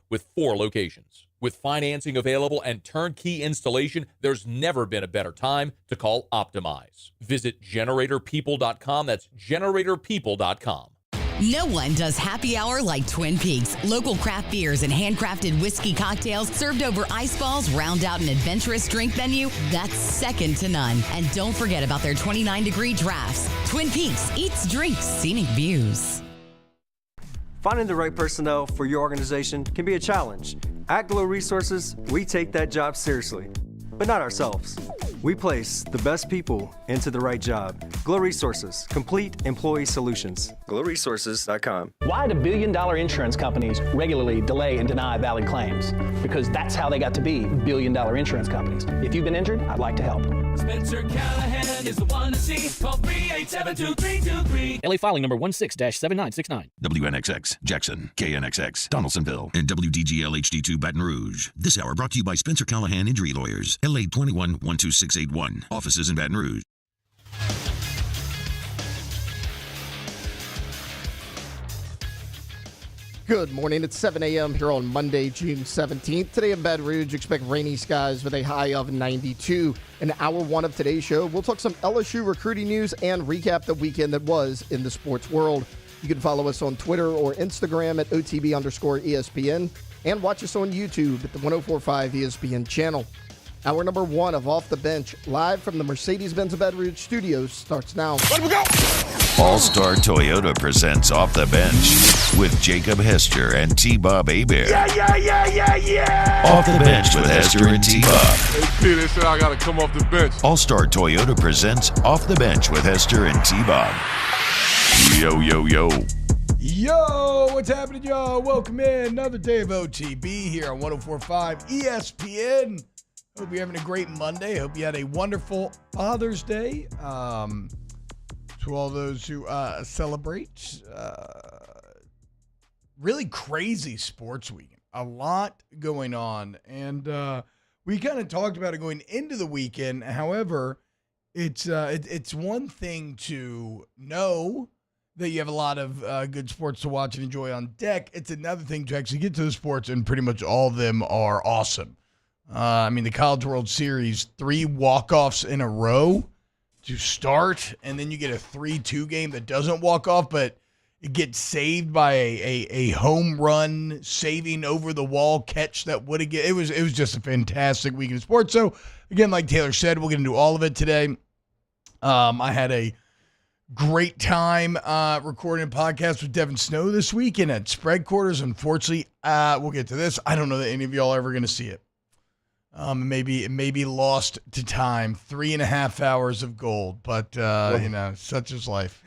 with 4 locations. With financing available and turnkey installation, there's never been a better time to call Optimize. Visit generatorpeople.com. That's generatorpeople.com. No one does happy hour like Twin Peaks. Local craft beers and handcrafted whiskey cocktails served over ice balls round out an adventurous drink menu that's second to none. And don't forget about their 29-degree drafts. Twin Peaks eats, drinks, scenic views. Finding the right personnel for your organization can be a challenge. At Glow Resources, we take that job seriously, but not ourselves. We place the best people into the right job. Glow Resources, complete employee solutions. GlowResources.com. Why do billion-dollar insurance companies regularly delay and deny valid claims? Because that's how they got to be billion-dollar insurance companies. If you've been injured, I'd like to help. Spencer Callahan is the one to see. Call 387-2323. LA filing number 16-7969. WNXX, Jackson, KNXX, Donaldsonville, and WDGL HD2 Baton Rouge. This hour brought to you by Spencer Callahan Injury Lawyers, LA 21-12681. Offices in Baton Rouge. Good morning. It's 7 a.m. here on Monday, June 17th. Today in Baton Rouge, expect rainy skies with a high of 92. In hour one of today's show, we'll talk some LSU recruiting news and recap the weekend that was in the sports world. You can follow us on Twitter or Instagram at OTB_ESPN and watch us on YouTube at the 104.5 ESPN channel. Hour number one of Off the Bench, live from the Mercedes-Benz of Baton Rouge studios, starts now. Let me go! All-Star Toyota presents Off the Bench with Jacob Hester and T-Bob Hebert. Yeah! Off the Bench with Hester and T-Bob. Hey, they said I got to come off the bench. All-Star Toyota presents Off the Bench with Hester and T-Bob. Yo. Yo, what's happening, y'all? Welcome in. Another day of OTB here on 104.5 ESPN. Hope you're having a great Monday. Hope you had a wonderful Father's Day. To all those who celebrate, really crazy sports weekend. A lot going on. And we kind of talked about it going into the weekend. However, it's one thing to know that you have a lot of good sports to watch and enjoy on deck. It's another thing to actually get to the sports, and pretty much all of them are awesome. The College World Series, 3 walk-offs in a row to start, and then you get a 3-2 game that doesn't walk off, but it gets saved by a home run, saving over the wall catch that would have get. It was just a fantastic weekend of sports. So again, like Taylor said, we'll get into all of it today. I had a great time recording a podcast with Devin Snow this weekend at Spread Quarters. Unfortunately, we'll get to this. I don't know that any of y'all are ever going to see it. It may be lost to time. 3.5 hours of gold, but such is life.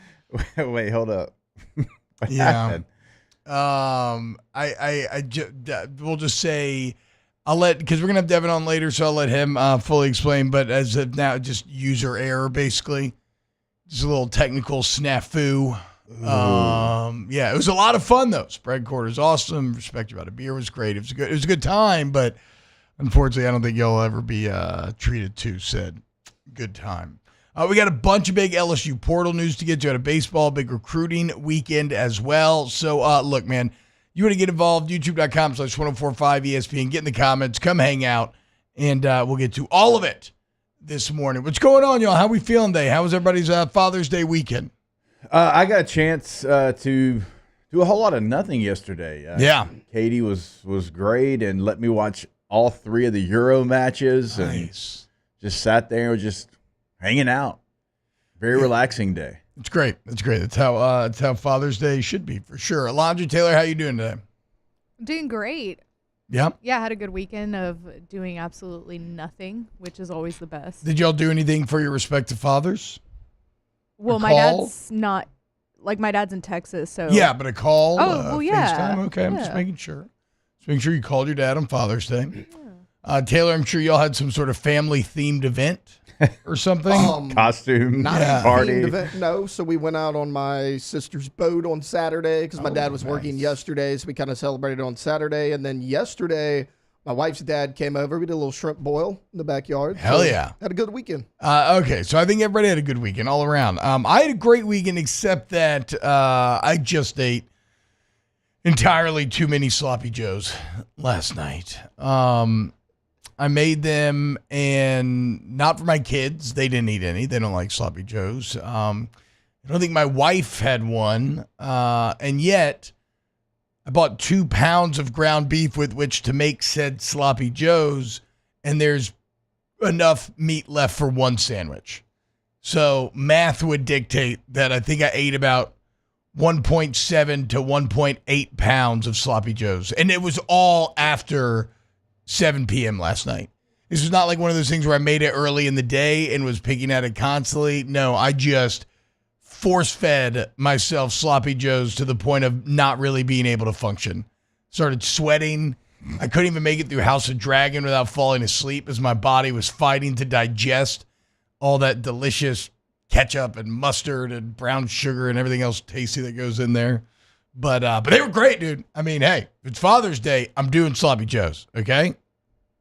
Wait, hold up. What Yeah. happened? We'll just say because we're gonna have Devin on later, so I'll let him fully explain. But as of now, just user error, basically, just a little technical snafu. It was a lot of fun though. Spread Quarters, awesome. Respect You About a Beer was great. It was a good time, but unfortunately, I don't think you'll ever be treated to said good time. We got a bunch of big LSU portal news to get to. Out of baseball, big recruiting weekend as well. So, look, man, you want to get involved, youtube.com/1045ESPN. Get in the comments. Come hang out, and we'll get to all of it this morning. What's going on, y'all? How we feeling today? How was everybody's Father's Day weekend? I got a chance to do a whole lot of nothing yesterday. Katie was great and let me watch all 3 of the Euro matches. Nice. And just sat there and was just hanging out. Very relaxing day. It's great. That's great. That's how Father's Day should be for sure. Alondra Taylor, how you doing today? I'm doing great. Yeah. Yeah, I had a good weekend of doing absolutely nothing, which is always the best. Did y'all do anything for your respective fathers? Well, my dad's not, my dad's in Texas, so. Yeah, but a call. Yeah. FaceTime. Okay, I'm just making sure. Just making sure you called your dad on Father's Day. Yeah. Taylor, I'm sure y'all had some sort of family-themed event or something. Costume party. Themed event, no. So we went out on my sister's boat on Saturday because my dad was working yesterday, so we kind of celebrated on Saturday. And then yesterday, my wife's dad came over. We did a little shrimp boil in the backyard. Hell yeah. Had a good weekend. Okay, so I think everybody had a good weekend all around. I had a great weekend except that I just ate entirely too many sloppy joes last night. I made them, and not for my kids. They didn't eat any. They don't like sloppy joes. I don't think my wife had one. And yet, I bought 2 pounds of ground beef with which to make said sloppy joes, and there's enough meat left for one sandwich. So math would dictate that I think I ate about 1.7 to 1.8 pounds of sloppy joes. And it was all after 7 p.m. last night. This was not like one of those things where I made it early in the day and was picking at it constantly. No, I just force-fed myself sloppy joes to the point of not really being able to function. Started sweating. I couldn't even make it through House of Dragon without falling asleep as my body was fighting to digest all that delicious ketchup and mustard and brown sugar and everything else tasty that goes in there. But they were great, dude. I mean, hey, it's Father's Day. I'm doing sloppy joes, okay?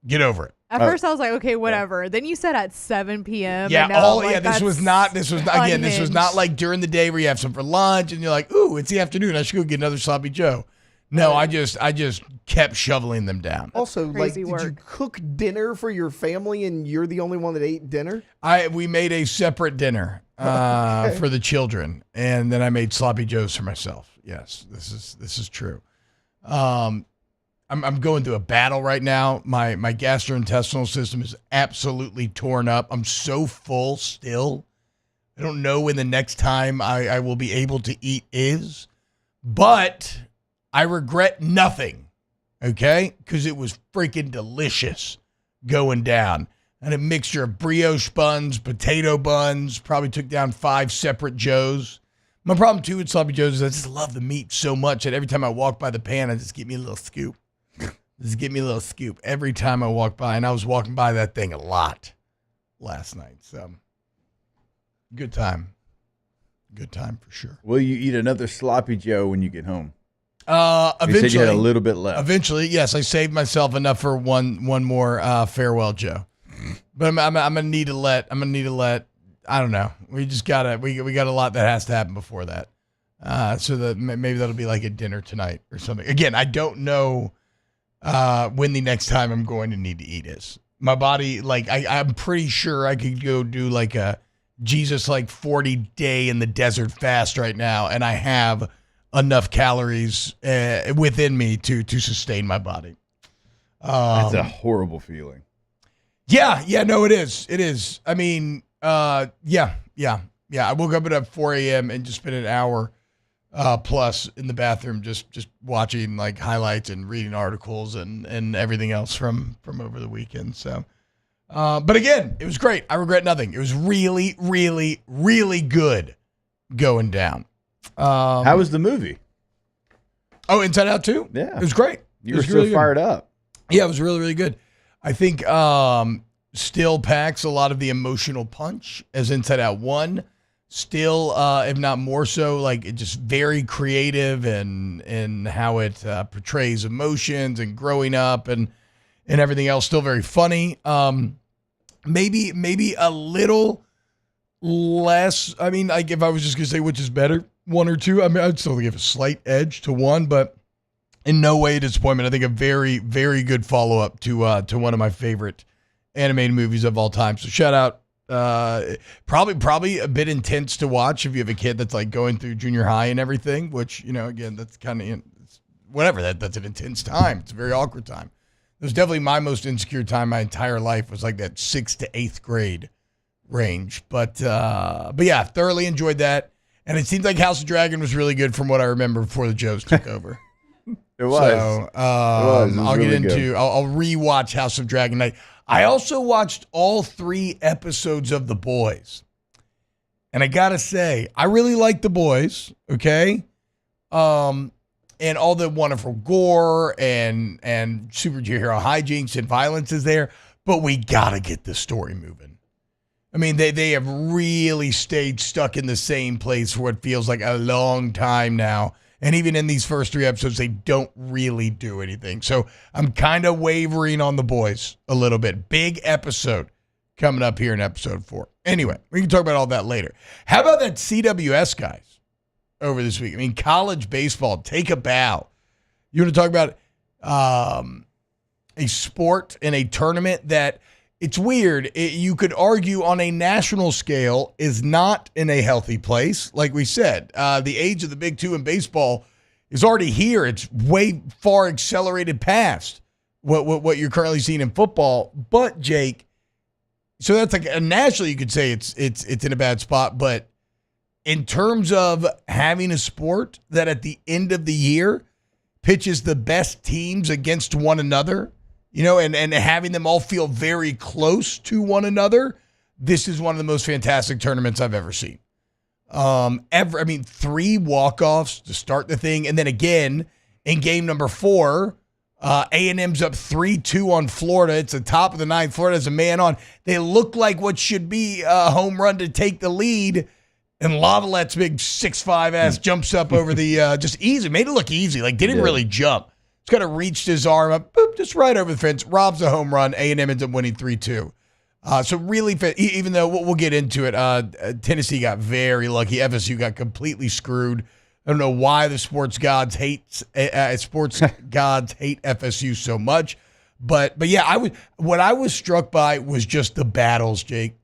Get over it. At first, I was like, okay, whatever. Then you said at 7 p.m. Yeah, and now, this was not like during the day where you have some for lunch and you're like, ooh, it's the afternoon. I should go get another sloppy joe. No, I just kept shoveling them down. Also, did you cook dinner for your family and you're the only one that ate dinner? We made a separate dinner for the children, and then I made sloppy joes for myself. Yes, this is true. I'm going through a battle right now. My gastrointestinal system is absolutely torn up. I'm so full still. I don't know when the next time I will be able to eat is, but I regret nothing, okay? Because it was freaking delicious going down. And a mixture of brioche buns, potato buns, probably took down 5 separate joes. My problem, too, with sloppy joes is I just love the meat so much that every time I walk by the pan, I just get me a little scoop. Every time I walk by. And I was walking by that thing a lot last night. So, good time. Good time for sure. Will you eat another sloppy joe when you get home? Eventually, you said you had a little bit left. Eventually, yes, I saved myself enough for one more farewell Joe. But I'm gonna need to let. I don't know. We just gotta. We got a lot that has to happen before that. So that maybe that'll be like a dinner tonight or something. Again, I don't know when the next time I'm going to need to eat is. My body, I'm pretty sure I could go do like a Jesus 40-day in the desert fast right now, and I have enough calories within me to sustain my body. That's a horrible feeling. Yeah, no, it is. It is. I mean, yeah. I woke up at 4 a.m. and just spent an hour plus in the bathroom just watching highlights and reading articles and everything else from over the weekend. So, but again, it was great. I regret nothing. It was really, really, really good going down. How was the movie? Oh, Inside Out 2? Yeah. It was great. You were still fired up. Yeah, it was really, really good. I think still packs a lot of the emotional punch as Inside Out 1. Still, if not more so, it just very creative and how it portrays emotions and growing up and everything else. Still very funny. Maybe a little less. I mean, if I was just going to say which is better, 1 or 2, I mean, I'd still give a slight edge to 1, but in no way a disappointment. I think a very, very good follow-up to one of my favorite animated movies of all time. So shout out. Probably a bit intense to watch if you have a kid that's going through junior high and everything, which, again, that's kind of whatever. That's an intense time. It's a very awkward time. It was definitely my most insecure time my entire life was that 6th to 8th grade range. But yeah, thoroughly enjoyed that. And it seems like House of Dragon was really good from what I remember before the Joes took over. It was. So I'll really get into. good. I'll rewatch House of Dragon. I also watched all 3 episodes of The Boys, and I gotta say, I really like The Boys. Okay, and all the wonderful gore and superhero hijinks and violence is there, but we gotta get the story moving. I mean, they have really stayed stuck in the same place for what feels like a long time now. And even in these first 3 episodes, they don't really do anything. So I'm kind of wavering on The Boys a little bit. Big episode coming up here in episode 4. Anyway, we can talk about all that later. How about that CWS guys over this week? I mean, college baseball, take a bow You want to talk about a sport and a tournament that it's weird. You could argue on a national scale is not in a healthy place. Like we said, the age of the Big Two in baseball is already here. It's way far accelerated past what you're currently seeing in football. But Jake, so that's like nationally you could say it's in a bad spot. But in terms of having a sport that at the end of the year pitches the best teams against one another, and having them all feel very close to one another, this is one of the most fantastic tournaments I've ever seen. 3 walk-offs to start the thing, and then again in game number 4, A&M's up 3-2 on Florida. It's the top of the 9th. Florida has a man on. They look like what should be a home run to take the lead, and Lavallette's big 6'5" ass jumps up over the just easy. Made it look easy. Like, didn't really jump. He's kind of reached his arm up, boop, just right over the fence. Robs a home run. A&M ends up winning 3-2. So really, even though we'll get into it, Tennessee got very lucky. FSU got completely screwed. I don't know why the sports gods hate FSU so much, but yeah, what I was struck by was just the battles, Jake.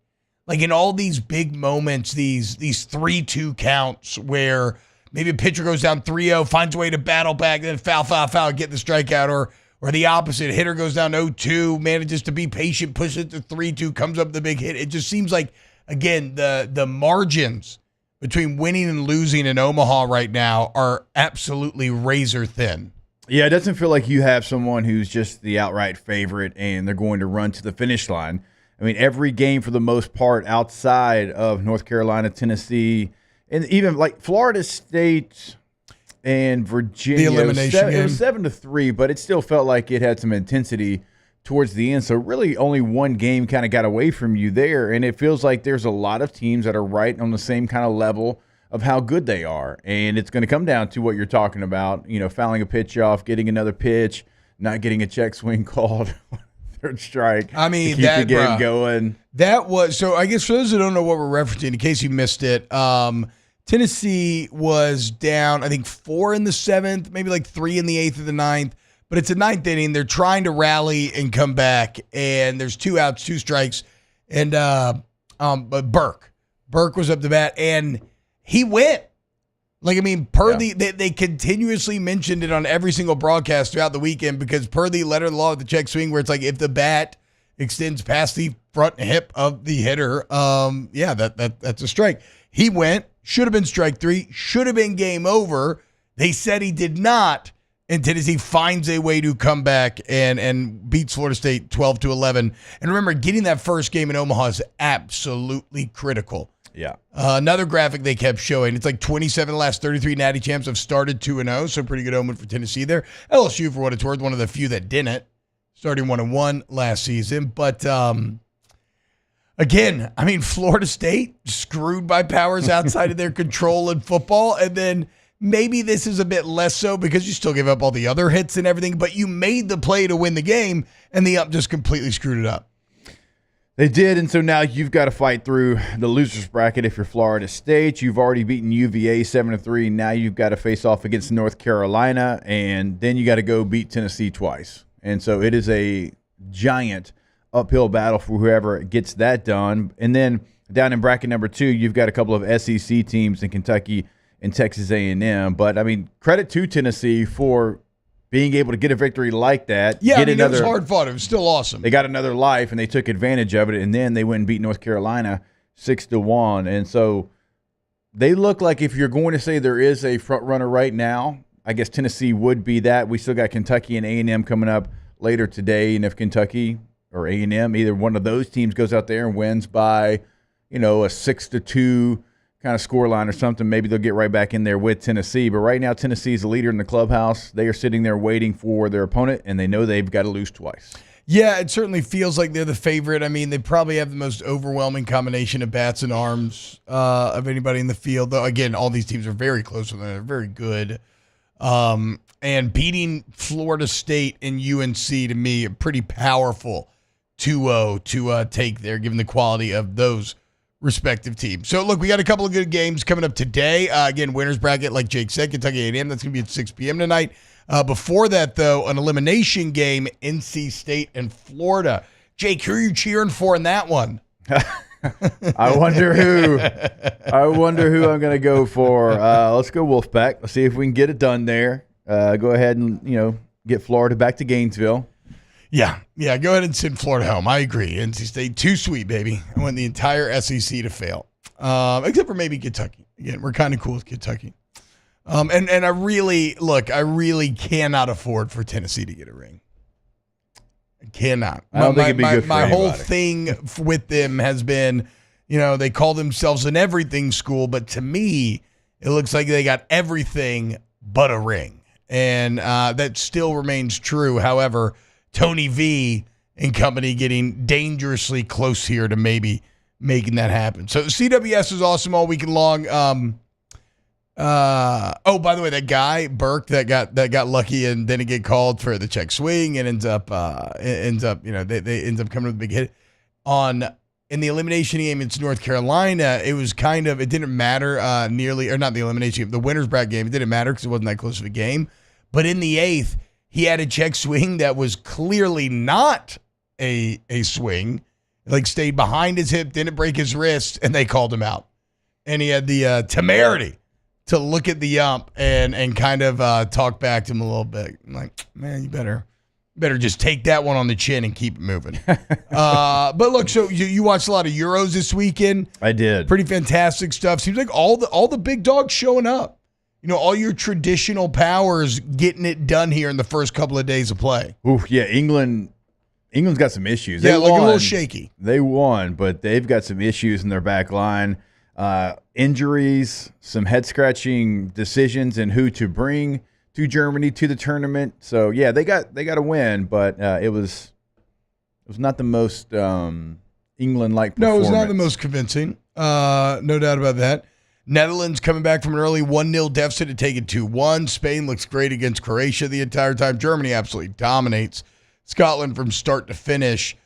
Like in all these big moments, these 3-2 counts where maybe a pitcher goes down 3-0, finds a way to battle back, then foul, get the strikeout, or the opposite. Hitter goes down 0-2, manages to be patient, pushes it to 3-2, comes up with the big hit. It just seems like, again, the margins between winning and losing in Omaha right now are absolutely razor thin. Yeah, it doesn't feel like you have someone who's just the outright favorite and they're going to run to the finish line. I mean, every game for the most part outside of North Carolina, Tennessee, and even like Florida State and Virginia, the elimination game. It was 7-3, but it still felt like it had some intensity towards the end. So really only one game kind of got away from you there, and it feels like there's a lot of teams that are right on the same kind of level of how good they are. And it's going to come down to what you're talking about, fouling a pitch off, getting another pitch, not getting a check swing called. Third strike. I mean, to keep the game going. That was, so I guess for those who don't know what we're referencing, in case you missed it, Tennessee was down, I think 4 in the 7th, maybe like 3 in the 8th or the 9th, but it's a 9th inning. They're trying to rally and come back, and there's 2 outs, 2 strikes, and but Burke was up to bat, and he went. Like, I mean, Purdy, they continuously mentioned it on every single broadcast throughout the weekend because Purdy, letter of the law with the check swing, where it's like if the bat extends past the front hip of the hitter, that's a strike. He went, should have been strike 3, should have been game over. They said he did not, and Tennessee finds a way to come back and beats Florida State 12-11. And remember, getting that first game in Omaha is absolutely critical. Yeah. Another graphic they kept showing. It's like 27 of the last 33 Natty champs have started 2-0, so pretty good omen for Tennessee there. LSU, for what it's worth, one of the few that didn't, starting 1-1 last season. But again, I mean, Florida State screwed by powers outside of their control in football, and then maybe this is a bit less so because you still give up all the other hits and everything, but you made the play to win the game, and the up just completely screwed it up. They did, and so now you've got to fight through the losers bracket if you're Florida State. You've already beaten UVA 7-3. Now you've got to face off against North Carolina, and then you got to go beat Tennessee twice. And so it is a giant uphill battle for whoever gets that done. And then down in bracket number 2, you've got a couple of SEC teams in Kentucky and Texas A&M. But, I mean, credit to Tennessee for being able to get a victory like that. Yeah, it was hard fought. It was still awesome. They got another life, and they took advantage of it, and then they went and beat North Carolina 6-1. And so they look like, if you're going to say there is a front runner right now, I guess Tennessee would be that. We still got Kentucky and A&M coming up later today, and if Kentucky or A&M, either one of those teams goes out there and wins by, a 6-2 kind of scoreline or something, maybe they'll get right back in there with Tennessee. But right now, Tennessee's the leader in the clubhouse. They are sitting there waiting for their opponent, and they know they've got to lose twice. Yeah, it certainly feels like they're the favorite. I mean, they probably have the most overwhelming combination of bats and arms of anybody in the field. Though, again, all these teams are very close with them. They're very good. And beating Florida State and UNC, to me, a pretty powerful 2-0 to take there, given the quality of those respective teams. So, look, we got a couple of good games coming up today. Again, winners bracket, like Jake said, Kentucky A&M. That's going to be at 6 p.m. tonight. Before that, though, an elimination game, NC State and Florida. Jake, who are you cheering for in that one? I wonder who I'm going to go for. Let's go Wolfpack. Let's see if we can get it done there. Go ahead and, get Florida back to Gainesville. Yeah, go ahead and send Florida home. I agree. NC State, too sweet, baby. I want the entire SEC to fail, except for maybe Kentucky. Again, we're kind of cool with Kentucky. And I really cannot afford for Tennessee to get a ring. I cannot. I don't think it'd be good for my whole anybody. thing with them has been, they call themselves an everything school, but to me, it looks like they got everything but a ring. And that still remains true. However, Tony V and company getting dangerously close here to maybe making that happen. So CWS is awesome all weekend long. By the way, that guy Burke that got lucky and didn't get called for the check swing and ends up they ends up coming with a big hit in the elimination game against North Carolina. It was it didn't matter not the elimination game, the winner's bracket game. It didn't matter because it wasn't that close of a game. But in the eighth, he had a check swing that was clearly not a swing. Like stayed behind his hip, didn't break his wrist, and they called him out. And he had the temerity to look at the ump and kind of talk back to him a little bit. I'm like, man, you better just take that one on the chin and keep it moving. But look, so you watched a lot of Euros this weekend. I did. Pretty fantastic stuff. Seems like all the big dogs showing up. All your traditional powers getting it done here in the first couple of days of play. Oof, yeah, England's got some issues. They look a little shaky. They won, but they've got some issues in their back line. Injuries, some head-scratching decisions in who to bring to Germany to the tournament. So, yeah, they got a win, but it was not the most England-like performance. No, it was not the most convincing. No doubt about that. Netherlands coming back from an early 1-0 deficit to take it 2-1. Spain looks great against Croatia the entire time. Germany absolutely dominates Scotland from start to finish.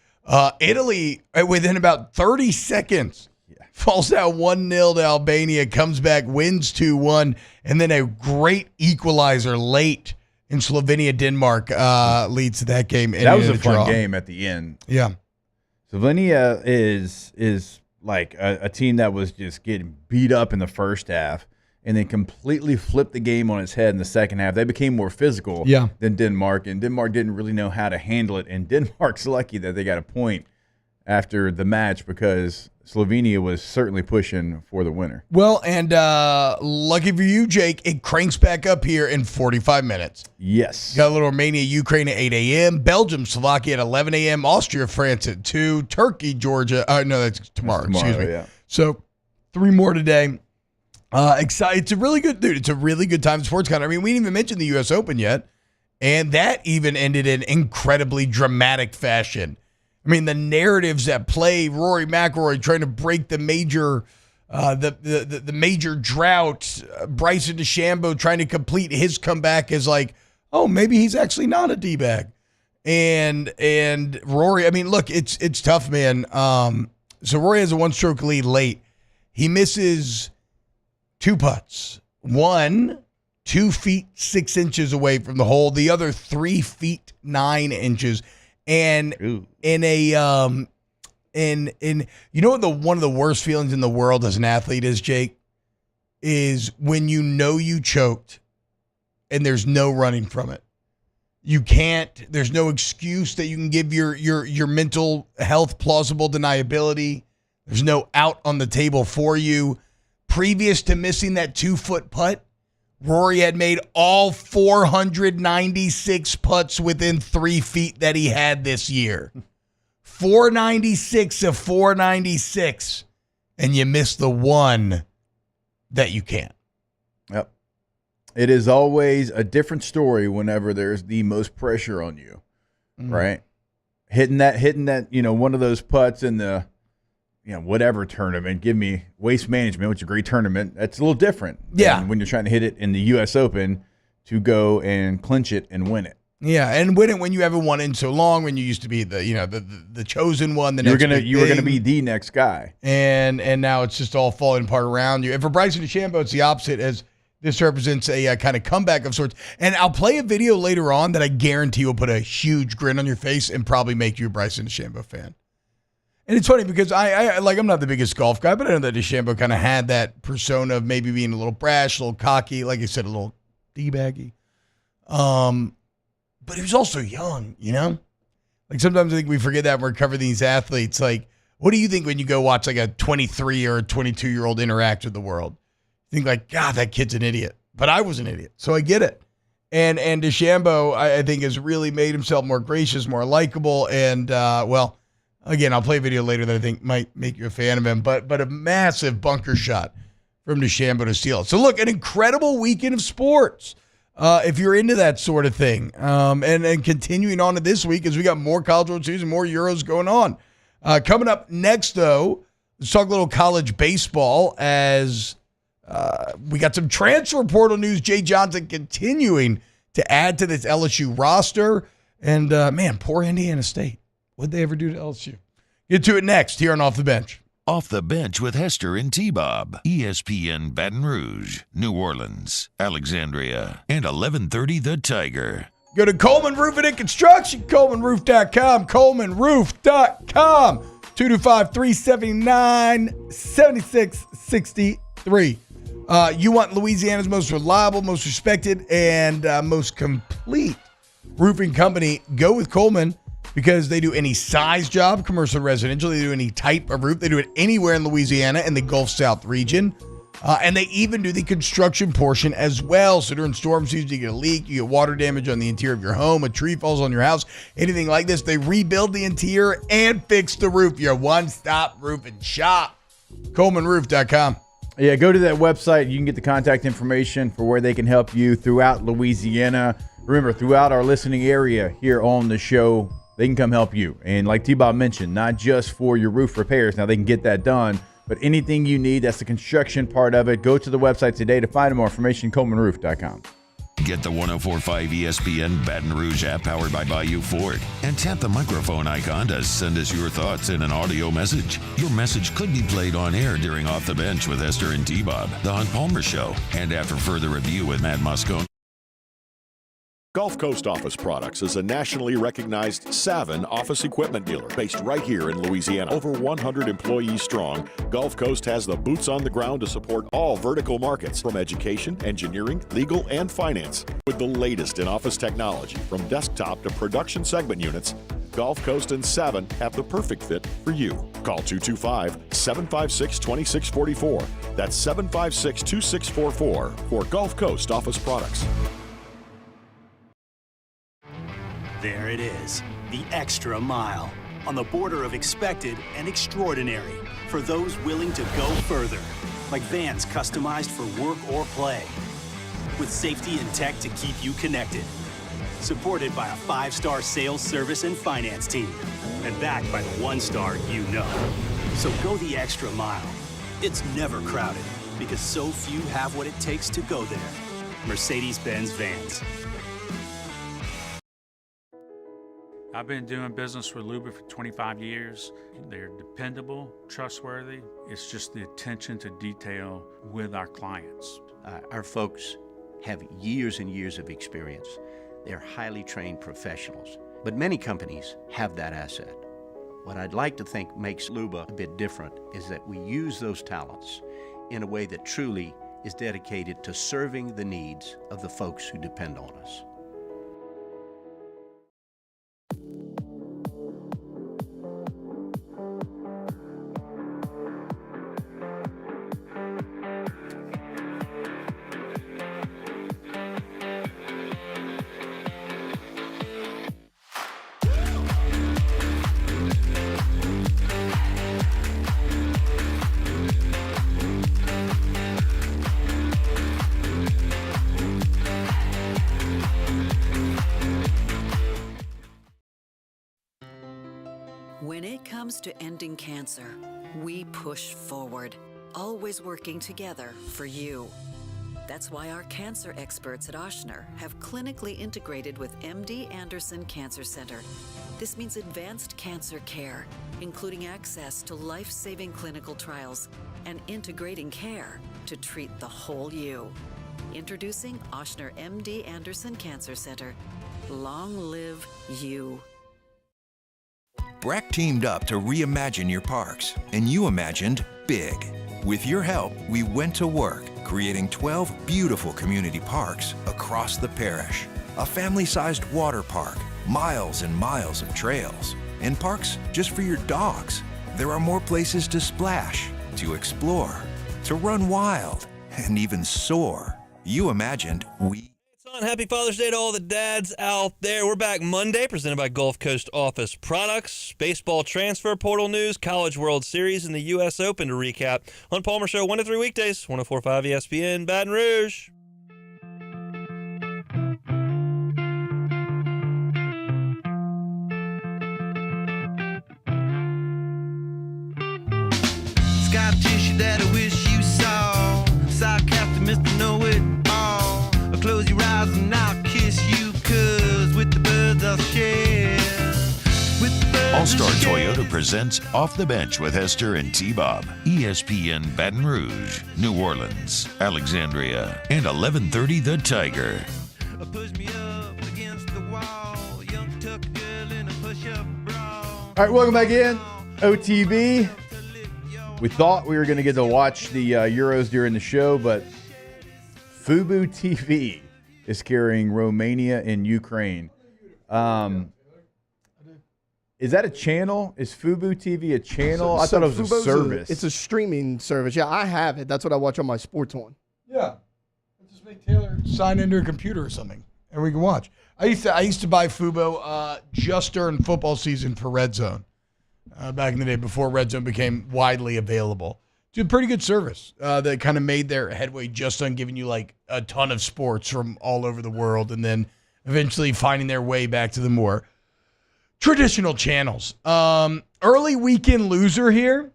Italy, within about 30 seconds, falls out 1-0 to Albania, comes back, wins 2-1, and then a great equalizer late in Slovenia-Denmark leads to that game. That was a fun game at the end. Yeah. Slovenia is like a team that was just getting beat up in the first half and then completely flipped the game on its head in the second half. They became more physical than Denmark, and Denmark didn't really know how to handle it. And Denmark's lucky that they got a point after the match because Slovenia was certainly pushing for the winner. Well, and lucky for you, Jake, it cranks back up here in 45 minutes. Yes. Got a little Romania, Ukraine at 8 a.m., Belgium, Slovakia at 11 a.m., Austria, France at 2, Turkey, Georgia. No, that's tomorrow. Excuse me. Yeah. So 3 more today. Excited. It's a really good, dude. It's a really good time in sports calendar. I mean, we didn't even mention the U.S. Open yet, and that even ended in incredibly dramatic fashion. I mean, the narratives at play, Rory McIlroy trying to break the major the major drought, Bryson DeChambeau trying to complete his comeback is like, oh, maybe he's actually not a D-bag. And Rory, I mean, look, it's tough, man. So Rory has a 1-stroke lead late. He misses 2 putts. One, 2 feet 6 inches away from the hole. The other 3 feet 9 inches. And in a in you know what one of the worst feelings in the world as an athlete is, Jake, is when you know you choked and there's no running from it. You can't, there's no excuse that you can give your mental health plausible deniability. There's no out on the table for you. Previous to missing that 2-foot putt, Rory had made all 496 putts within 3 feet that he had this year. 496 of 496, and you missed the one that you can't. Yep. It is always a different story whenever there's the most pressure on you, right? Hitting that, one of those putts in the, whatever tournament, give me Waste Management, which is a great tournament. That's a little different than when you're trying to hit it in the U.S. Open to go and clinch it and win it. Yeah, and win it when you haven't won it in so long, when you used to be the chosen one. You were gonna be the next guy, and now it's just all falling apart around you. And for Bryson DeChambeau, it's the opposite. As this represents a kind of comeback of sorts. And I'll play a video later on that I guarantee will put a huge grin on your face and probably make you a Bryson DeChambeau fan. And it's funny because I'm not the biggest golf guy, but I know that DeChambeau kind of had that persona of maybe being a little brash, a little cocky, like I said, a little D-baggy. But he was also young, you know? Like sometimes I think we forget that when we're covering these athletes. Like, what do you think when you go watch like a 23 or a 22-year-old interact with the world? You think like, God, that kid's an idiot. But I was an idiot, so I get it. And DeChambeau, I think, has really made himself more gracious, more likable. And, again, I'll play a video later that I think might make you a fan of him. But a massive bunker shot from DeChambeau to steal it. So, look, an incredible weekend of sports if you're into that sort of thing. And continuing on to this week as we got more College World Series and more Euros going on. Coming up next, though, let's talk a little college baseball as we got some transfer portal news. Jay Johnson continuing to add to this LSU roster. And, man, poor Indiana State. What'd they ever do to LSU? Get to it next here on Off the Bench. Off the Bench with Hester and T-Bob. ESPN Baton Rouge, New Orleans, Alexandria, and 1130 The Tiger. Go to Coleman Roofing and Construction, ColemanRoof.com, ColemanRoof.com, 225-379-7663. You want Louisiana's most reliable, most respected, and most complete roofing company, go with Coleman because they do any size job, commercial, residential. They do any type of roof. They do it anywhere in Louisiana and the Gulf South region. And they even do the construction portion as well. So during storm season, you get a leak, you get water damage on the interior of your home, a tree falls on your house, anything like this. They rebuild the interior and fix the roof. Your one-stop roofing shop. ColemanRoof.com. Yeah, go to that website. You can get the contact information for where they can help you throughout Louisiana. Remember, throughout our listening area here on the show, they can come help you. And like T-Bob mentioned, not just for your roof repairs. Now, they can get that done. But anything you need, that's the construction part of it. Go to the website today to find more information, ColemanRoof.com. Get the 104.5 ESPN Baton Rouge app powered by Bayou Ford and tap the microphone icon to send us your thoughts in an audio message. Your message could be played on air during Off the Bench with Hester and T-Bob, The Hunt Palmer Show, and after further review with Matt Moscone. Gulf Coast Office Products is a nationally recognized Savin office equipment dealer based right here in Louisiana. Over 100 employees strong, Gulf Coast has the boots on the ground to support all vertical markets from education, engineering, legal, and finance. With the latest in office technology, from desktop to production segment units, Gulf Coast and Savin have the perfect fit for you. Call 225-756-2644. That's 756-2644 for Gulf Coast Office Products. There it is, the extra mile, on the border of expected and extraordinary, for those willing to go further, like vans customized for work or play, with safety and tech to keep you connected, supported by a 5-star sales, service, and finance team, and backed by the 1-star you know. So go the extra mile. It's never crowded, because so few have what it takes to go there. Mercedes-Benz Vans. I've been doing business with Luba for 25 years. They're dependable, trustworthy. It's just the attention to detail with our clients. Our folks have years and years of experience. They're highly trained professionals, but many companies have that asset. What I'd like to think makes Luba a bit different is that we use those talents in a way that truly is dedicated to serving the needs of the folks who depend on us. When it comes to ending cancer, we push forward, always working together for you. That's why our cancer experts at Ochsner have clinically integrated with MD Anderson Cancer Center. This means advanced cancer care, including access to life-saving clinical trials and integrating care to treat the whole you. Introducing Ochsner MD Anderson Cancer Center. Long live you. BRAC teamed up to reimagine your parks, and you imagined big. With your help, we went to work, creating 12 beautiful community parks across the parish. A family-sized water park, miles and miles of trails, and parks just for your dogs. There are more places to splash, to explore, to run wild, and even soar. You imagined we... Happy Father's Day to all the dads out there. We're back Monday, presented by Gulf Coast Office Products. Baseball transfer portal news, College World Series, and the U.S. Open to recap on Palmer Show 1 to 3 weekdays, 104.5 ESPN, Baton Rouge. Scar tissue that I wish you saw. Sarcastic Mr. Know-It-All. Close your eyes and I'll kiss you, 'cause with the birds I'll share. All-Star Toyota presents Off the Bench with Hester and T-Bob. ESPN Baton Rouge, New Orleans, Alexandria, and 1130 The Tiger. Push me up against the wall. Young tuck girl in a push-up bra. All right, welcome back in. OTB. We thought we were going to get to watch the Euros during the show, but Fubo TV is carrying Romania and Ukraine. Is that a channel? Is Fubo TV a channel? I thought it was a service. It's a streaming service. Yeah, I have it. That's what I watch on my sports one. Yeah. Just make Taylor sign into a computer or something, and we can watch. I used to buy Fubo just during football season for Red Zone back in the day before Red Zone became widely available. It's a pretty good service that kind of made their headway just on giving you like a ton of sports from all over the world, and then eventually finding their way back to the more traditional channels. Early weekend loser here.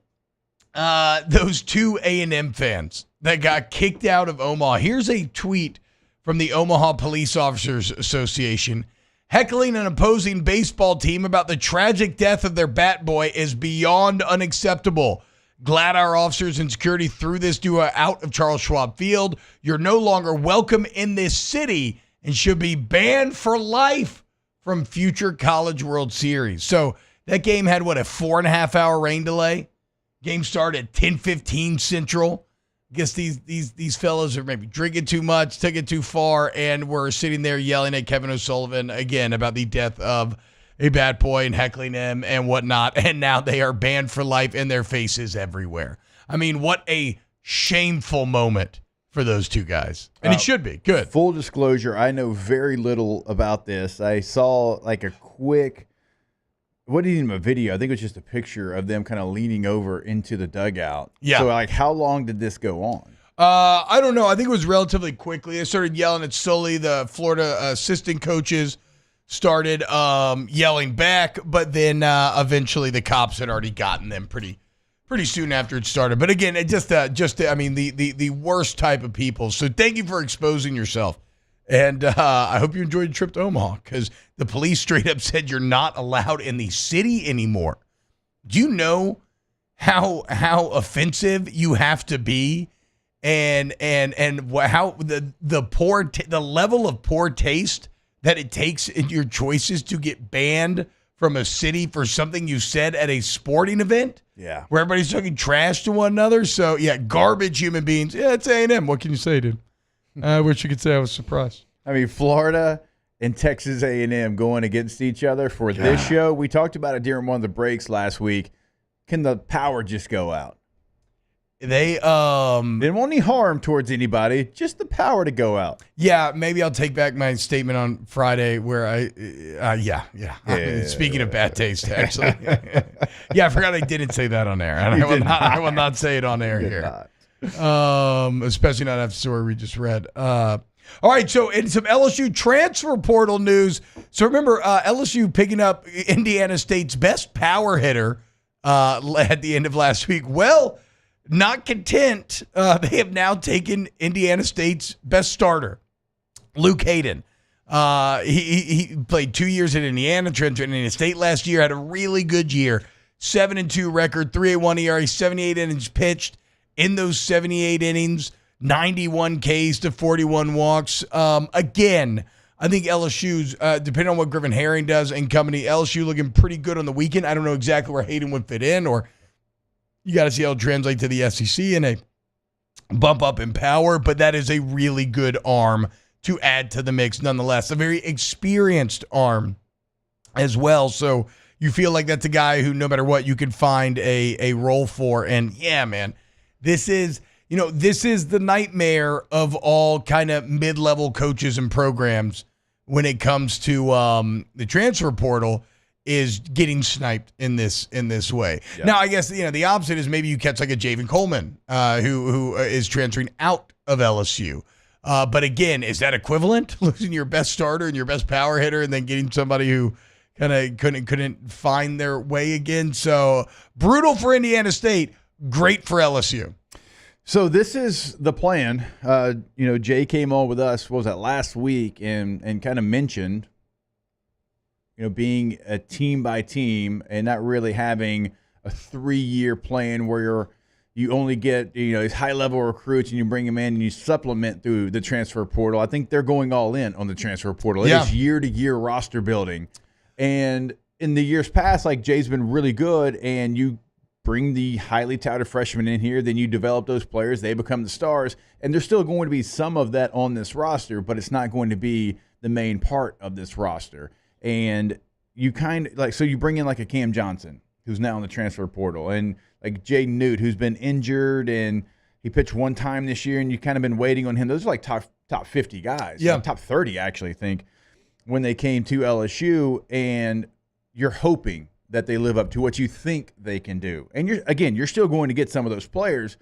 Those two A&M fans that got kicked out of Omaha. Here's a tweet from the Omaha Police Officers Association. Heckling an opposing baseball team about the tragic death of their bat boy is beyond unacceptable. Glad our officers and security threw this duo out of Charles Schwab Field. You're no longer welcome in this city and should be banned for life from future College World Series. So that game had, a 4.5-hour rain delay? Game started at 10:15 Central. I guess these fellows are maybe drinking too much, took it too far, and were sitting there yelling at Kevin O'Sullivan again about the death of a bad boy and heckling him and whatnot. And now they are banned for life in their faces everywhere. I mean, what a shameful moment for those two guys. And it should be. Good. Full disclosure, I know very little about this. I saw like a quick, what isn't even a video, I think it was just a picture of them kind of leaning over into the dugout. Yeah. So like how long did this go on? I don't know. I think it was relatively quickly. They started yelling at Sully. The Florida assistant coaches started yelling back, but then eventually the cops had already gotten them pretty soon after it started. But again, it just I mean, the worst type of people. So thank you for exposing yourself. And I hope you enjoyed your trip to Omaha, because the police straight up said you're not allowed in the city anymore. Do you know how offensive you have to be, and how the level of poor taste that it takes in your choices to get banned from a city for something you said at a sporting event? Yeah. Where everybody's talking trash to one another. So, yeah, garbage human beings. Yeah, it's A&M. What can you say, dude? I wish you could say I was surprised. I mean, Florida and Texas A&M going against each other for this show. We talked about it during one of the breaks last week. Can the power just go out? They didn't want any harm towards anybody, just the power to go out. Yeah, maybe I'll take back my statement on Friday where speaking of bad taste, actually. Yeah, I forgot I didn't say that on air. And I will not say it on air here. Especially not after the story we just read. All right, so in some LSU transfer portal news. So remember, LSU picking up Indiana State's best power hitter at the end of last week. Well, not content, they have now taken Indiana State's best starter, Luke Hayden. He played 2 years at Indiana, transferred to Indiana State last year, had a really good year. 7-2 record, 3.81 ERA, 78 innings pitched. In those 78 innings, 91 Ks to 41 walks. Again, I think LSU's, depending on what Griffin Herring does and company, LSU looking pretty good on the weekend. I don't know exactly where Hayden would fit in, or you got to see how it translates to the SEC and a bump up in power, but that is a really good arm to add to the mix nonetheless. A very experienced arm as well. So you feel like that's a guy who, no matter what, you can find a role for. And yeah, man, this is the nightmare of all kind of mid-level coaches and programs when it comes to the transfer portal, is getting sniped in this way. Yep. Now, I guess the opposite is maybe you catch like a Javen Coleman who is transferring out of LSU. But again, is that equivalent? Losing your best starter and your best power hitter and then getting somebody who kind of couldn't find their way again? So brutal for Indiana State, great for LSU. So this is the plan. Jay came on with us, what was that, last week, and kind of mentioned, being a team by team and not really having a 3-year plan where you only get these high level recruits and you bring them in and you supplement through the transfer portal. I think they're going all in on the transfer portal. It is year to year roster building, and in the years past, like Jay's been really good, and you bring the highly touted freshmen in here, then you develop those players, they become the stars, and there's still going to be some of that on this roster, but it's not going to be the main part of this roster. And you kind of so you bring in like a Cam Johnson, who's now in the transfer portal, and like Jay Newt, who's been injured and he pitched one time this year, and you kind of been waiting on him. Those are like top 50 guys. Yeah. Top 30, actually, I think, when they came to LSU, and you're hoping that they live up to what you think they can do. And you're still going to get some of those players,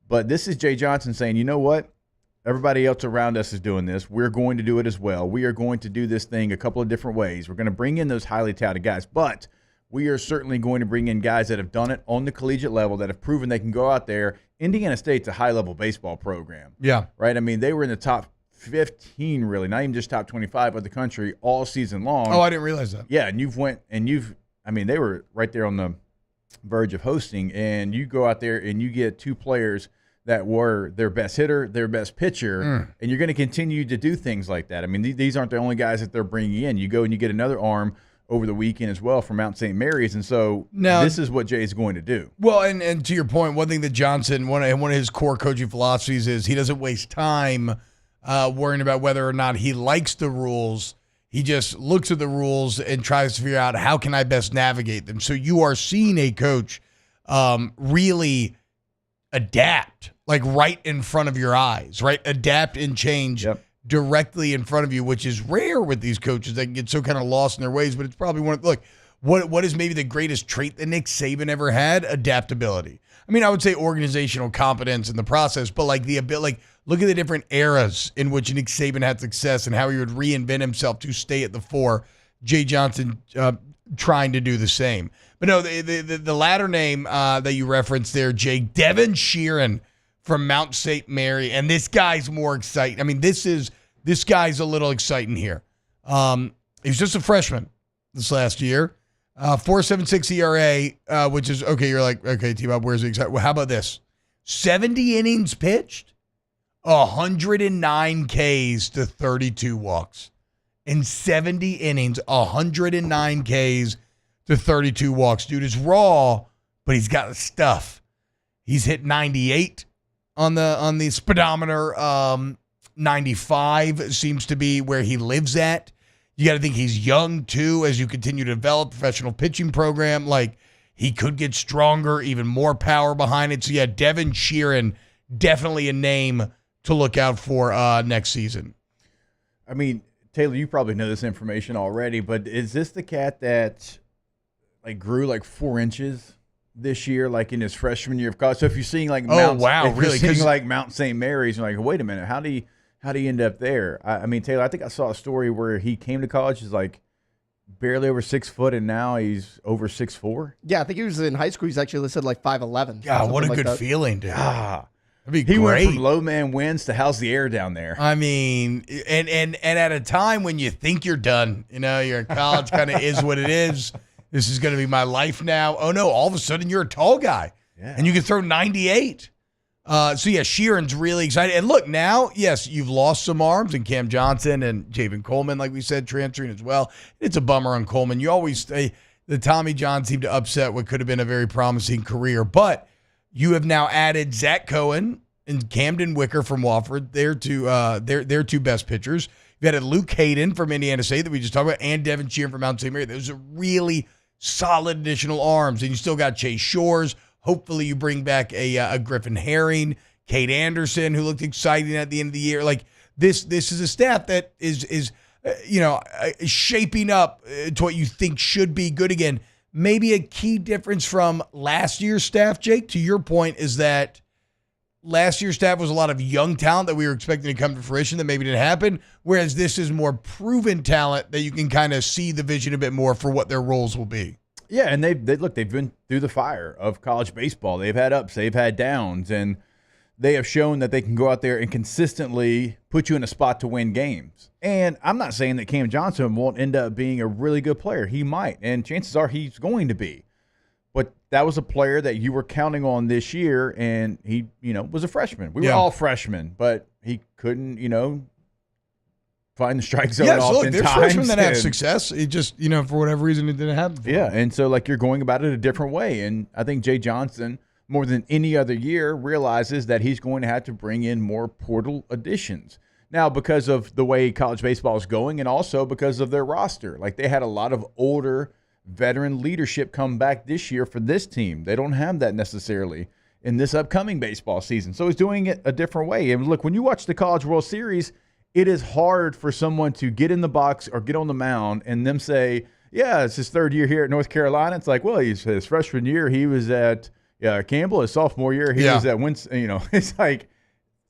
but this is Jay Johnson saying, you know what? Everybody else around us is doing this. We're going to do it as well. We are going to do this thing a couple of different ways. We're going to bring in those highly touted guys, but we are certainly going to bring in guys that have done it on the collegiate level, that have proven they can go out there. Indiana State's a high-level baseball program. Yeah. Right? I mean, they were in the top 15, really, not even just top 25 of the country all season long. Oh, I didn't realize that. Yeah, and they were right there on the verge of hosting, and you go out there and you get two players that were their best hitter, their best pitcher, and you're going to continue to do things like that. I mean, these aren't the only guys that they're bringing in. You go and you get another arm over the weekend as well from Mount St. Mary's, and so this is what Jay's going to do. Well, and to your point, one thing that Johnson, one of his core coaching philosophies is he doesn't waste time worrying about whether or not he likes the rules. He just looks at the rules and tries to figure out how can I best navigate them. So you are seeing a coach really adapt, like right in front of your eyes, right? Adapt and change directly in front of you, which is rare with these coaches. They can get so kind of lost in their ways, but it's probably what is maybe the greatest trait that Nick Saban ever had? Adaptability. I mean, I would say organizational competence in the process, but like the ability, look at the different eras in which Nick Saban had success and how he would reinvent himself to stay at the fore. Jay Johnson trying to do the same. But no, the latter name that you referenced there, Jay, Devin Sheeran from Mount St. Mary, and this guy's more exciting. I mean, this guy's a little exciting here. He was just a freshman this last year. 4.76 ERA, which is okay. You're like, okay, T-Bob, where's the excitement? Well, how about this? 70 innings pitched, 109 Ks to 32 walks. In 70 innings, 109 Ks to 32 walks. Dude is raw, but he's got the stuff. He's hit 98 on the speedometer. 95 seems to be where he lives at. You got to think he's young, too, as you continue to develop professional pitching program. Like, he could get stronger, even more power behind it. So, yeah, Devin Sheeran, definitely a name to look out for next season. I mean, Taylor, you probably know this information already, but is this the cat that, grew 4 inches this year, in his freshman year of college? So if you're seeing, Mount St. Mary's, you're like, wait a minute, how do you end up there? I mean, Taylor, I think I saw a story where he came to college, he's barely over 6 foot, and now he's over 6'4". Yeah, I think he was in high school. He's actually listed 5'11". God, what a good feeling, dude. That'd be he great. Went from low man wins to how's the air down there. I mean, and at a time when you think you're done, you're in college, kind of is what it is. This is going to be my life now. Oh no, all of a sudden you're a tall guy, and you can throw 98. Sheeran's really excited. And look, now, yes, you've lost some arms, and Cam Johnson and Javen Coleman, like we said, transferring as well. It's a bummer on Coleman. You always say the Tommy John seemed to upset what could have been a very promising career. But you have now added Zach Cohen and Camden Wicker from Wofford. They're two best pitchers. You've added Luke Hayden from Indiana State that we just talked about, and Devin Sheeran from Mount St. Mary. Those are really solid additional arms. And you still got Chase Shores. Hopefully you bring back a Griffin Herring, Kate Anderson, who looked exciting at the end of the year. Like this is a staff that is shaping up to what you think should be good again. Maybe a key difference from last year's staff, Jake, to your point, is that last year's staff was a lot of young talent that we were expecting to come to fruition that maybe didn't happen, whereas this is more proven talent that you can kind of see the vision a bit more for what their roles will be. Yeah, and they've been through the fire of college baseball. They've had ups, they've had downs, and they have shown that they can go out there and consistently put you in a spot to win games. And I'm not saying that Cam Johnson won't end up being a really good player. He might, and chances are he's going to be. But that was a player that you were counting on this year, and he, was a freshman. We were all freshmen, but he couldn't, find the strike zone oftentimes. There's freshmen that have success. It just, for whatever reason, it didn't happen. Yeah, and so you're going about it a different way. And I think Jay Johnson, more than any other year, realizes that he's going to have to bring in more portal additions. Now, because of the way college baseball is going, and also because of their roster. They had a lot of older veteran leadership come back this year for this team. They don't have that necessarily in this upcoming baseball season. So he's doing it a different way. And look, when you watch the College World Series, it is hard for someone to get in the box or get on the mound and them say, yeah, it's his third year here at North Carolina. It's like, well, his freshman year, he was at Campbell. His sophomore year, he was at Winston. It's like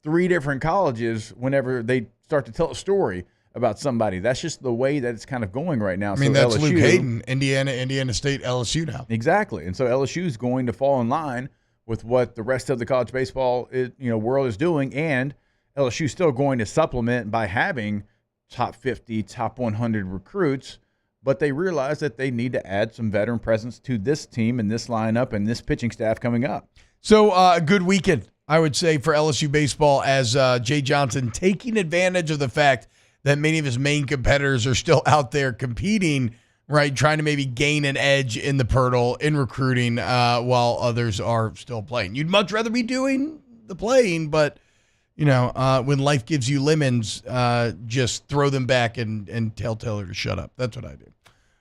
three different colleges whenever they start to tell a story about somebody. That's just the way that it's kind of going right now. I mean, that's LSU, Luke Hayden, Indiana State, LSU now. Exactly. And so LSU is going to fall in line with what the rest of the college baseball world is doing, and LSU is still going to supplement by having top 50, top 100 recruits, but they realize that they need to add some veteran presence to this team and this lineup and this pitching staff coming up. So a good weekend, I would say, for LSU baseball as Jay Johnson taking advantage of the fact that many of his main competitors are still out there competing, right, trying to maybe gain an edge in the portal, in recruiting, while others are still playing. You'd much rather be doing the playing, but, when life gives you lemons, just throw them back and tell Taylor to shut up. That's what I do.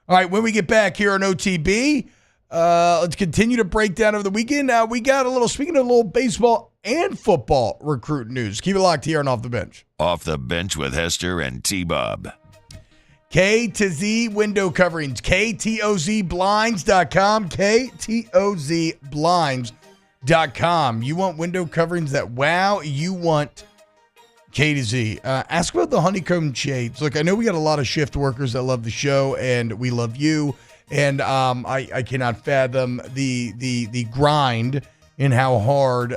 All right, when we get back here on OTB, let's continue to break down over the weekend. We got speaking of a little baseball and football recruit news. Keep it locked here on Off the Bench. Off the Bench with Hester and T-Bob. K to Z window coverings, KTOZblinds.com, KTOZblinds.com. You want window coverings that wow, you want K to Z. Ask about the honeycomb shades. Look, I know we got a lot of shift workers that love the show, and we love you, and I cannot fathom the grind and how hard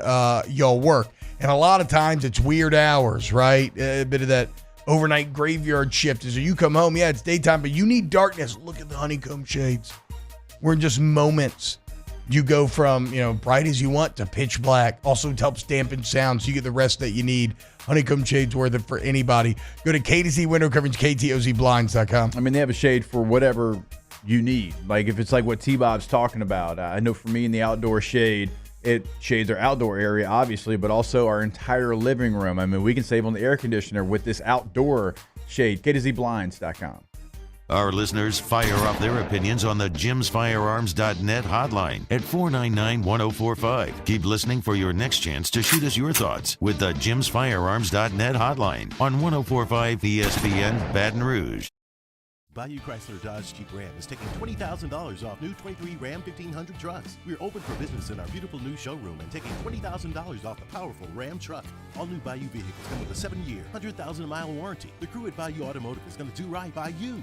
y'all work. And a lot of times it's weird hours, right? A bit of that overnight graveyard shift is you come home, it's daytime, but you need darkness. Look at the honeycomb shades. We're in just moments. You go from, bright as you want to pitch black. Also, it helps dampen sound so you get the rest that you need. Honeycomb shades worth it for anybody. Go to K to Z window coverage, KTOZblinds.com. I mean, they have a shade for whatever you need. Like if it's like what T-Bob's talking about. I know for me in the outdoor shade, it shades our outdoor area, obviously, but also our entire living room. I mean, we can save on the air conditioner with this outdoor shade. KTZblinds.com. Our listeners fire off their opinions on the jimsfirearms.net hotline at 499-1045. Keep listening for your next chance to shoot us your thoughts with the jimsfirearms.net hotline on 1045 ESPN Baton Rouge. Bayou Chrysler Dodge Jeep Ram is taking $20,000 off new 23 Ram 1500 trucks. We're open for business in our beautiful new showroom and taking $20,000 off the powerful Ram truck. All new Bayou vehicles come with a 7-year, 100,000-mile warranty. The crew at Bayou Automotive is going to do right by you.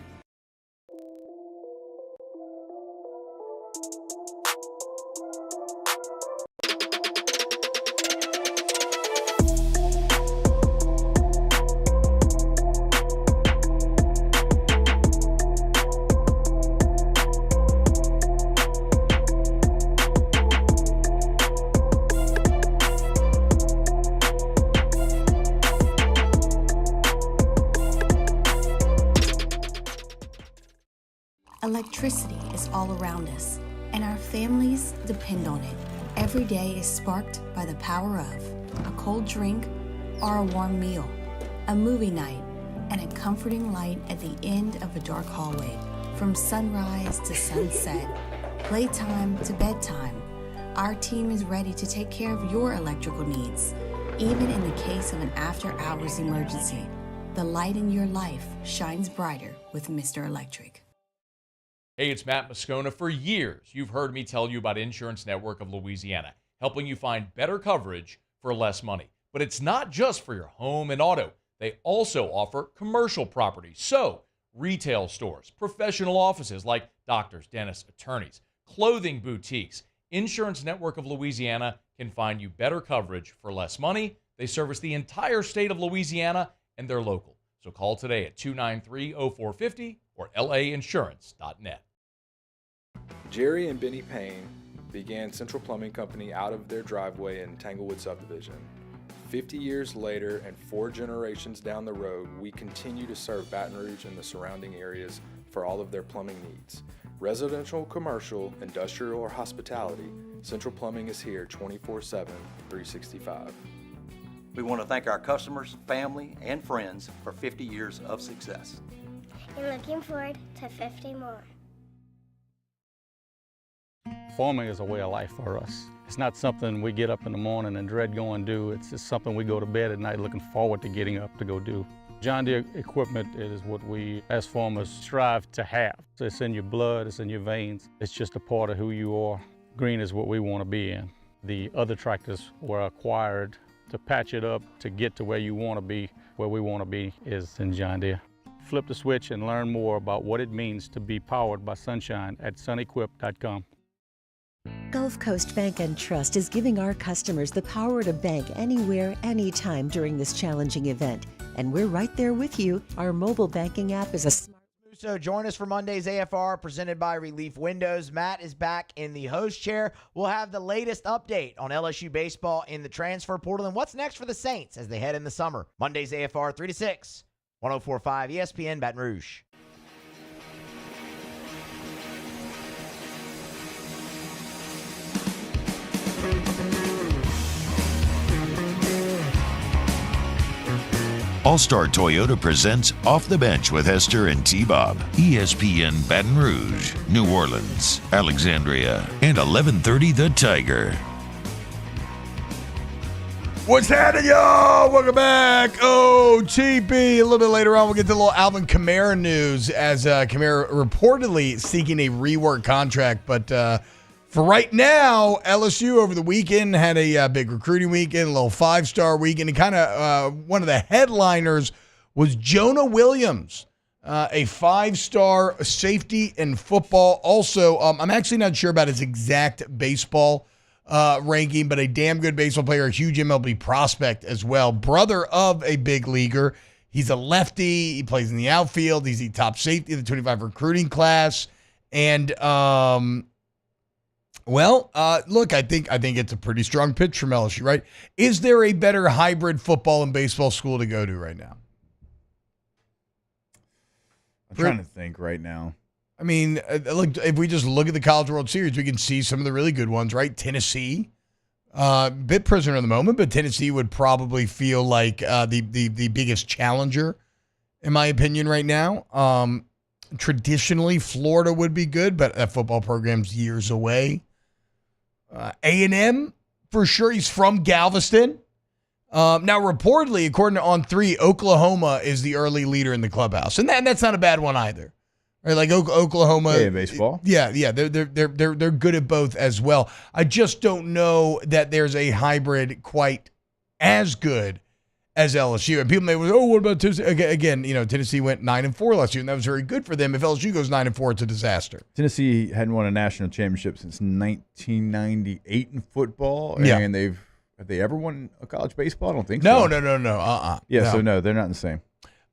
Electricity is all around us, and our families depend on it. Every day is sparked by the power of a cold drink or a warm meal, a movie night, and a comforting light at the end of a dark hallway. From sunrise to sunset, playtime to bedtime, our team is ready to take care of your electrical needs. Even in the case of an after-hours emergency, the light in your life shines brighter with Mr. Electric. Hey, it's Matt Moscona. For years, you've heard me tell you about Insurance Network of Louisiana, helping you find better coverage for less money. But it's not just for your home and auto. They also offer commercial property. So, retail stores, professional offices like doctors, dentists, attorneys, clothing boutiques. Insurance Network of Louisiana can find you better coverage for less money. They service the entire state of Louisiana, and they're local. So call today at 293-0450 or lainsurance.net. Jerry and Benny Payne began Central Plumbing Company out of their driveway in Tanglewood subdivision. 50 years later and 4 generations down the road, we continue to serve Baton Rouge and the surrounding areas for all of their plumbing needs. Residential, commercial, industrial, or hospitality, Central Plumbing is here 24/7, 365. We want to thank our customers, family, and friends for 50 years of success. And looking forward to 50 more. Farming is a way of life for us. It's not something we get up in the morning and dread going do. It's just something we go to bed at night looking forward to getting up to go do. John Deere equipment is what we as farmers strive to have. It's in your blood, it's in your veins. It's just a part of who you are. Green is what we want to be in. The other tractors were acquired to patch it up to get to where you want to be. Where we want to be is in John Deere. Flip the switch and learn more about what it means to be powered by sunshine at sunequip.com. Gulf Coast Bank and Trust is giving our customers the power to bank anywhere, anytime during this challenging event. And we're right there with you. Our mobile banking app is a smart. So join us for Monday's AFR presented by Relief Windows. Matt is back in the host chair. We'll have the latest update on LSU baseball in the transfer portal and what's next for the Saints as they head in the summer. Monday's AFR 3 to 6, 104.5 ESPN Baton Rouge. All-Star Toyota presents Off the Bench with Hester and T-Bob. ESPN Baton Rouge, New Orleans, Alexandria, and 1130 The Tiger. What's happening, y'all? Welcome back. OTB. A little bit later on, we'll get to a little Alvin Kamara news as Kamara reportedly seeking a rework contract. But for right now, LSU over the weekend had a big recruiting weekend, a little 5-star weekend. And kind of one of the headliners was Jonah Williams, a 5-star safety in football. Also, I'm actually not sure about his exact baseball ranking, but a damn good baseball player, a huge MLB prospect as well. Brother of a big leaguer. He's a lefty. He plays in the outfield. He's the top safety of the 25 recruiting class. And, look, I think it's a pretty strong pitch from LSU, right? Is there a better hybrid football and baseball school to go to right now? I'm trying to think right now. I mean, look, if we just look at the College World Series, we can see some of the really good ones, right? Tennessee, bit prisoner in the moment, but Tennessee would probably feel like the biggest challenger, in my opinion, right now. Traditionally, Florida would be good, but that football program's years away. A&M, for sure. He's from Galveston. Now, reportedly, according to On3, Oklahoma is the early leader in the clubhouse, and that's not a bad one either. Right, like Oklahoma, yeah, baseball. Yeah, they're good at both as well. I just don't know that there's a hybrid quite as good as LSU. And people may say, what about Tennessee? Again, Tennessee went 9-4 last year, and that was very good for them. If LSU goes 9-4, it's a disaster. Tennessee hadn't won a national championship since 1998 in football, Yeah. and have they ever won a college baseball? I don't think No. so. Yeah, No. so no, they're not the same.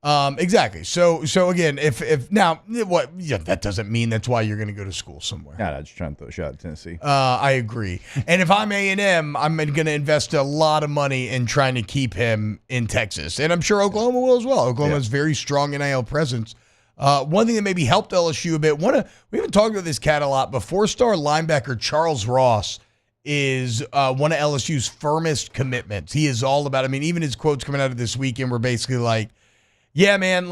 Exactly. So again, if now what? Yeah, that doesn't mean that's why you're going to go to school somewhere. No, just trying to throw a shot at Tennessee. I agree. And if I'm A&M, I'm going to invest a lot of money in trying to keep him in Texas, and I'm sure Oklahoma will as well. Oklahoma has very strong NIL presence. One thing that maybe helped LSU a bit, we haven't talked about this cat a lot, but 4-star linebacker Charles Ross is one of LSU's firmest commitments. He is all about, even his quotes coming out of this weekend were basically like, yeah, man,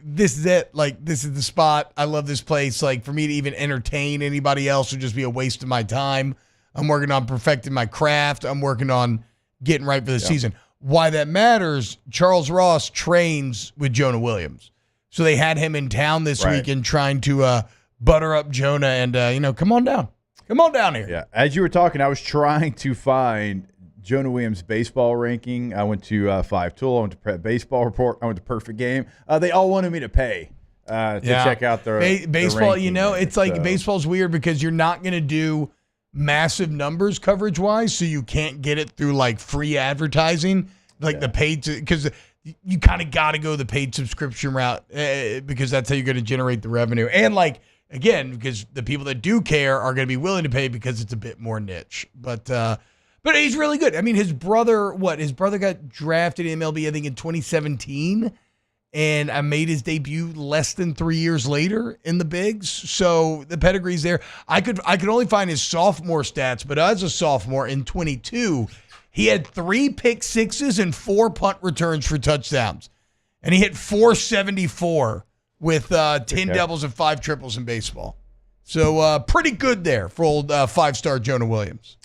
this is it. This is the spot. I love this place. For me to even entertain anybody else would just be a waste of my time. I'm working on perfecting my craft. I'm working on getting right for the season. Why that matters, Charles Ross trains with Jonah Williams. So they had him in town this weekend trying to butter up Jonah and, come on down. Come on down here. Yeah. As you were talking, I was trying to find Jonah Williams' baseball ranking. I went to Five Tool. I went to Prep Baseball Report. I went to Perfect Game. They all wanted me to pay to check out their baseball. ranking It's baseball's weird because you're not going to do massive numbers coverage-wise, so you can't get it through free advertising, the paid, because you kind of got to go the paid subscription route because that's how you're going to generate the revenue. And again, because the people that do care are going to be willing to pay because it's a bit more niche. But he's really good. His brother got drafted in MLB, I think, in 2017, and I made his debut less than 3 years later in the bigs. So the pedigree's there. I could only find his sophomore stats, but as a sophomore in 22, he had 3 pick sixes and 4 punt returns for touchdowns. And he hit .474 with 10 doubles and 5 triples in baseball. So pretty good there for old 5-star Jonah Williams.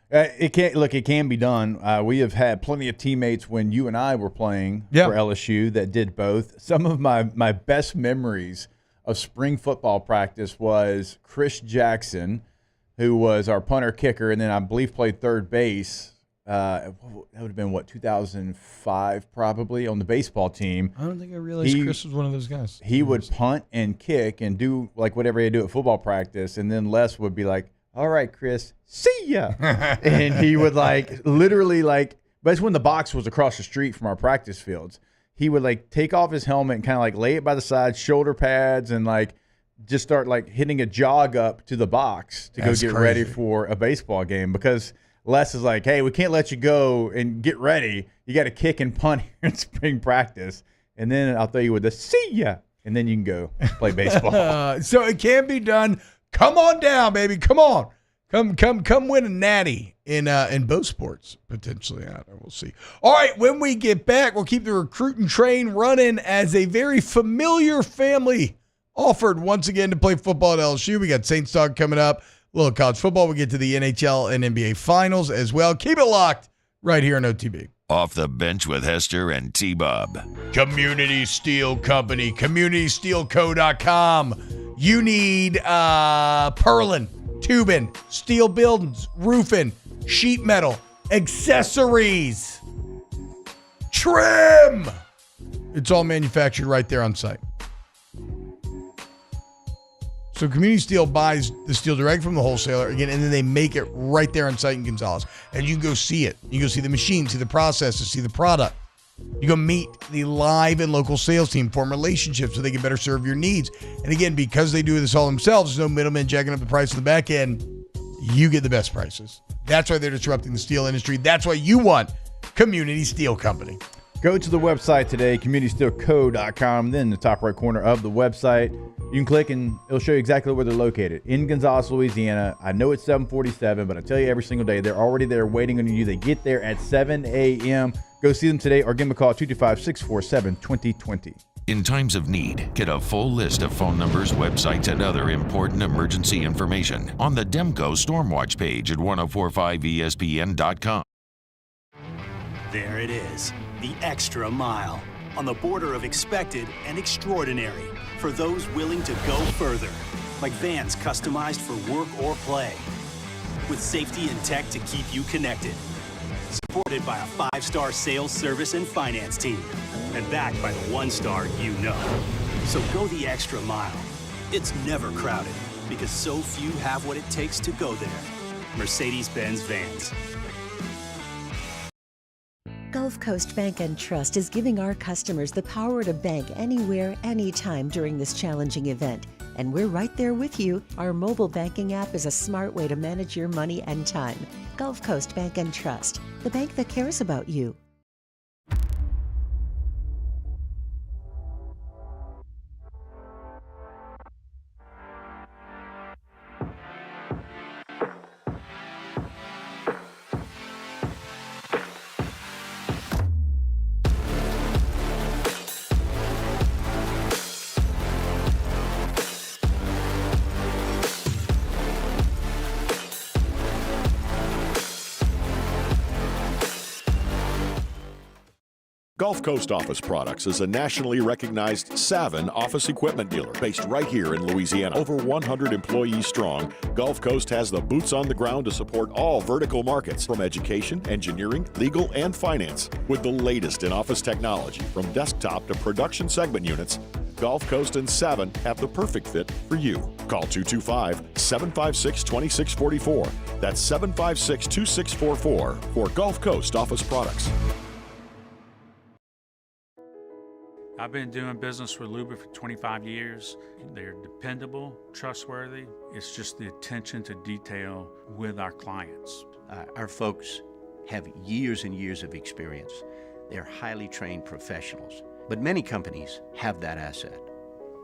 It can be done. We have had plenty of teammates when you and I were playing for LSU that did both. Some of my best memories of spring football practice was Chris Jackson, who was our punter kicker, and then I believe played third base. That would have been 2005 probably on the baseball team. I don't think I realized Chris was one of those guys. He would punt and kick and do whatever he do at football practice, and then Les would be like, "All right, Chris, see ya," and he would literally but it's when the box was across the street from our practice fields. He would take off his helmet and kind of lay it by the side, shoulder pads, and just start hitting a jog up to the box to go get ready for a baseball game because Les is like, "Hey, we can't let you go and get ready. You got to kick and punt here in spring practice, and then I'll throw you with the see ya, and then you can go play baseball." So it can be done. Come on down, baby. Come on. Come win a natty in both sports, potentially. We'll see. All right, when we get back, we'll keep the recruiting train running as a very familiar family offered once again to play football at LSU. We got Saints Talk coming up. A little college football. We get to the NHL and NBA finals as well. Keep it locked right here on OTB. Off the bench with Hester and T-Bob. Community Steel Company, CommunitySteelCo.com. You need purlin, tubing, steel buildings, roofing, sheet metal, accessories, trim. It's all manufactured right there on site. So Community Steel buys the steel direct from the wholesaler, again, and then they make it right there on site in Gonzales. And you can go see it. You can go see the machine, see the processes, see the product. You go meet the live and local sales team, form relationships so they can better serve your needs. And again, because they do this all themselves, there's no middleman jacking up the price on the back end. You get the best prices. That's why they're disrupting the steel industry. That's why you want Community Steel Company. Go to the website today, CommunitySteelCo.com. Then in the top right corner of the website, you can click and it'll show you exactly where they're located. In Gonzales, Louisiana. I know it's 7:47, but I tell you every single day, they're already there waiting on you. They get there at 7 a.m. Go see them today or give them a call at 225-647-2020. In times of need, get a full list of phone numbers, websites, and other important emergency information on the Demco Stormwatch page at 1045ESPN.com. There it is, the extra mile, on the border of expected and extraordinary, for those willing to go further, like vans customized for work or play, with safety and tech to keep you connected, supported by a 5-star sales, service, and finance team, and backed by the 1-star you know. So go the extra mile. It's never crowded, because so few have what it takes to go there. Mercedes-Benz Vans. Gulf Coast Bank and Trust is giving our customers the power to bank anywhere, anytime during this challenging event. And we're right there with you. Our mobile banking app is a smart way to manage your money and time. Gulf Coast Bank and Trust, the bank that cares about you. Gulf Coast Office Products is a nationally recognized Savin office equipment dealer based right here in Louisiana. Over 100 employees strong, Gulf Coast has the boots on the ground to support all vertical markets, from education, engineering, legal, and finance. With the latest in office technology, from desktop to production segment units, Gulf Coast and Savin have the perfect fit for you. Call 225-756-2644. That's 756-2644 for Gulf Coast Office Products. I've been doing business with Luba for 25 years. They're dependable, trustworthy. It's just the attention to detail with our clients. Our folks have years and years of experience. They're highly trained professionals. But many companies have that asset.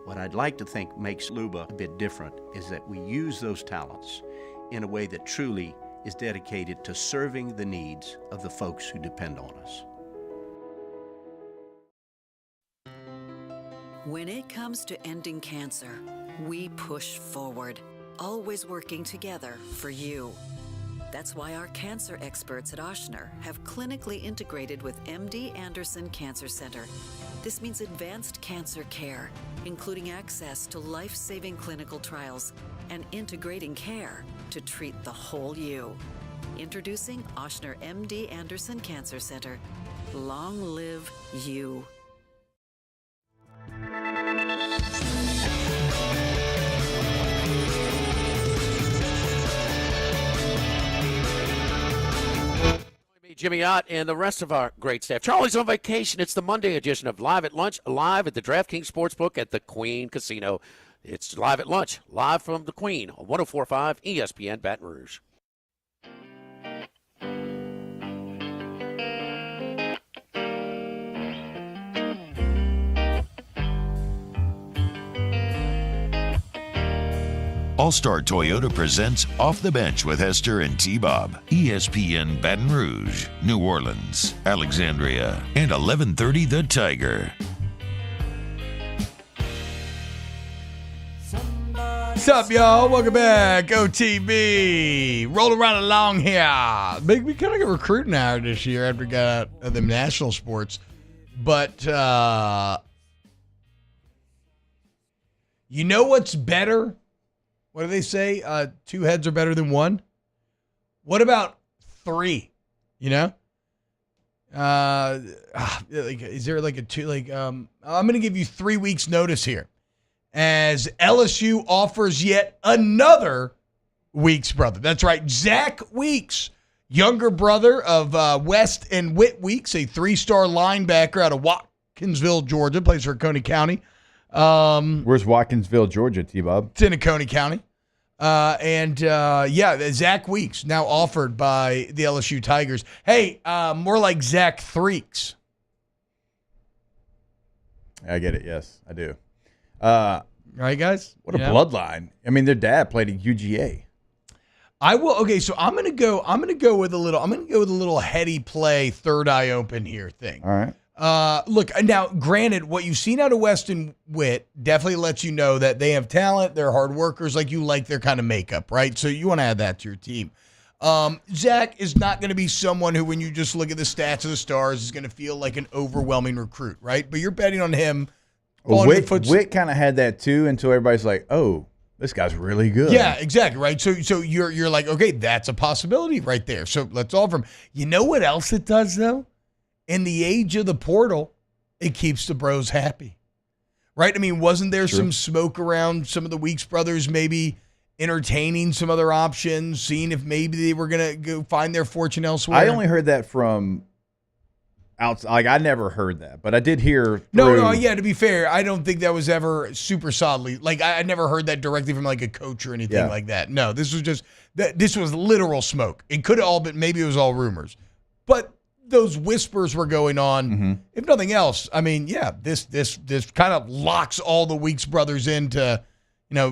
What I'd like to think makes Luba a bit different is that we use those talents in a way that truly is dedicated to serving the needs of the folks who depend on us. When it comes to ending cancer, we push forward, always working together for you. That's why our cancer experts at Ochsner have clinically integrated with MD Anderson Cancer Center. This means advanced cancer care, including access to life-saving clinical trials and integrating care to treat the whole you. Introducing Ochsner MD Anderson Cancer Center. Long live you. Jimmy Ott and the rest of our great staff. Charlie's on vacation. It's the Monday edition of Live at Lunch, live at the DraftKings Sportsbook at the Queen Casino. It's Live at Lunch, live from the Queen on 104.5 ESPN Baton Rouge. All-Star Toyota presents Off the Bench with Hester and T-Bob. ESPN Baton Rouge, New Orleans, Alexandria, and 1130 The Tiger. What's up, y'all? Welcome back. OTB. Rolling right along here. We kind of got recruiting hour this year after we got out of the national sports. But you know what's better? What do they say? Two heads are better than one. What about three? You know? Is there like a two? I'm going to give you 3 weeks notice here, as LSU offers yet another Weeks brother. That's right, Zach Weeks, younger brother of West and Whit Weeks, a 3-star linebacker out of Watkinsville, Georgia, plays for Coney County. Where's Watkinsville, Georgia, T-Bob? It's in Coney County. Zach Weeks, now offered by the LSU Tigers. Hey, more like Zach Threeks. I get it, yes, I do. Right, guys? What a bloodline. I mean, their dad played at UGA. I will. Okay, so I'm gonna go with a little heady play, third eye open here thing. All right. Look, now, granted, what you've seen out of Weston Witt definitely lets you know that they have talent, they're hard workers, like you like their kind of makeup, right? So you want to add that to your team. Zach is not going to be someone who, when you just look at the stats of the Stars, is going to feel like an overwhelming recruit, right? But you're betting on him. Well, Witt kind of had that too until everybody's like, oh, this guy's really good. Yeah, exactly, right? So you're like, okay, that's a possibility right there. So let's offer him. You know what else it does, though? In the age of the portal, it keeps the bros happy, right? I mean, wasn't there some smoke around some of the Weeks brothers maybe entertaining some other options, seeing if maybe they were going to go find their fortune elsewhere? I only heard that from outside. Like, I never heard that, but I did hear. To be fair, I don't think that was ever super solidly. Like, I never heard that directly from like a coach or anything like that. No, this was just this was literal smoke. It could have all been, maybe it was all rumors, but those whispers were going on. Mm-hmm. If nothing else, I mean, this kind of locks all the Weeks brothers into,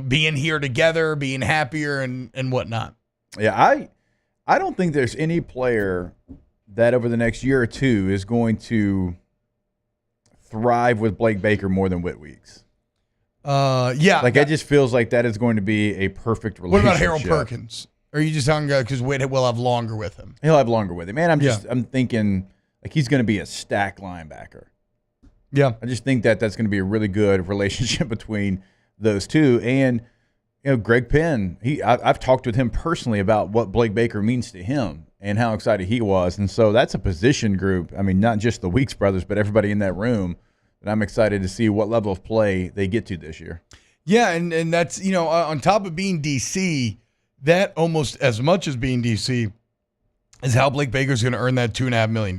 being here together, being happier and whatnot. Yeah, I don't think there's any player that over the next year or two is going to thrive with Blake Baker more than Whit Weeks. It just feels like that is going to be a perfect relationship. What about Harold Perkins? Or are you just talking about because Whit will have longer with him? He'll have longer with him. Man, I'm thinking like he's going to be a stack linebacker. Yeah. I just think that's going to be a really good relationship between those two. And, Greg Penn, I've talked with him personally about what Blake Baker means to him and how excited he was. And so that's a position group. I mean, not just the Weeks brothers, but everybody in that room that I'm excited to see what level of play they get to this year. Yeah, and that's, on top of being DC, that almost as much as being DC is how Blake Baker's going to earn that $2.5 million.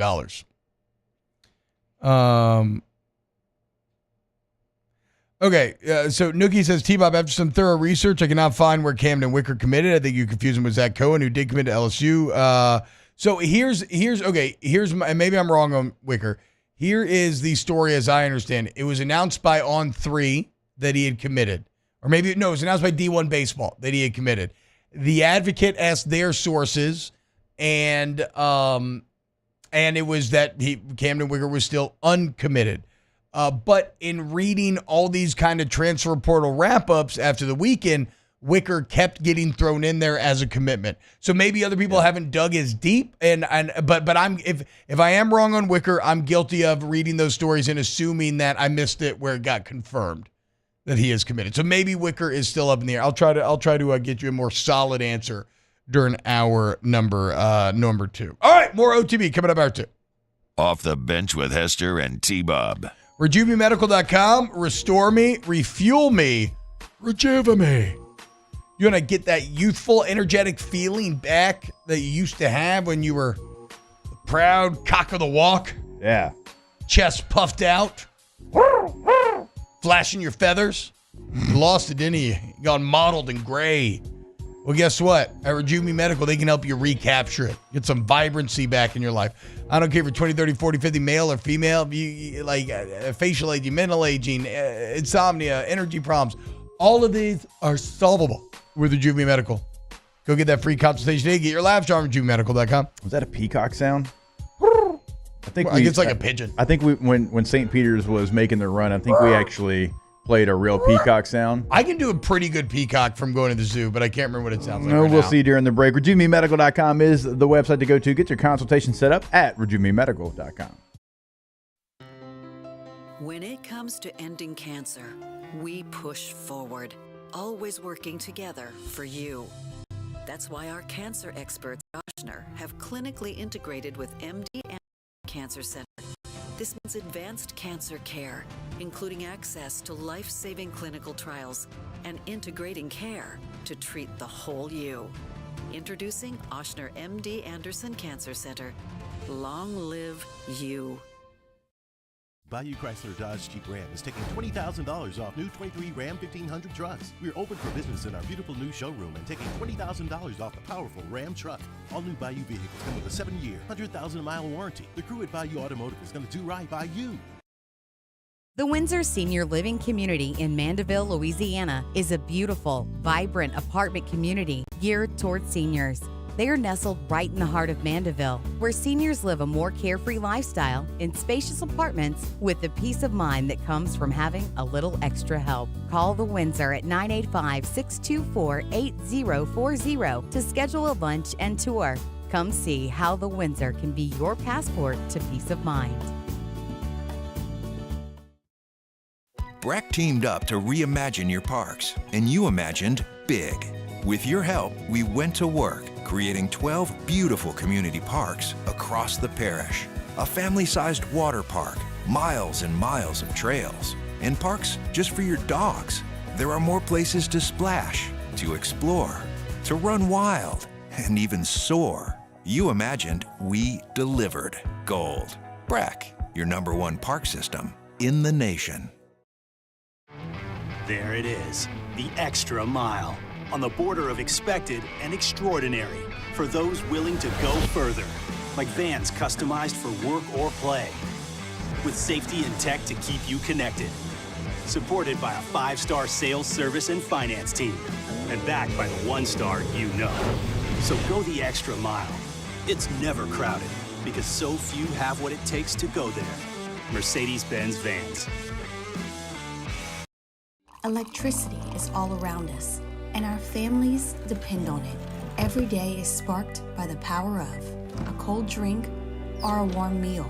Okay, so Nookie says, T-Bob, after some thorough research, I cannot find where Camden Wicker committed. I think you confuse him with Zach Cohen, who did commit to LSU. So here's maybe I'm wrong on Wicker. Here is the story as I understand it. It was announced by On3 that he had committed. Or maybe, no, it was announced by D1 Baseball that he had committed. The Advocate asked their sources, and it was that Camden Wicker was still uncommitted. But in reading all these kind of transfer portal wrap-ups after the weekend, Wicker kept getting thrown in there as a commitment. So maybe other people haven't dug as deep. But I'm if I am wrong on Wicker, I'm guilty of reading those stories and assuming that I missed it where it got confirmed that he is committed. So maybe Wicker is still up in the air. I'll try to get you a more solid answer during our number 2. All right, more OTB coming up hour 2. Off the Bench with Hester and T-Bob. RejuveMedical.com. Restore me, refuel me, rejuve me. You want to get that youthful, energetic feeling back that you used to have when you were the proud cock of the walk? Yeah. Chest puffed out. Flashing your feathers. You lost it, didn't you? You gone mottled and gray. Well, guess what? At Rejuve Me Medical, they can help you recapture it. Get some vibrancy back in your life. I don't care if you're 20, 30, 40, 50, male or female, you like facial aging, mental aging, insomnia, energy problems. All of these are solvable with Rejuve Me Medical. Go get that free consultation today. Get your labs on RejuveMedical.com. Was that a peacock sound? I think it's like a pigeon. I think when St. Peter's was making their run, I think we actually played a real peacock sound. I can do a pretty good peacock from going to the zoo, but I can't remember what it sounds like. No, right we'll now. see during the break. RejuveMeMedical.com is the website to go to. Get your consultation set up at RejuveMeMedical.com. When it comes to ending cancer, we push forward, always working together for you. That's why our cancer experts at Oshner have clinically integrated with MD and Cancer Center. This means advanced cancer care, including access to life-saving clinical trials and integrating care to treat the whole you. Introducing Oshner MD Anderson Cancer Center. Long live you. Bayou Chrysler Dodge Jeep Ram is taking $20,000 off new 23 Ram 1500 trucks. We're open for business in our beautiful new showroom and taking $20,000 off the powerful Ram truck. All new Bayou vehicles come with a 7-year, 100,000-mile warranty. The crew at Bayou Automotive is going to do right by you. The Windsor Senior Living Community in Mandeville, Louisiana is a beautiful, vibrant apartment community geared toward seniors. They are nestled right in the heart of Mandeville, where seniors live a more carefree lifestyle in spacious apartments with the peace of mind that comes from having a little extra help. Call the Windsor at 985-624-8040 to schedule a lunch and tour. Come see how the Windsor can be your passport to peace of mind. Breck teamed up to reimagine your parks, and you imagined big. With your help, we went to work, creating 12 beautiful community parks across the parish. A family-sized water park, miles and miles of trails, and parks just for your dogs. There are more places to splash, to explore, to run wild, and even soar. You imagined, we delivered. Gold. Breck, your #1 park system in the nation. There it is, the extra mile. On the border of expected and extraordinary for those willing to go further, like vans customized for work or play, with safety and tech to keep you connected, supported by a 5-star sales, service, and finance team, and backed by the 1-star you know. So go the extra mile. It's never crowded because so few have what it takes to go there. Mercedes-Benz Vans. Electricity is all around us, and our families depend on it. Every day is sparked by the power of a cold drink are a warm meal,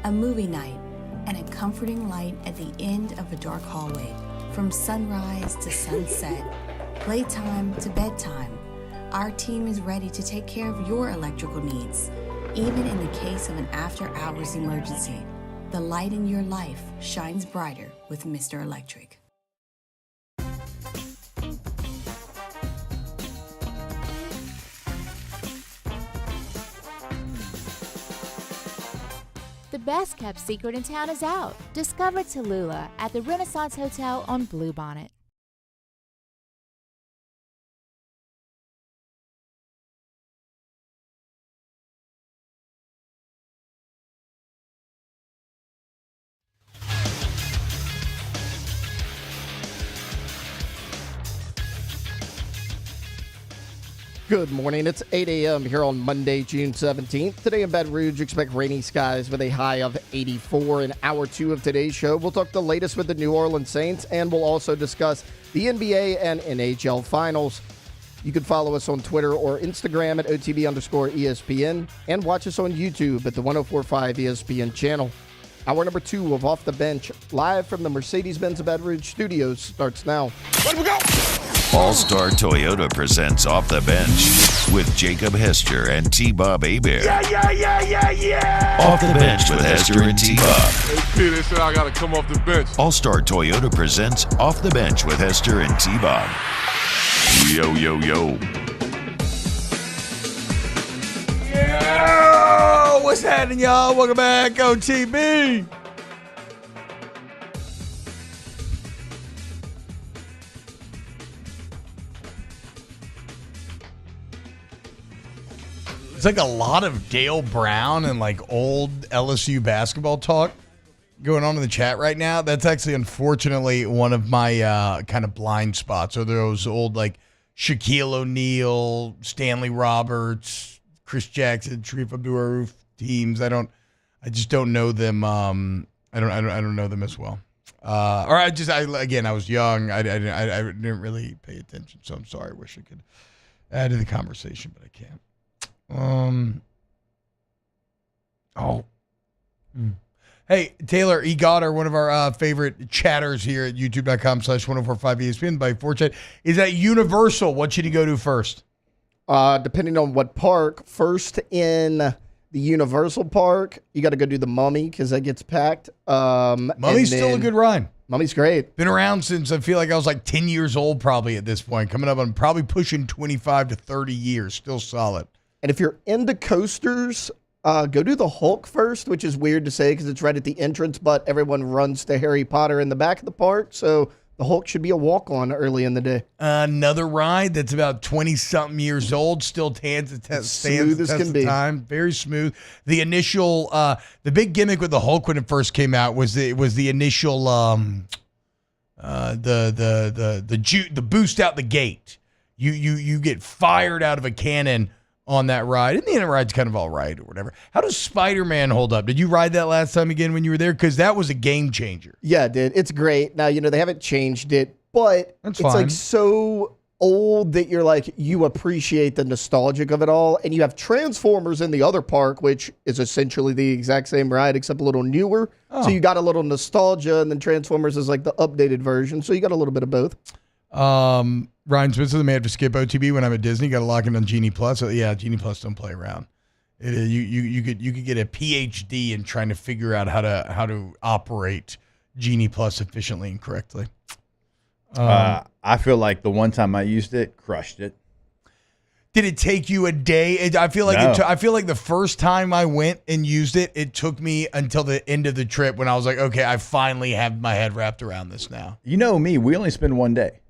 a movie night, and a comforting light at the end of a dark hallway. From sunrise to sunset, playtime to bedtime, our team is ready to take care of your electrical needs. Even in the case of an after-hours emergency, the light in your life shines brighter with Mr. Electric. The best kept secret in town is out. Discover Tallulah at the Renaissance Hotel on Bluebonnet. Good morning. It's 8 a.m. here on Monday, June 17th. Today in Baton Rouge, expect rainy skies with a high of 84. In hour 2 of today's show, we'll talk the latest with the New Orleans Saints, and we'll also discuss the NBA and NHL Finals. You can follow us on Twitter or Instagram at OTB_ESPN and watch us on YouTube at the 104.5 ESPN channel. Hour number 2 of Off the Bench, live from the Mercedes-Benz of Baton Rouge studios, starts now. Let we go! All-Star Toyota presents Off the Bench with Jacob Hester and T-Bob Hebert. Yeah! Off the Bench with Hester and T-Bob. Hey, they said I got to come off the bench. All-Star Toyota presents Off the Bench with Hester and T-Bob. Yo, yo, yo. Yo! What's happening, y'all? Welcome back, OTB. It's like a lot of Dale Brown and like old LSU basketball talk going on in the chat right now. That's actually, unfortunately, one of my kind of blind spots. Are those old like Shaquille O'Neal, Stanley Roberts, Chris Jackson, Sharif Abdul-Aruf teams? I just don't know them. I don't know them as well. I was young. I didn't really pay attention, so I'm sorry. I wish I could add to the conversation, but I can't. Hey, Taylor E. Goddard, one of our favorite chatters here at youtube.com/1045ESPN by 4chat, is at Universal. What should you go to first? Depending on what park. First in the Universal Park, you got to go do the Mummy because that gets packed. Mummy's still a good ride. Mummy's great. Been around since I feel like I was like 10 years old probably at this point. Coming up on probably pushing 25 to 30 years. Still solid. And if you're into coasters, go do the Hulk first, which is weird to say because it's right at the entrance, but everyone runs to Harry Potter in the back of the park. So the Hulk should be a walk-on early in the day. Another ride that's about 20-something years old, still stands the test of time. Very smooth. The initial, the big gimmick with the Hulk when it first came out was the initial, the boost out the gate. You get fired out of a cannon on that ride. And the inner ride's kind of all right or whatever. How does Spider-Man hold up? Did you ride that last time again when you were there? Because that was a game changer. Yeah, it did. It's great. Now, they haven't changed it, but it's like so old that you're like, you appreciate the nostalgic of it all. And you have Transformers in the other park, which is essentially the exact same ride, except a little newer. Oh. So you got a little nostalgia, and then Transformers is like the updated version. So you got a little bit of both. Ryan Spencer, the man to skip OTB when I'm at Disney. Got to lock in on Genie Plus. So yeah, Genie Plus don't play around. You could get a PhD in trying to figure out how to operate Genie Plus efficiently and correctly. I feel like the one time I used it, crushed it. Did it take you a day? I feel like No. I feel like the first time I went and used it, it took me until the end of the trip when I was like, okay, I finally have my head wrapped around this now. You know me, we only spend one day.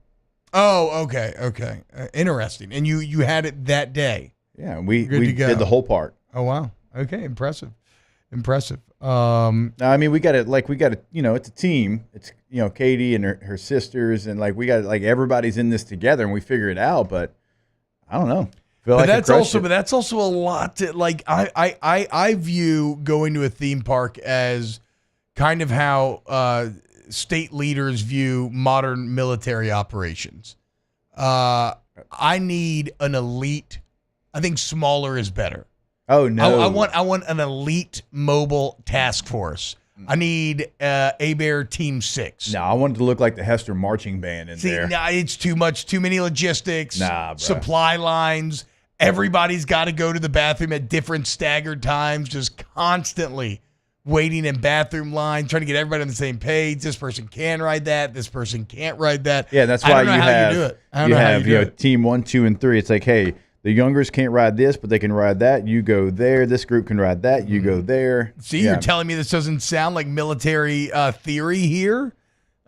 Oh, okay. Interesting. And you had it that day. Yeah, we did the whole park. Oh, wow. Okay, impressive. I mean, we got it. It's a team. It's Katie and her sisters, and we got everybody's in this together, and we figure it out. But I don't know. But that's also a lot to I view going to a theme park as kind of how state leaders view modern military operations. I need an elite. I think smaller is better. Oh, no. I want an elite mobile task force. I need Hebert Team 6. No, I wanted to look like the Hester marching band in there. Nah, it's too much. Too many logistics. Nah, bro. Supply lines. Everybody's got to go to the bathroom at different staggered times, just constantly waiting in bathroom line, trying to get everybody on the same page. This person can ride that. This person can't ride that. Yeah, that's why I don't know you how have you do it. I don't know how you do it. team 1, 2, and 3. It's like, hey, the youngers can't ride this, but they can ride that. You go there. This group can ride that. You go there. See, you're telling me this doesn't sound like military theory here?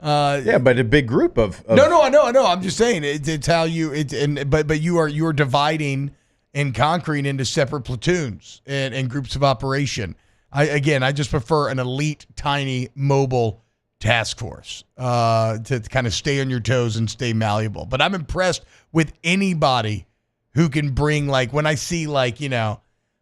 Yeah, but a big group of No, I know. I'm just saying it's how you. But you are dividing and conquering into separate platoons and groups of operation. I just prefer an elite, tiny, mobile task force to kind of stay on your toes and stay malleable. But I'm impressed with anybody who can bring, like, when I see, like, you know,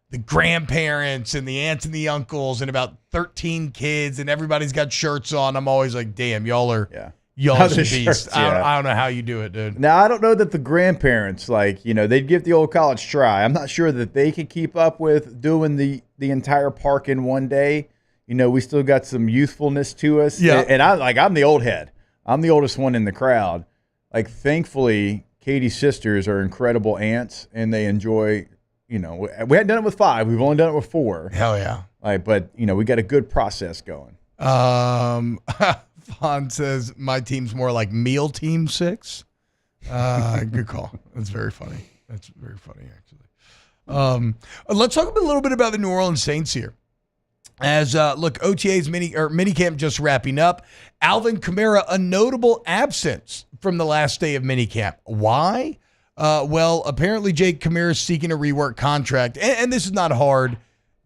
the grandparents and the aunts and the uncles and about 13 kids and everybody's got shirts on, I'm always like, damn, y'all are some beasts. I don't know how you do it, dude. Now, I don't know that the grandparents, like, you know, they'd give the old college try. I'm not sure that they could keep up with doing the entire park in one day. You know, we still got some youthfulness to us. Yeah. And I'm the old head. I'm the oldest one in the crowd. Like, thankfully, Katie's sisters are incredible aunts, and they enjoy, you know, we hadn't done it with 5. We've only done it with 4. Hell yeah. Like, but, you know, we got a good process going. Fawn says my team's more like meal team 6. Good call. That's very funny. That's very funny, actually. Let's talk a little bit about the New Orleans Saints here. As look, OTA's minicamp just wrapping up. Alvin Kamara, a notable absence from the last day of minicamp. Why? Well, apparently Jake Kamara is seeking a rework contract, and this is not hard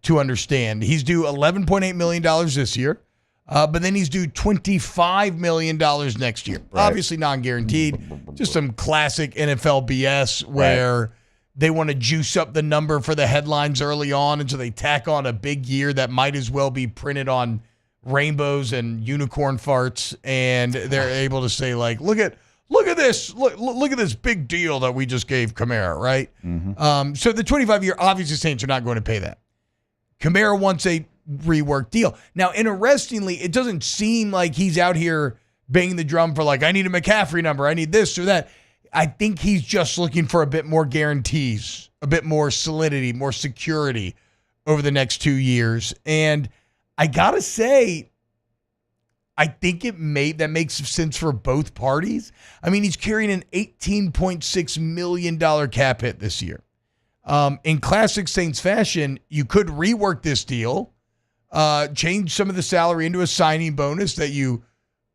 to understand. He's due $11.8 million this year, but then he's due $25 million next year. Right. Obviously non-guaranteed. Just some classic NFL BS where they want to juice up the number for the headlines early on, and so they tack on a big year that might as well be printed on rainbows and unicorn farts, and they're able to say, like, look at this, look at this big deal that we just gave Kamara, right? Mm-hmm. So the 25-year, obviously Saints are not going to pay that. Kamara wants a rework deal. Now, interestingly, it doesn't seem like he's out here banging the drum for, like, I need a McCaffrey number, I need this or that. I think he's just looking for a bit more guarantees, a bit more solidity, more security over the next 2 years. And I got to say, I think that makes sense for both parties. I mean, he's carrying an $18.6 million cap hit this year. In classic Saints fashion, you could rework this deal, change some of the salary into a signing bonus that you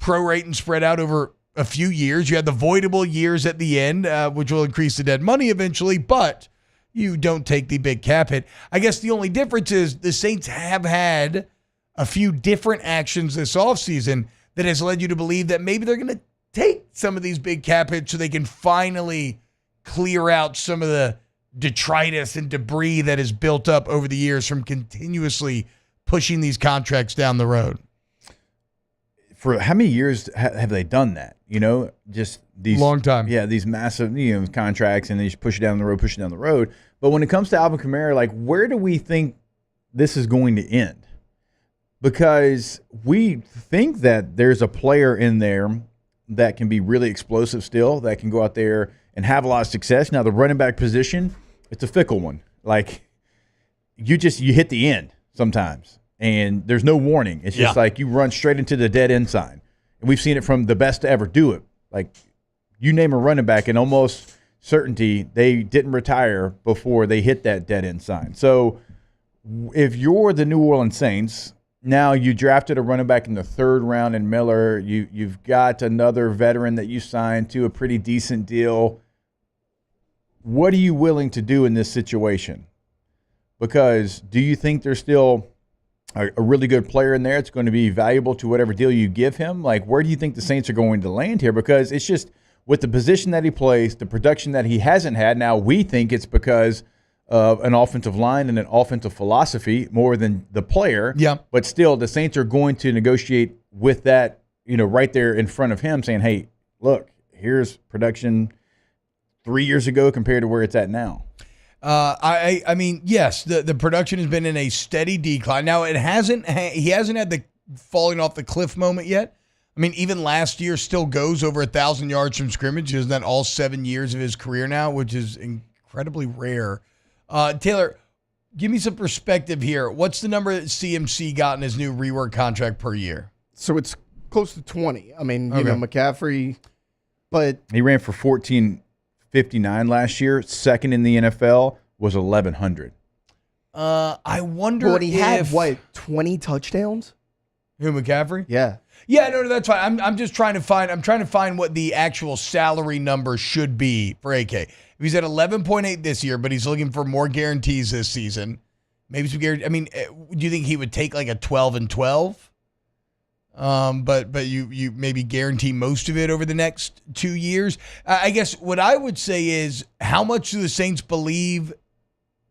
prorate and spread out over a few years. You had the voidable years at the end, which will increase the dead money eventually, but you don't take the big cap hit. I guess the only difference is the Saints have had a few different actions this offseason that has led you to believe that maybe they're going to take some of these big cap hits so they can finally clear out some of the detritus and debris that has built up over the years from continuously pushing these contracts down the road. For how many years have they done that? You know, just these long time. Yeah, these massive contracts, and they just push it down the road. But when it comes to Alvin Kamara, like, where do we think this is going to end? Because we think that there's a player in there that can be really explosive still, that can go out there and have a lot of success. Now, the running back position, it's a fickle one. Like, you hit the end sometimes, and there's no warning. It's just like you run straight into the dead end sign. And we've seen it from the best to ever do it. Like, you name a running back, and almost certainty they didn't retire before they hit that dead end sign. So if you're the New Orleans Saints, now you drafted a running back in the 3rd round in Miller. You've got another veteran that you signed to a pretty decent deal. What are you willing to do in this situation? Because do you think there's still a really good player in there? It's going to be valuable to whatever deal you give him. Like, where do you think the Saints are going to land here? Because it's just with the position that he plays, the production that he hasn't had. Now we think it's because of an offensive line and an offensive philosophy more than the player. Yeah. But still, the Saints are going to negotiate with that, right there in front of him, saying, hey, look, here's production 3 years ago compared to where it's at now. I mean, yes, the production has been in a steady decline. Now he hasn't had the falling off the cliff moment yet. I mean, even last year still goes over 1,000 yards from scrimmage. He's done all 7 years of his career now, which is incredibly rare. Taylor, give me some perspective here. What's the number that CMC got in his new rework contract per year? So it's close to 20. I mean, you know, McCaffrey, but he ran for 1459 last year. Second in the NFL was 1,100. I wonder but he had, 20 touchdowns? Who, McCaffrey? Yeah. Yeah, no, that's fine. I'm just trying to find what the actual salary number should be for AK. If he's at 11.8 this year, but he's looking for more guarantees this season, maybe some guarantees. I mean, do you think he would take like a 12 and 12? But you maybe guarantee most of it over the next 2 years. I guess what I would say is, how much do the Saints believe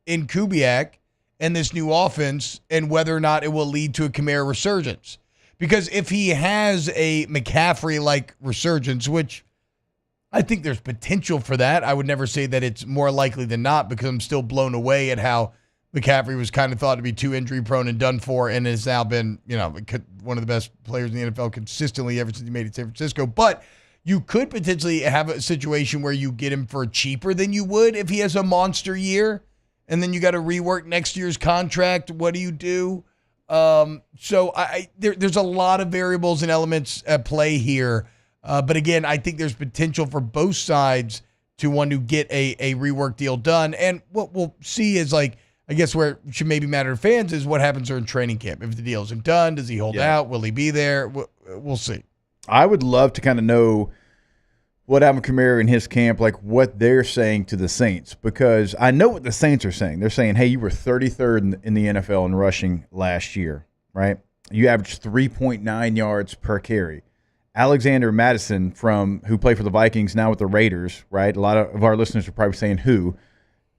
in Kubiak and this new offense, and whether or not it will lead to a Kamara resurgence? Because if he has a McCaffrey-like resurgence, which I think there's potential for that, I would never say that it's more likely than not, because I'm still blown away at how McCaffrey was kind of thought to be too injury-prone and done for, and has now been, you know, one of the best players in the NFL consistently ever since he made it to San Francisco. But you could potentially have a situation where you get him for cheaper than you would if he has a monster year, and then you got to rework next year's contract. What do you do? So there's a lot of variables and elements at play here. But again, I think there's potential for both sides to want to get a rework deal done. And what we'll see is, like, I guess where it should maybe matter to fans is what happens during training camp. If the deal isn't done, does he hold out? Will he be there? We'll see. I would love to kind of know what Alvin Kamara and his camp, like what they're saying to the Saints, because I know what the Saints are saying. They're saying, hey, you were 33rd in the NFL in rushing last year, right? You averaged 3.9 yards per carry. Alexander Madison, who played for the Vikings, now with the Raiders, right? A lot of our listeners are probably saying who.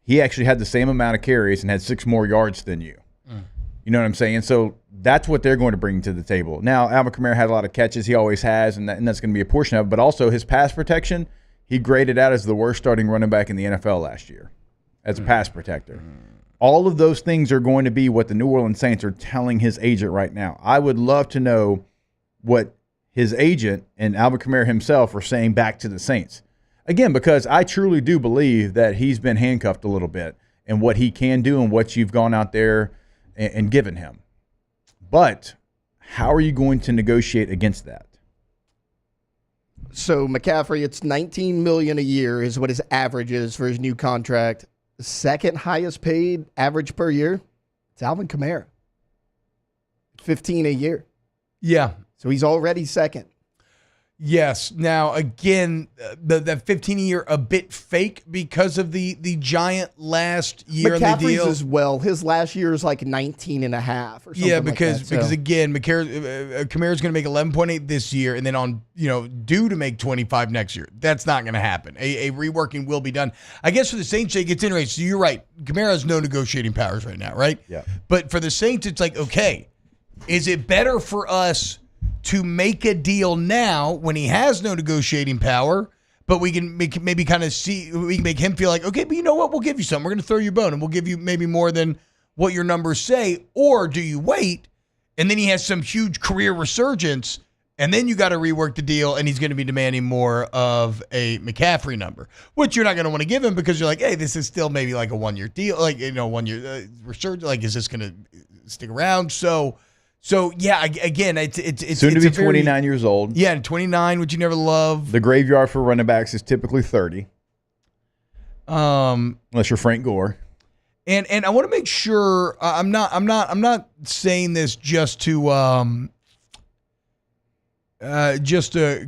He actually had the same amount of carries and had 6 more yards than you. You know what I'm saying? So that's what they're going to bring to the table. Now, Alvin Kamara had a lot of catches. He always has, and that's going to be a portion of it. But also his pass protection, he graded out as the worst starting running back in the NFL last year as a pass protector. All of those things are going to be what the New Orleans Saints are telling his agent right now. I would love to know what his agent and Alvin Kamara himself are saying back to the Saints. Again, because I truly do believe that he's been handcuffed a little bit and what he can do and what you've gone out there and given him. But how are you going to negotiate against that? So McCaffrey, it's $19 million a year is what his average is for his new contract. The second highest paid average per year, it's Alvin Kamara. $15 a year. Yeah. So he's already second. Yes. Now, again, that 15 a year a bit fake because of the giant last year in the deal. McCaffrey's as well. His last year is like 19 and a half or something. Yeah, because like that, again, Kamara's going to make 11.8 this year, and then due to make 25 next year. That's not going to happen. A reworking will be done. I guess for the Saints' sake, it's interesting. So you're right. Kamara has no negotiating powers right now, right? Yeah. But for the Saints, it's like, okay, is it better for us to make a deal now when he has no negotiating power, but we can we can make him feel like, okay, but you know what? We'll give you something. We're going to throw you a bone, and we'll give you maybe more than what your numbers say. Or do you wait, and then he has some huge career resurgence, and then you got to rework the deal, and he's going to be demanding more of a McCaffrey number, which you're not going to want to give him because you're like, hey, this is still maybe like a 1 year deal, like 1 year resurgence. Like, is this going to stick around? So yeah, again, it's soon to be 29 years old. Yeah, and 29, which you never love. The graveyard for running backs is typically 30. Unless you're Frank Gore. And I want to make sure I'm not saying this just to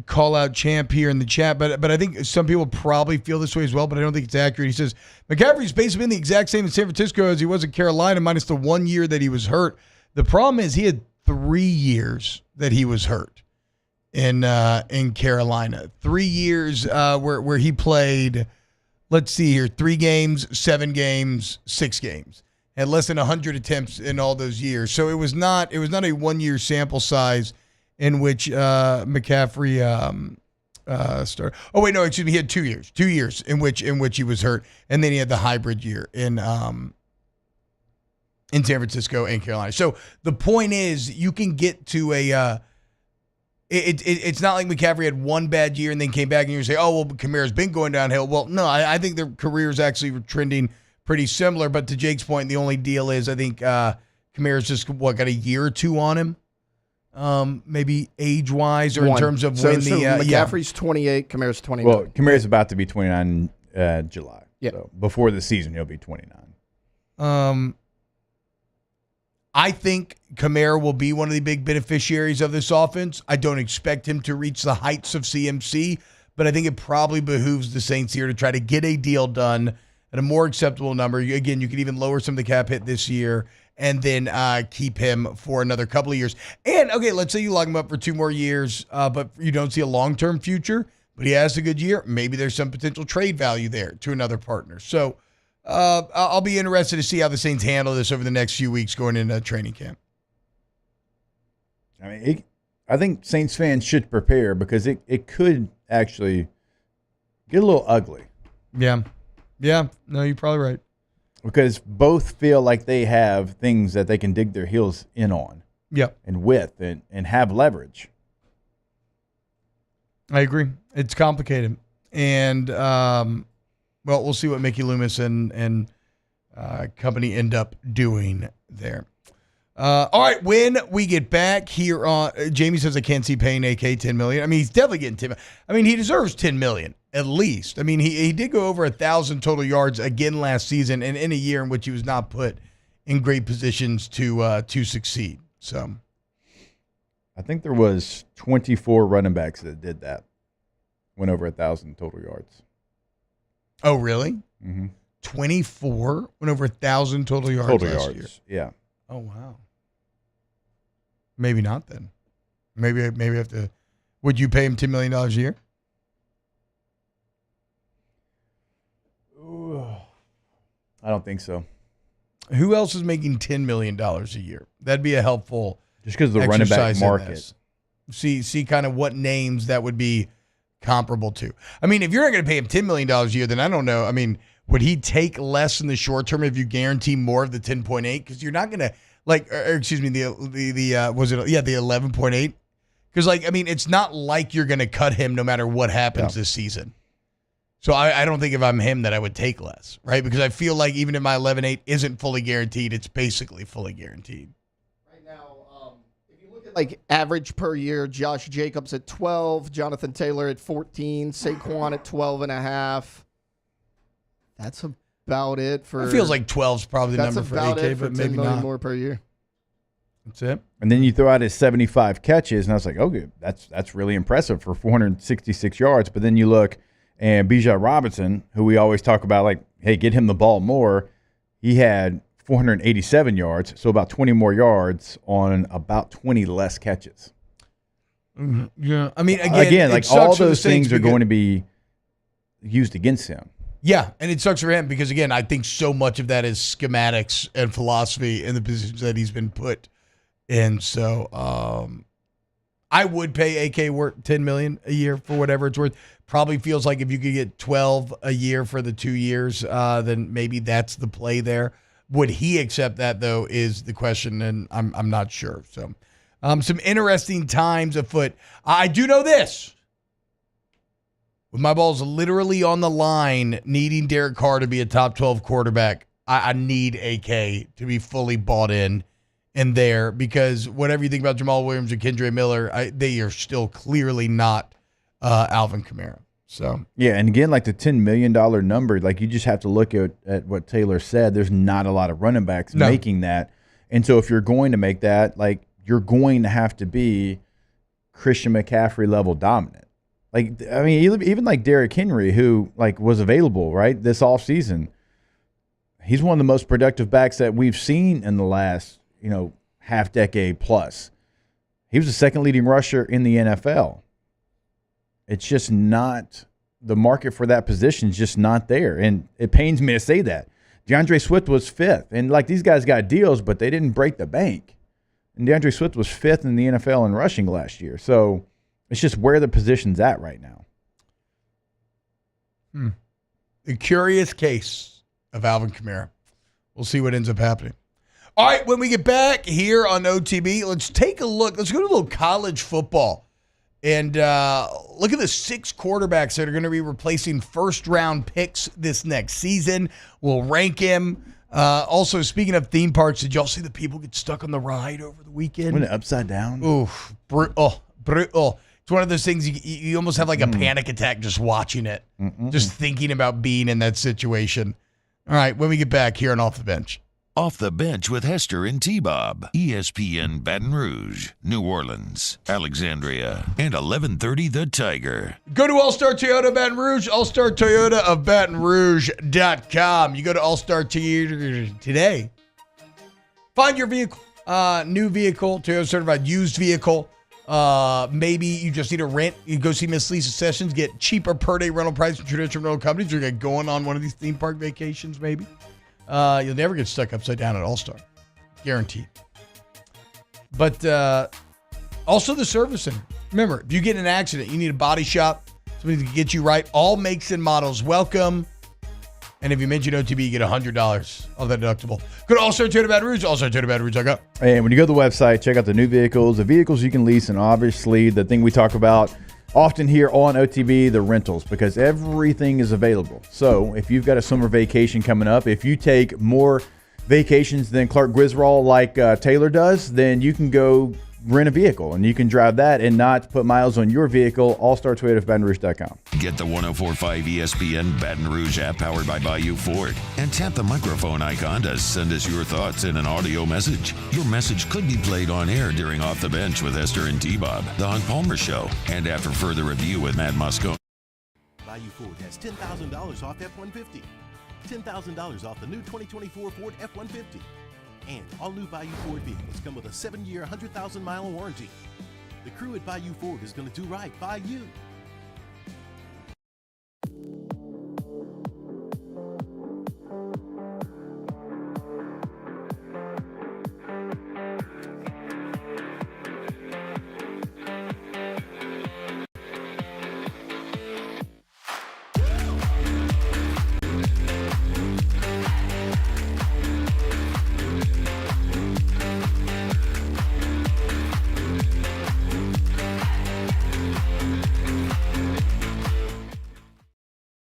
call out Champ here in the chat, but I think some people probably feel this way as well, but I don't think it's accurate. He says McCaffrey's basically been the exact same in San Francisco as he was in Carolina, minus the 1 year that he was hurt. The problem is he had 3 years that he was hurt in Carolina. 3 years where he played, let's see here, 3 games, 7 games, 6 games. Had less than 100 attempts in all those years. So it was not a 1 year sample size in which McCaffrey start. Oh wait, no, excuse me. He had 2 years. 2 years in which he was hurt, and then he had the hybrid year in San Francisco and Carolina. So the point is, you can get to a. It's not like McCaffrey had one bad year and then came back and you say, oh, well, Kamara's been going downhill. Well, no, I think their careers actually were trending pretty similar. But to Jake's point, the only deal is I think Kamara's just, got a year or two on him, maybe age-wise or in terms of when the... McCaffrey's 28, Kamara's 29. Well, Kamara's about to be 29 in July. Yeah. So before the season, he'll be 29. I think Kamara will be one of the big beneficiaries of this offense. I don't expect him to reach the heights of CMC, but I think it probably behooves the Saints here to try to get a deal done at a more acceptable number. Again, you could even lower some of the cap hit this year and then keep him for another couple of years. And, okay, let's say you lock him up for 2 more years, but you don't see a long-term future, but he has a good year. Maybe there's some potential trade value there to another partner. So, I'll be interested to see how the Saints handle this over the next few weeks going into training camp. I mean, I think Saints fans should prepare because it could actually get a little ugly. Yeah. Yeah. No, you're probably right. Because both feel like they have things that they can dig their heels in on. Yep. And with and have leverage. I agree. It's complicated. And, well, we'll see what Mickey Loomis and company end up doing there. All right, when we get back here on, Jamie says I can't see paying AK $10 million. I mean, he's definitely getting $10 million. I mean, he deserves $10 million at least. I mean, he did go over 1,000 total yards again last season, and in a year in which he was not put in great positions to succeed. So, I think there was 24 running backs that did that, went over 1,000 total yards. Oh, really? Mm-hmm. 24 went over 1,000 total yards last year. Yeah. Oh, wow. Maybe not then. Maybe I have to. Would you pay him $10 million a year? Ooh, I don't think so. Who else is making $10 million a year? That'd be a helpful just because the running back market. See kind of what names that would be comparable to. I mean, if you're not going to pay him $10 million a year, then I don't know. I mean, would he take less in the short term if you guarantee more of the 10.8? Because you're not going to excuse me, the 11.8? Because I mean, it's not like you're going to cut him no matter what happens this season. So I don't think if I'm him that I would take less, right? Because I feel like even if my 11.8 isn't fully guaranteed, it's basically fully guaranteed. Like average per year, Josh Jacobs at 12, Jonathan Taylor at 14, Saquon at 12.5. That's about it for. It feels like 12's probably the number for AK, but maybe not more per year. That's it. And then you throw out his 75 catches, and I was like, okay, that's really impressive for 466 yards. But then you look, and Bijan Robinson, who we always talk about, like, hey, get him the ball more. He had 487 yards, so about 20 more yards on about 20 less catches. Mm-hmm. Yeah, I mean, again like all those things are going to be used against him. Yeah, and it sucks for him because, again, I think so much of that is schematics and philosophy in the positions that he's been put in. So I would pay AK worth $10 million a year for whatever it's worth. Probably feels like if you could get 12 a year for the 2 years, then maybe that's the play there. Would he accept that, though, is the question, and I'm not sure. So, some interesting times afoot. I do know this. With my balls literally on the line, needing Derek Carr to be a top 12 quarterback, I need AK to be fully bought in there because whatever you think about Jamal Williams or Kendre Miller, they are still clearly not Alvin Kamara. So yeah, and again, like the $10 million number, like you just have to look at what Taylor said. There's not a lot of running backs making that. And so if you're going to make that, like you're going to have to be Christian McCaffrey level dominant. Like, I mean, even like Derrick Henry, who like was available, right, this offseason, he's one of the most productive backs that we've seen in the last, half decade plus. He was the second leading rusher in the NFL. It's just not – the market for that position is just not there. And it pains me to say that. DeAndre Swift was fifth. And, like, these guys got deals, but they didn't break the bank. And DeAndre Swift was fifth in the NFL in rushing last year. So it's just where the position's at right now. The curious case of Alvin Kamara. We'll see what ends up happening. All right, when we get back here on OTB, let's take a look. Let's go to a little college football and look at the 6 quarterbacks that are going to be replacing first-round picks this next season. We'll rank him. Also, speaking of theme parks, did y'all see the people get stuck on the ride over the weekend? Went upside down. Oof, brutal. It's one of those things you almost have like a panic attack just watching it, just thinking about being in that situation. All right, when we get back here on Off the Bench. Off the Bench with Hester and T-Bob. ESPN Baton Rouge, New Orleans, Alexandria, and 1130 The Tiger. Go to All-Star Toyota Baton Rouge, All-Star Toyota of BatonRouge.com. You go to All-Star Toyota today. Find your vehicle, new vehicle, Toyota certified used vehicle. Maybe you just need to rent. You go see Miss Lisa Sessions, get cheaper per day rental price from traditional rental companies. You're going on one of these theme park vacations, maybe. You'll never get stuck upside down at All-Star. Guaranteed. But also the servicing. Remember, if you get in an accident, you need a body shop, somebody to get you right. All makes and models welcome. And if you mention OTB, you get $100 of that deductible. Go to All-Star Toyota Baton Rouge, allstartoyotabatonrouge.com. And when you go to the website, check out the new vehicles, the vehicles you can lease, and obviously the thing we talk about often here on OTB, the rentals, because everything is available. So if you've got a summer vacation coming up, if you take more vacations than Clark Griswold like Taylor does, then you can go rent a vehicle and you can drive that and not put miles on your vehicle. All-Star Toyota of BatonRouge.com. Get the 104.5 ESPN Baton Rouge app powered by Bayou Ford and tap the microphone icon to send us your thoughts in an audio message. Your message could be played on air during Off the Bench with Hester and T-Bob, The Hunt Palmer Show, and after further review with Matt Musco. Bayou Ford has $10,000 off F-150. $10,000 off the new 2024 Ford F-150. And all new Bayou Ford vehicles come with a 7-year, 100,000-mile warranty. The crew at Bayou Ford is going to do right by you.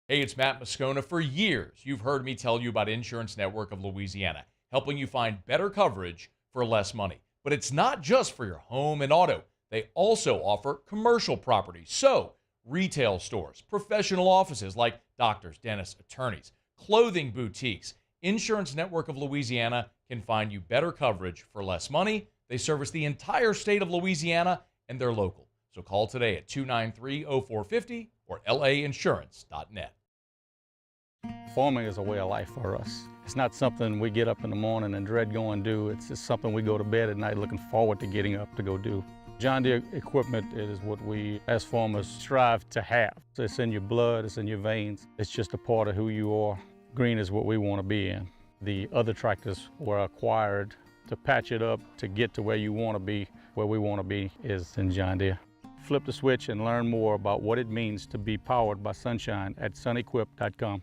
Hey, it's Matt Moscona. For years, you've heard me tell you about Insurance Network of Louisiana, helping you find better coverage for less money. But it's not just for your home and auto. They also offer commercial properties. So, retail stores, professional offices like doctors, dentists, attorneys, clothing boutiques. Insurance Network of Louisiana can find you better coverage for less money. They service the entire state of Louisiana, and they're local. So call today at 293-0450 or lainsurance.net. Farming is a way of life for us. It's not something we get up in the morning and dread going do. It's just something we go to bed at night looking forward to getting up to go do. John Deere equipment is what we as farmers strive to have. It's in your blood, it's in your veins. It's just a part of who you are. Green is what we want to be in. The other tractors were acquired to patch it up to get to where you want to be. Where we want to be is in John Deere. Flip the switch and learn more about what it means to be powered by sunshine at sunequip.com.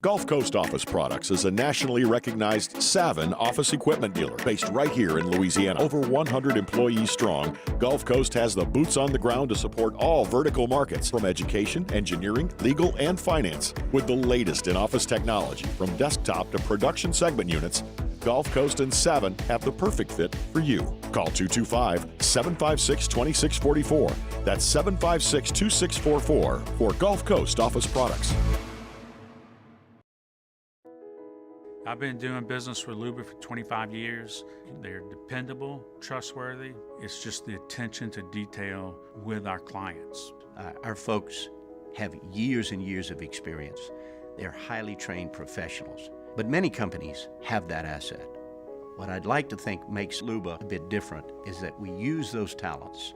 Gulf Coast Office Products is a nationally recognized Savin office equipment dealer based right here in Louisiana. Over 100 employees strong, Gulf Coast has the boots on the ground to support all vertical markets, from education, engineering, legal, and finance. With the latest in office technology, from desktop to production segment units, Gulf Coast and Savin have the perfect fit for you. Call 225-756-2644. That's 756-2644 for Gulf Coast Office Products. I've been doing business with Luba for 25 years. They're dependable, trustworthy. It's just the attention to detail with our clients. Our folks have years and years of experience. They're highly trained professionals. But many companies have that asset. What I'd like to think makes Luba a bit different is that we use those talents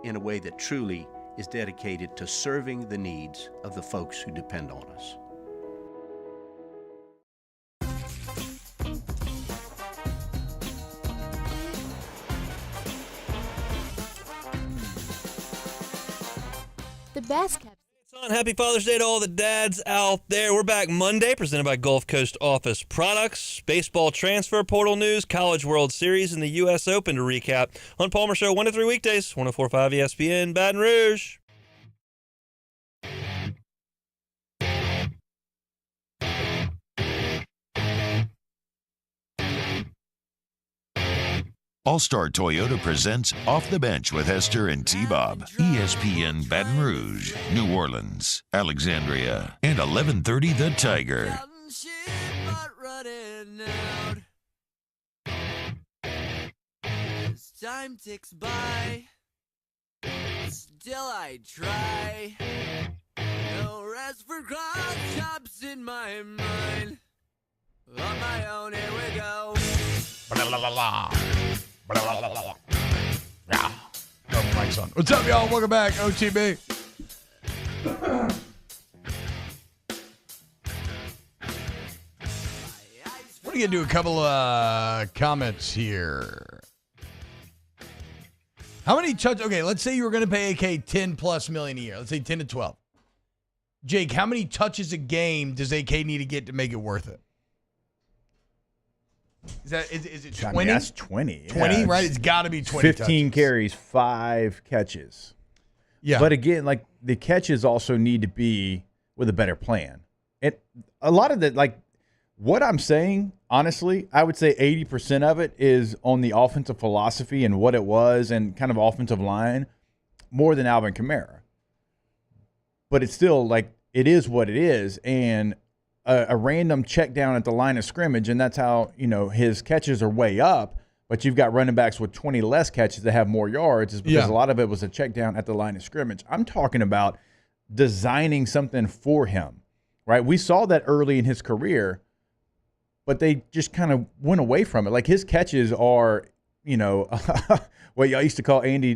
in a way that truly is dedicated to serving the needs of the folks who depend on us. The best kept Happy Father's Day to all the dads out there. We're back Monday, presented by Gulf Coast Office Products. Baseball transfer portal news, College World Series, and the U.S. Open to recap on Palmer Show 1 to 3 weekdays, 104.5 ESPN, Baton Rouge. All-Star Toyota presents Off the Bench with Hester and T-Bob. ESPN Baton Rouge, New Orleans, Alexandria, and 1130 The Tiger. As time ticks by, still I try. No rest for cross chops in my mind. On my own, here we go. Blah, blah, blah, blah. Yeah. Oh, mic's on. What's up, y'all? Welcome back, OTB. We're going to do a couple comments here. How many touches? Okay, let's say you were going to pay AK $10+ million a year. Let's say 10 to 12. Jake, how many touches a game does AK need to get to make it worth it? Is it 20? I mean, that's 20. 20, yeah, right? It's got to be 20 15 touches. carries, 5 catches. Yeah. But again, like the catches also need to be with a better plan. A lot of the, like what I'm saying, honestly, I would say 80% of it is on the offensive philosophy and what it was and kind of offensive line more than Alvin Kamara. But it's still like it is what it is. And a random check down at the line of scrimmage, and that's how, his catches are way up, but you've got running backs with 20 less catches that have more yards is because a lot of it was a check down at the line of scrimmage. I'm talking about designing something for him, right? We saw that early in his career, but they just kind of went away from it. Like his catches are, what y'all used to call Andy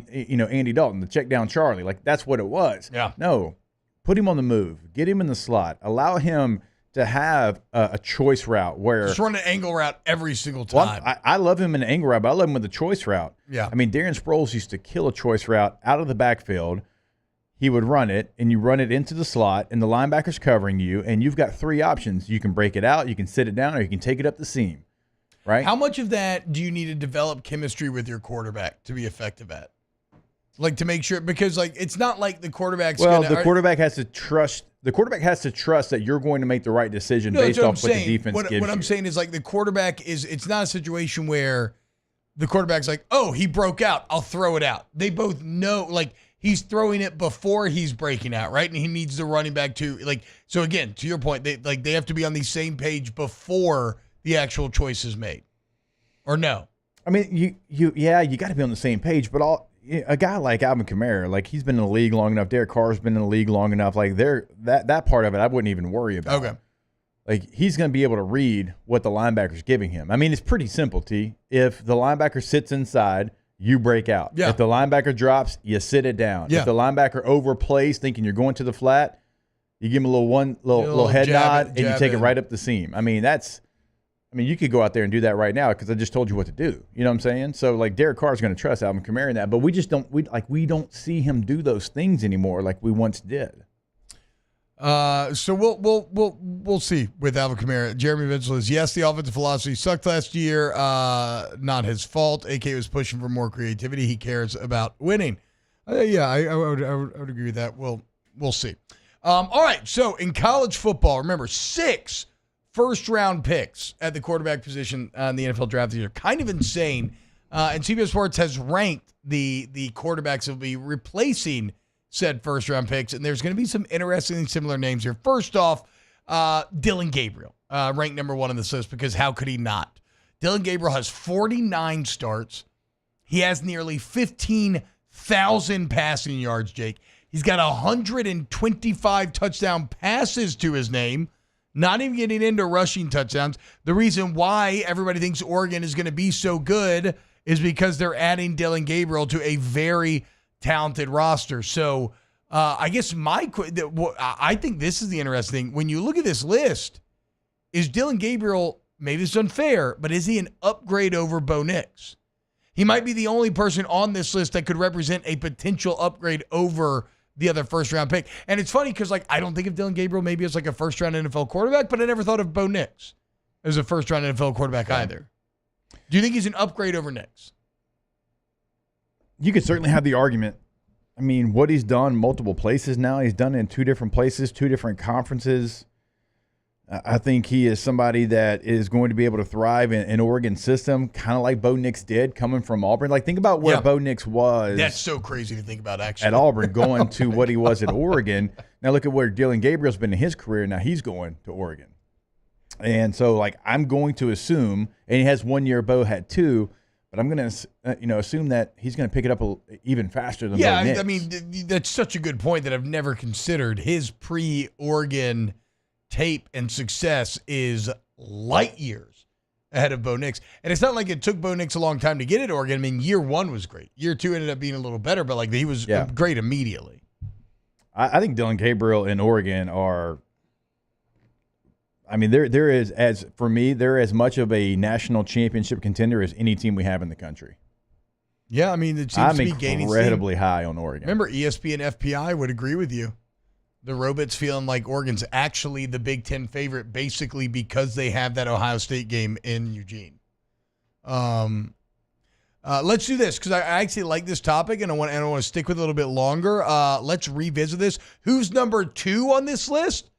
Dalton, the check down Charlie. Like that's what it was. Yeah. No, put him on the move, get him in the slot, allow him to have a choice route where just run an angle route every single time. Well, I love him in an angle route, but I love him with a choice route. Yeah. I mean, Darren Sproles used to kill a choice route out of the backfield. He would run it, and you run it into the slot, and the linebacker's covering you, and you've got 3 options. You can break it out, you can sit it down, or you can take it up the seam, right? How much of that do you need to develop chemistry with your quarterback to be effective at? Like to make sure, because like it's not like the quarterback's the quarterback has to trust. The quarterback has to trust that you're going to make the right decision based off what the defense gives you. What I'm saying is like the quarterback it's not a situation where the quarterback's like, oh, he broke out, I'll throw it out. They both know, like he's throwing it before he's breaking out, right? And he needs the running back to like. So again, to your point, they have to be on the same page before the actual choice is made, or no? I mean, you got to be on the same page, but a guy like Alvin Kamara, like he's been in the league long enough. Derek Carr's been in the league long enough. Like that part of it, I wouldn't even worry about. Okay. Like he's going to be able to read what the linebacker's giving him. I mean, it's pretty simple, T. If the linebacker sits inside, you break out. Yeah. If the linebacker drops, you sit it down. Yeah. If the linebacker overplays, thinking you're going to the flat, you give him a little head nod, and you take it right up the seam. I mean, you could go out there and do that right now because I just told you what to do. You know what I'm saying? So, like, Derek Carr's going to trust Alvin Kamara in that, but we just don't. We don't see him do those things anymore like we once did. So we'll see with Alvin Kamara. Jeremy Mitchell is yes, the offensive philosophy sucked last year. Not his fault. AK was pushing for more creativity. He cares about winning. I would agree with that. We'll see. All right. So in college football, remember 6 first-round picks at the quarterback position in the NFL draft this year. Kind of insane. And CBS Sports has ranked the quarterbacks that will be replacing said first-round picks, and there's going to be some interesting similar names here. First off, Dylan Gabriel, ranked number 1 on this list because how could he not? Dylan Gabriel has 49 starts. He has nearly 15,000 passing yards, Jake. He's got 125 touchdown passes to his name. Not even getting into rushing touchdowns. The reason why everybody thinks Oregon is going to be so good is because they're adding Dylan Gabriel to a very talented roster. So I guess I think this is the interesting thing. When you look at this list, is Dylan Gabriel, maybe it's unfair, but is he an upgrade over Bo Nix? He might be the only person on this list that could represent a potential upgrade over the other first-round pick. And it's funny because, I don't think of Dylan Gabriel maybe as, a first-round NFL quarterback, but I never thought of Bo Nix as a first-round NFL quarterback either. Do you think he's an upgrade over Nix? You could certainly have the argument. I mean, what he's done multiple places now, he's done it in 2 different places, 2 different conferences. I think he is somebody that is going to be able to thrive in Oregon's system, kind of like Bo Nix did coming from Auburn. Think about where Bo Nix was. That's so crazy to think about, actually. At Auburn, going to what he was at Oregon. Now look at where Dylan Gabriel's been in his career. Now he's going to Oregon. And so, I'm going to assume, and he has 1 year, Bo had 2, but I'm going to, assume that he's going to pick it up even faster than Bo Nix. I mean, that's such a good point that I've never considered. His pre-Oregon tape and success is light years ahead of Bo Nix. And it's not like it took Bo Nix a long time to get at Oregon. I mean, year 1 was great. Year 2 ended up being a little better, but he was great immediately. I think Dylan Gabriel and Oregon are, there is as much of a national championship contender as any team we have in the country. Yeah, it seems to be gaining incredibly high on Oregon. Remember, ESPN FPI would agree with you. The Robits feeling like Oregon's actually the Big Ten favorite, basically because they have that Ohio State game in Eugene. Let's do this because I actually like this topic and I want to stick with it a little bit longer. Let's revisit this. Who's number 2 on this list?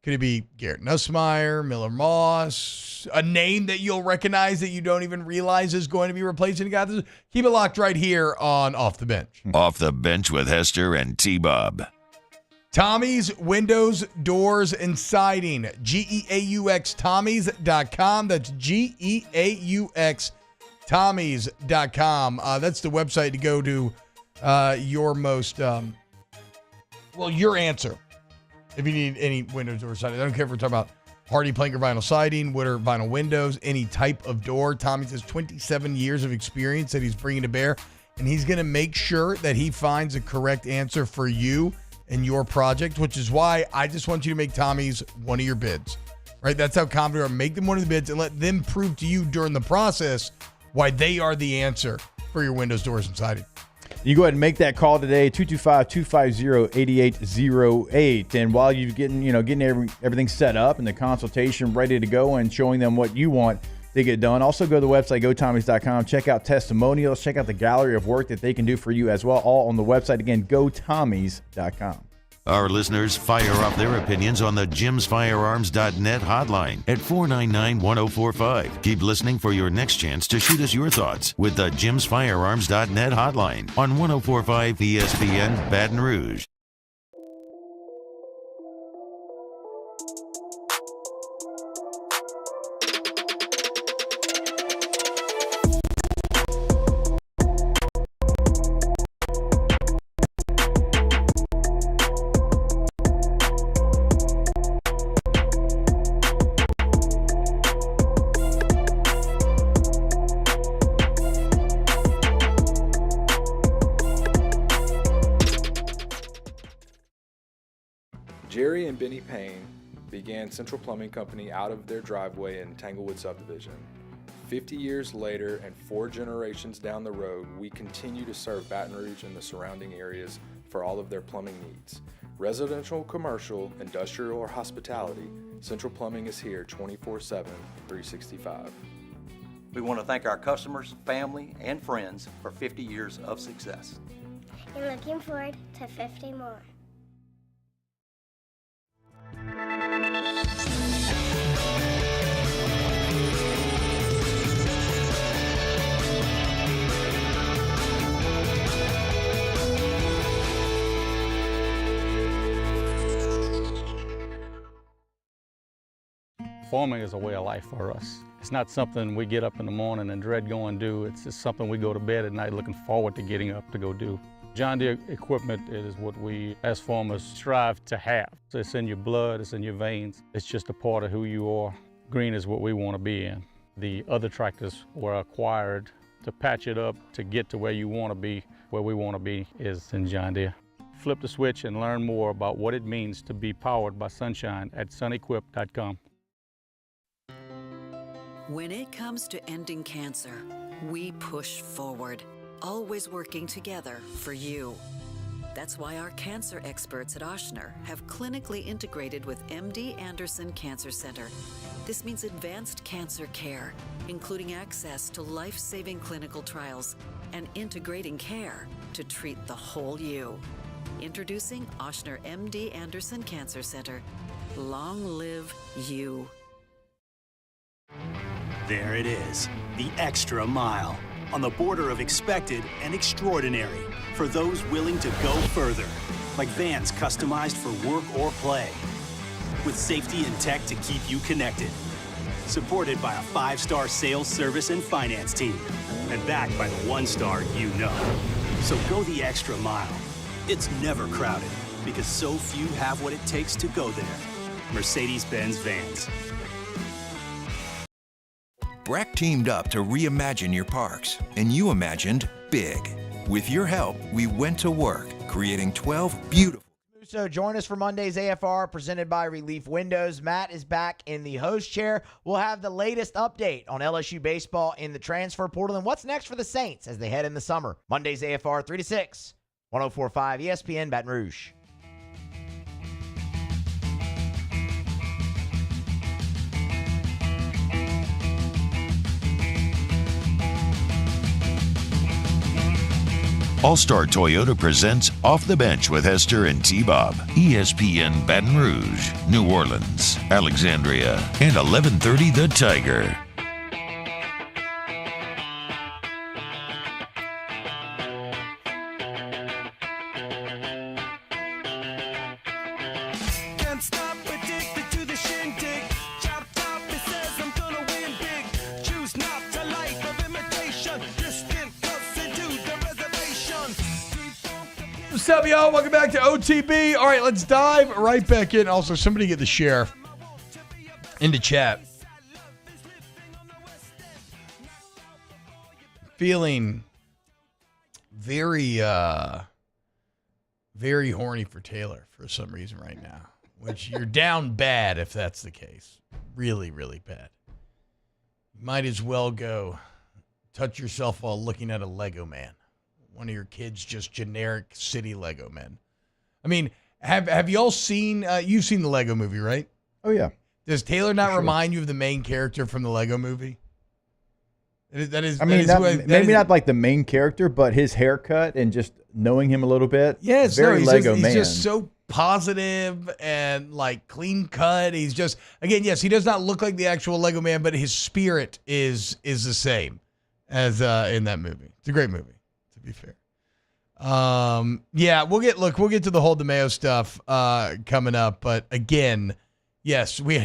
Could it be Garrett Nussmeier, Miller Moss, a name that you'll recognize that you don't even realize is going to be replacing a guy? Keep it locked right here on Off the Bench. Off the Bench with Hester and T-Bob. Tommy's Windows, Doors, and Siding. GEAUX Tommys.com. That's GEAUX Tommys.com. That's the website to go to your most, your answer. If you need any windows, doors, siding. I don't care if we're talking about Hardy plank or vinyl siding, wood or vinyl windows, any type of door. Tommy's has 27 years of experience that he's bringing to bear, and he's going to make sure that he finds a correct answer for you and your project, which is why I just want you to make Tommy's one of your bids, right? That's how confident we are. Make them one of the bids and let them prove to you during the process why they are the answer for your windows, doors, and siding. You go ahead and make that call today, 225-250-8808. And while you're getting everything set up and the consultation ready to go and showing them what you want to get done, also go to the website, gotommys.com. Check out testimonials. Check out the gallery of work that they can do for you as well, all on the website. Again, gotommys.com. Our listeners fire off their opinions on the jimsfirearms.net hotline at 499-1045. Keep listening for your next chance to shoot us your thoughts with the jimsfirearms.net hotline on 1045 ESPN Baton Rouge. Jerry and Benny Payne began Central Plumbing Company out of their driveway in Tanglewood subdivision. 50 years later and 4 generations down the road, we continue to serve Baton Rouge and the surrounding areas for all of their plumbing needs. Residential, commercial, industrial, or hospitality, Central Plumbing is here 24/7, 365. We want to thank our customers, family, and friends for 50 years of success. And looking forward to 50 more. Farming is a way of life for us. It's not something we get up in the morning and dread going do. It's just something we go to bed at night looking forward to getting up to go do. John Deere equipment is what we as farmers strive to have. It's in your blood, it's in your veins. It's just a part of who you are. Green is what we want to be in. The other tractors were acquired to patch it up to get to where you want to be. Where we want to be is in John Deere. Flip the switch and learn more about what it means to be powered by sunshine at sunequip.com. When it comes to ending cancer, we push forward, always working together for you. That's why our cancer experts at Ochsner have clinically integrated with MD Anderson Cancer Center. This means advanced cancer care, including access to life-saving clinical trials and integrating care to treat the whole you. Introducing Ochsner MD Anderson Cancer Center. Long live you. There it is, the extra mile, on the border of expected and extraordinary for those willing to go further, like vans customized for work or play, with safety and tech to keep you connected, supported by a 5-star sales, service, and finance team, and backed by the 1-star you know. So go the extra mile. It's never crowded, because so few have what it takes to go there. Mercedes-Benz Vans. Breck teamed up to reimagine your parks, and you imagined big. With your help, we went to work, creating 12 beautiful. So join us for Monday's AFR presented by Relief Windows. Matt is back in the host chair. We'll have the latest update on LSU baseball in the transfer portal and what's next for the Saints as they head in the summer. Monday's AFR 3 to 6, 104.5 ESPN Baton Rouge. All-Star Toyota presents Off the Bench with Hester and T-Bob. ESPN Baton Rouge, New Orleans, Alexandria, and 1130 The Tiger. Can't stop, addicted to the shindig. Chop top, it says I'm gonna win big. Choose not a life of imitation. Distant close into the reservation. What's up, y'all? Welcome back to OTB. All right, let's dive right back in. Also, somebody get the share into chat. Feeling very, very horny for Taylor for some reason right now, which you're down bad if that's the case. Really, really bad. Might as well go touch yourself while looking at a Lego man. One of your kids' just generic city Lego men. I mean, have y'all seen, you've seen the Lego movie, right? Oh, yeah. Does Taylor not remind you of the main character from the Lego movie? That is, maybe not like the main character, but his haircut and just knowing him a little bit. Yes, very Lego man. He's just so positive and like clean cut. He's just, again, yes, he does not look like the actual Lego man, but his spirit is the same as in that movie. It's a great movie, to be fair. Yeah, we'll get to the whole DeMeo stuff coming up, but again, yes, me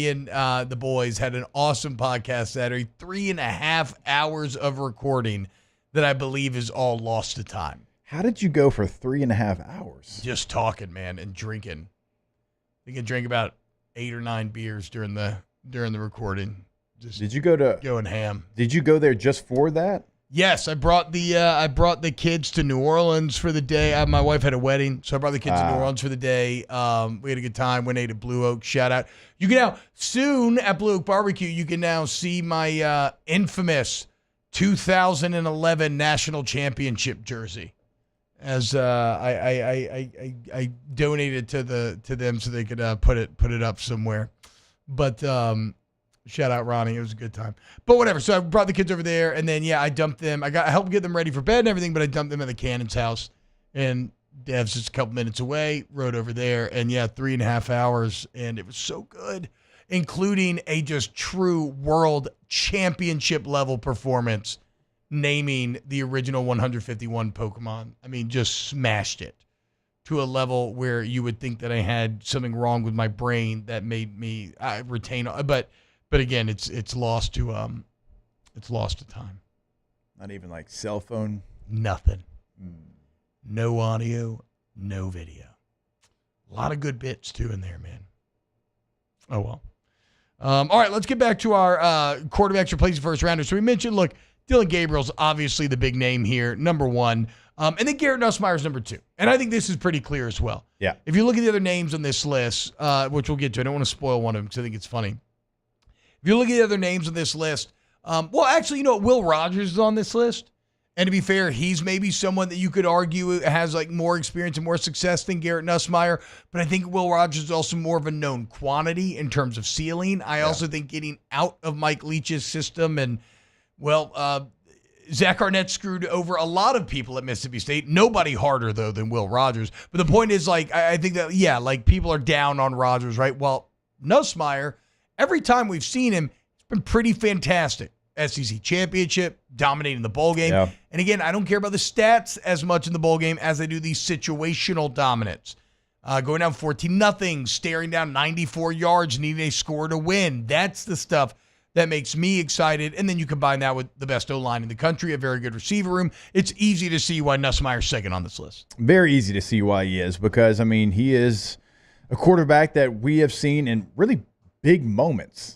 and the boys had an awesome podcast Saturday, 3.5 hours of recording that I believe is all lost to time. How did you go for 3.5 hours? Just talking, man, and drinking. I think I drank about 8 or 9 beers during the recording. Just did you go to going ham? Did you go there just for that? Yes, I brought the kids to New Orleans for the day. My wife had a wedding, so I brought the kids to New Orleans for the day. We had a good time. Went ate at Blue Oak. Shout out! You can now soon at Blue Oak Barbecue. You can now see my infamous 2011 National Championship jersey, as I donated to them so they could put it up somewhere. But shout out Ronnie. It was a good time. But whatever. So I brought the kids over there, and then, yeah, I dumped them. I helped get them ready for bed and everything, but I dumped them at the Cannon's house. And Dev's just a couple minutes away, rode over there, and, yeah, 3.5 hours, and it was so good, including a just true world championship level performance, naming the original 151 Pokemon. I mean, just smashed it to a level where you would think that I had something wrong with my brain that made me retain. But again, it's lost to time. Not even like cell phone. Nothing. No audio, no video. A lot of good bits too in there, man. Oh well. All right, let's get back to our quarterbacks replacing first rounders. So we mentioned, look, Dylan Gabriel's obviously the big name here, number one. And then Garrett Nussmeier's number two. And I think this is pretty clear as well. Yeah. If you look at the other names on this list, which we'll get to, I don't want to spoil one of them because I think it's funny. If you look at the other names on this list, well, actually, you know what? Will Rogers is on this list. And to be fair, he's maybe someone that you could argue has like more experience and more success than Garrett Nussmeier. But I think Will Rogers is also more of a known quantity in terms of ceiling. I also think getting out of Mike Leach's system and, Zach Arnett screwed over a lot of people at Mississippi State. Nobody harder, though, than Will Rogers. But the point is, like, I think that, people are down on Rogers, right? Well, Nussmeier, every time we've seen him, it's been pretty fantastic. SEC championship, dominating the bowl game. Yeah. And again, I don't care about the stats as much in the bowl game as I do the situational dominance. Going down 14-0, staring down 94 yards, needing a score to win. That's the stuff that makes me excited. And then you combine that with the best O-line in the country, a very good receiver room. It's easy to see why Nussmeier's second on this list. Very easy to see why he is because, I mean, he is a quarterback that we have seen in really big moments.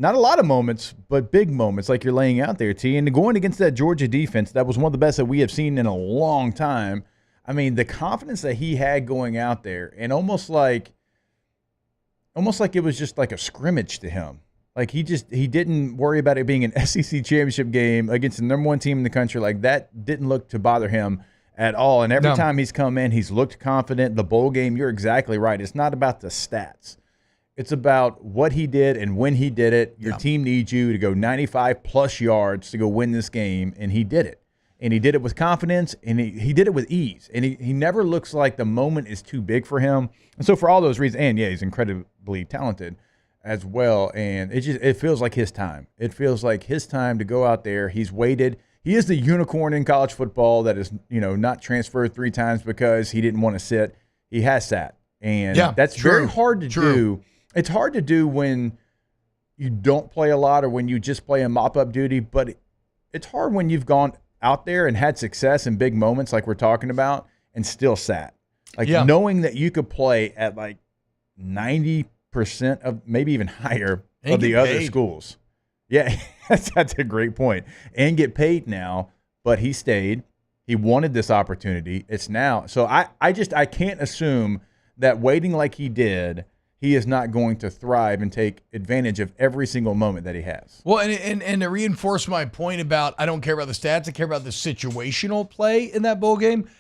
Not a lot of moments, but big moments like you're laying out there, T. And going against that Georgia defense, that was one of the best that we have seen in a long time. I mean, the confidence that he had going out there and almost like it was just like a scrimmage to him. Like he didn't worry about it being an SEC championship game against the number one team in the country. Like that didn't look to bother him at all. And every time he's come in, he's looked confident. The bowl game, you're exactly right. It's not about the stats. It's about what he did and when he did it. Your team needs you to go 95-plus yards to go win this game, and he did it. And he did it with confidence, and he did it with ease. And he never looks like the moment is too big for him. And so for all those reasons, and he's incredibly talented as well. And it feels like his time. It feels like his time to go out there. He's waited. He is the unicorn in college football that is, not transferred 3 times because he didn't want to sit. He has sat. And that's very hard to do. It's hard to do when you don't play a lot or when you just play a mop-up duty, but it's hard when you've gone out there and had success in big moments like we're talking about and still sat. Like knowing that you could play at like 90% of maybe even higher of the other schools. Yeah, that's a great point. And get paid now, but he stayed. He wanted this opportunity. It's now. So I can't assume that waiting like he did – he is not going to thrive and take advantage of every single moment that he has. Well, and to reinforce my point about I don't care about the stats, I care about the situational play in that bowl game.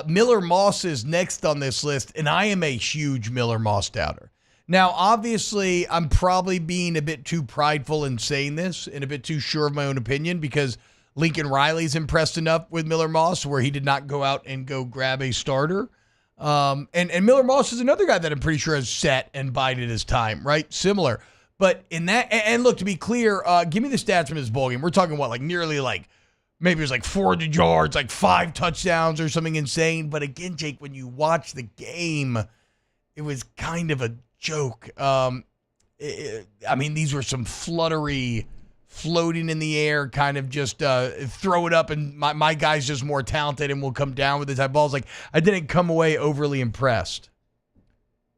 Miller Moss is next on this list, and I am a huge Miller Moss doubter. Now, obviously, I'm probably being a bit too prideful in saying this and a bit too sure of my own opinion because Lincoln Riley's impressed enough with Miller Moss where he did not go out and go grab a starter. And Miller Moss is another guy that I'm pretty sure has sat and bided his time, right? Similar. But in that, and look, to be clear, give me the stats from his bowl game. We're talking nearly maybe it was 400 yards, 5 touchdowns or something insane. But again, Jake, when you watch the game, it was kind of a joke. These were some fluttery, floating in the air, kind of just throw it up, and my guy's just more talented and will come down with the type of balls. I didn't come away overly impressed.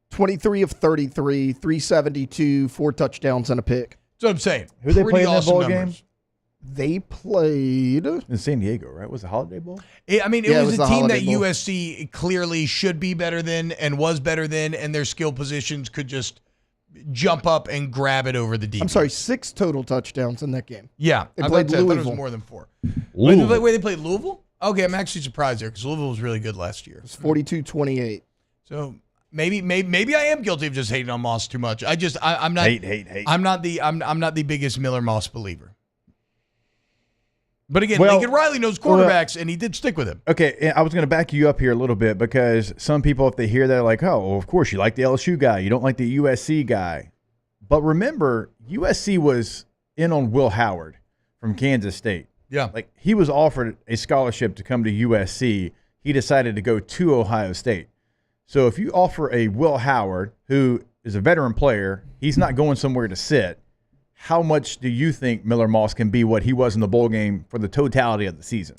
23 of 33, 372, 4 touchdowns and a pick. That's what I'm saying. Who they played in that bowl game? They played in San Diego, right? Was it Holiday Bowl? It was a team that USC clearly should be better than and was better than, and their skill positions could just jump up and grab it over the defense. I'm sorry, 6 total touchdowns in that game. Yeah. They played Louisville. I thought it was more than 4. Wait, they played Louisville? Okay, I'm actually surprised there because Louisville was really good last year. It's 42-28. So maybe I am guilty of just hating on Moss too much. I'm not hate. I'm not the biggest Miller Moss believer. But again, Lincoln Riley knows quarterbacks, and he did stick with him. Okay, I was going to back you up here a little bit because some people, if they hear that, are like, oh, well, of course, you like the LSU guy. You don't like the USC guy. But remember, USC was in on Will Howard from Kansas State. Yeah. He was offered a scholarship to come to USC. He decided to go to Ohio State. So if you offer a Will Howard, who is a veteran player, he's not going somewhere to sit. How much do you think Miller Moss can be what he was in the bowl game for the totality of the season?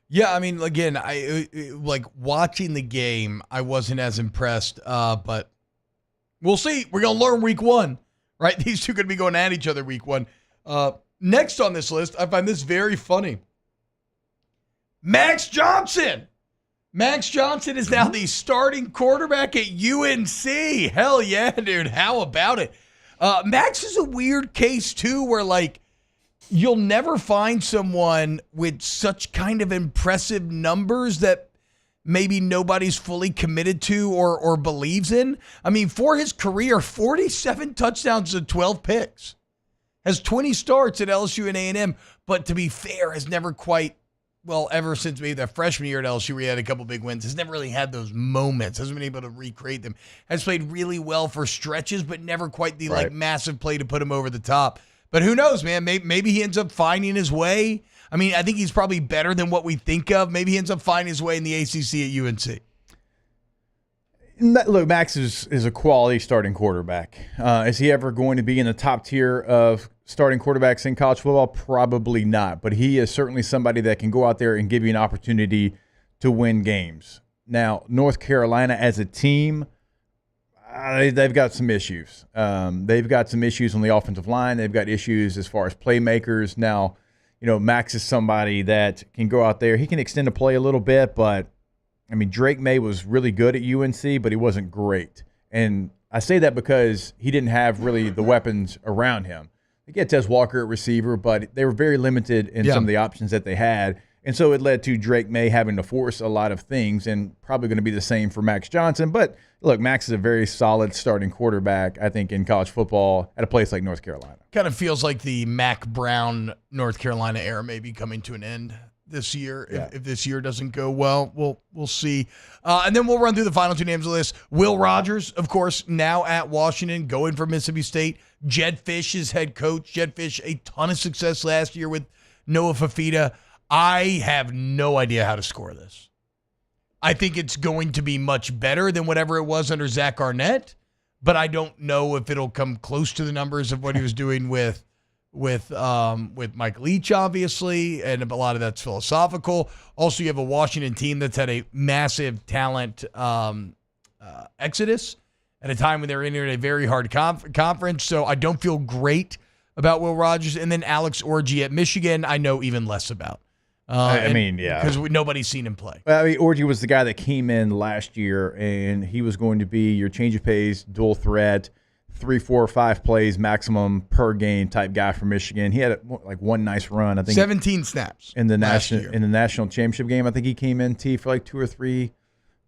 Yeah, again, I watching the game, I wasn't as impressed, but we'll see. We're going to learn week 1, right? These two are going to be going at each other week 1. Next on this list, I find this very funny. Max Johnson. Max Johnson is now the starting quarterback at UNC. Hell yeah, dude. How about it? Max is a weird case, too, where, you'll never find someone with such kind of impressive numbers that maybe nobody's fully committed to or believes in. I mean, for his career, 47 touchdowns and 12 picks. Has 20 starts at LSU and A&M, but to be fair, has never quite, well, ever since maybe that freshman year at LSU where he had a couple big wins, has never really had those moments, hasn't been able to recreate them. Has played really well for stretches, but never quite the like massive play to put him over the top. But who knows, man? Maybe he ends up finding his way. I mean, I think he's probably better than what we think of. Maybe he ends up finding his way in the ACC at UNC. Look, Max is a quality starting quarterback. Is he ever going to be in the top tier of starting quarterbacks in college football? Probably not. But he is certainly somebody that can go out there and give you an opportunity to win games. Now, North Carolina as a team, they've got some issues. They've got some issues on the offensive line. They've got issues as far as playmakers. Now, Max is somebody that can go out there. He can extend a play a little bit, but I mean, Drake May was really good at UNC, but he wasn't great. And I say that because he didn't have really the weapons around him. They get Tez Walker at receiver, but they were very limited in some of the options that they had. And so it led to Drake May having to force a lot of things, and probably going to be the same for Max Johnson. But look, Max is a very solid starting quarterback, I think, in college football at a place like North Carolina. Kind of feels like the Mac Brown North Carolina era may be coming to an end this year. If this year doesn't go well, we'll see. And then we'll run through the final two names of the list. Will Rogers, of course, now at Washington, going for Mississippi State. Jed Fish is head coach. Jed Fish, a ton of success last year with Noah Fafita. I have no idea how to score this. I think it's going to be much better than whatever it was under Zach Arnett, but I don't know if it'll come close to the numbers of what he was doing with Mike Leach, obviously, and a lot of that's philosophical. Also, you have a Washington team that's had a massive talent exodus at a time when they're in a very hard conference, so I don't feel great about Will Rogers. And then Alex Orji at Michigan, I know even less about. Because nobody's seen him play. Well, I mean, Orji was the guy that came in last year, and he was going to be your change of pace, dual threat, 3, 4, 5 plays maximum per game type guy for Michigan. He had one nice run. I think 17 snaps in the national championship game. I think he came in for like 2 or 3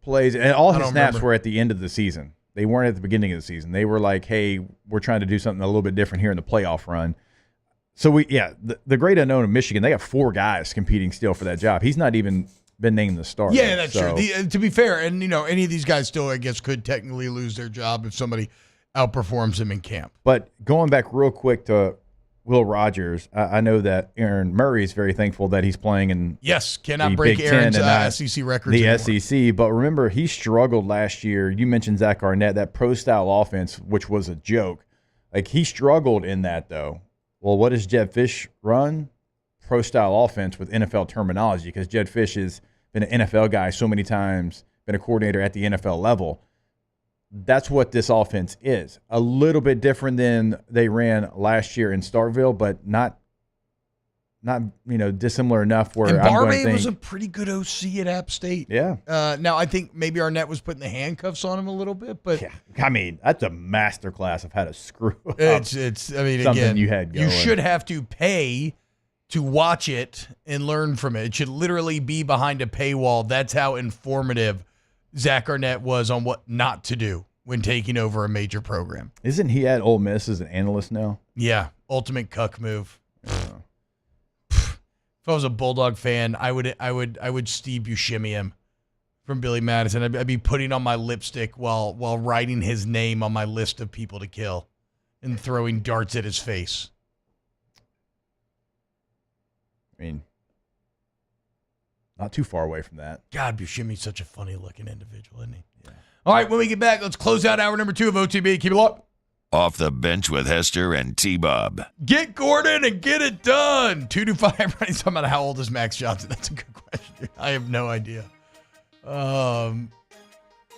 plays, and all his snaps were at the end of the season. They weren't at the beginning of the season. They were like, "Hey, we're trying to do something a little bit different here in the playoff run." So the great unknown of Michigan, they got 4 guys competing still for that job. He's not even been named the starter. Yeah, that's true. To be fair, and any of these guys still, I guess, could technically lose their job if somebody outperforms him in camp. But going back real quick to Will Rogers, I know that Aaron Murray is very thankful that he's playing in cannot break Aaron's SEC records the anymore. SEC. But remember, he struggled last year. You mentioned Zach Arnett, that pro-style offense, which was a joke. Like, he struggled in that, though. Well, what does Jed Fish run? Pro-style offense with NFL terminology, because Jed Fish has been an NFL guy so many times, been a coordinator at the NFL level. That's what this offense is. A little bit different than they ran last year in Starkville, but not dissimilar enough where and I'm going to Barbe think was a pretty good OC at App State. Yeah. Now I think maybe Arnett was putting the handcuffs on him a little bit, but I mean, that's a masterclass of how to screw up. It's. I mean, something again, you had going. You should have to pay to watch it and learn from it. It should literally be behind a paywall. That's how informative Zach Arnett was on what not to do when taking over a major program. Isn't he at Ole Miss as an analyst now? Yeah, ultimate cuck move. If I was a Bulldog fan, I would Steve Buscemi him from Billy Madison. I'd be putting on my lipstick while writing his name on my list of people to kill and throwing darts at his face. I mean, not too far away from that. God, Buscemi's such a funny-looking individual, isn't he? Yeah. All right, when we get back, let's close out hour number 2 of OTB. Keep it locked. Off the bench with Hester and T-Bob. Get Gordon and get it done. 2-5. Everybody's talking about how old is Max Johnson. That's a good question. I have no idea.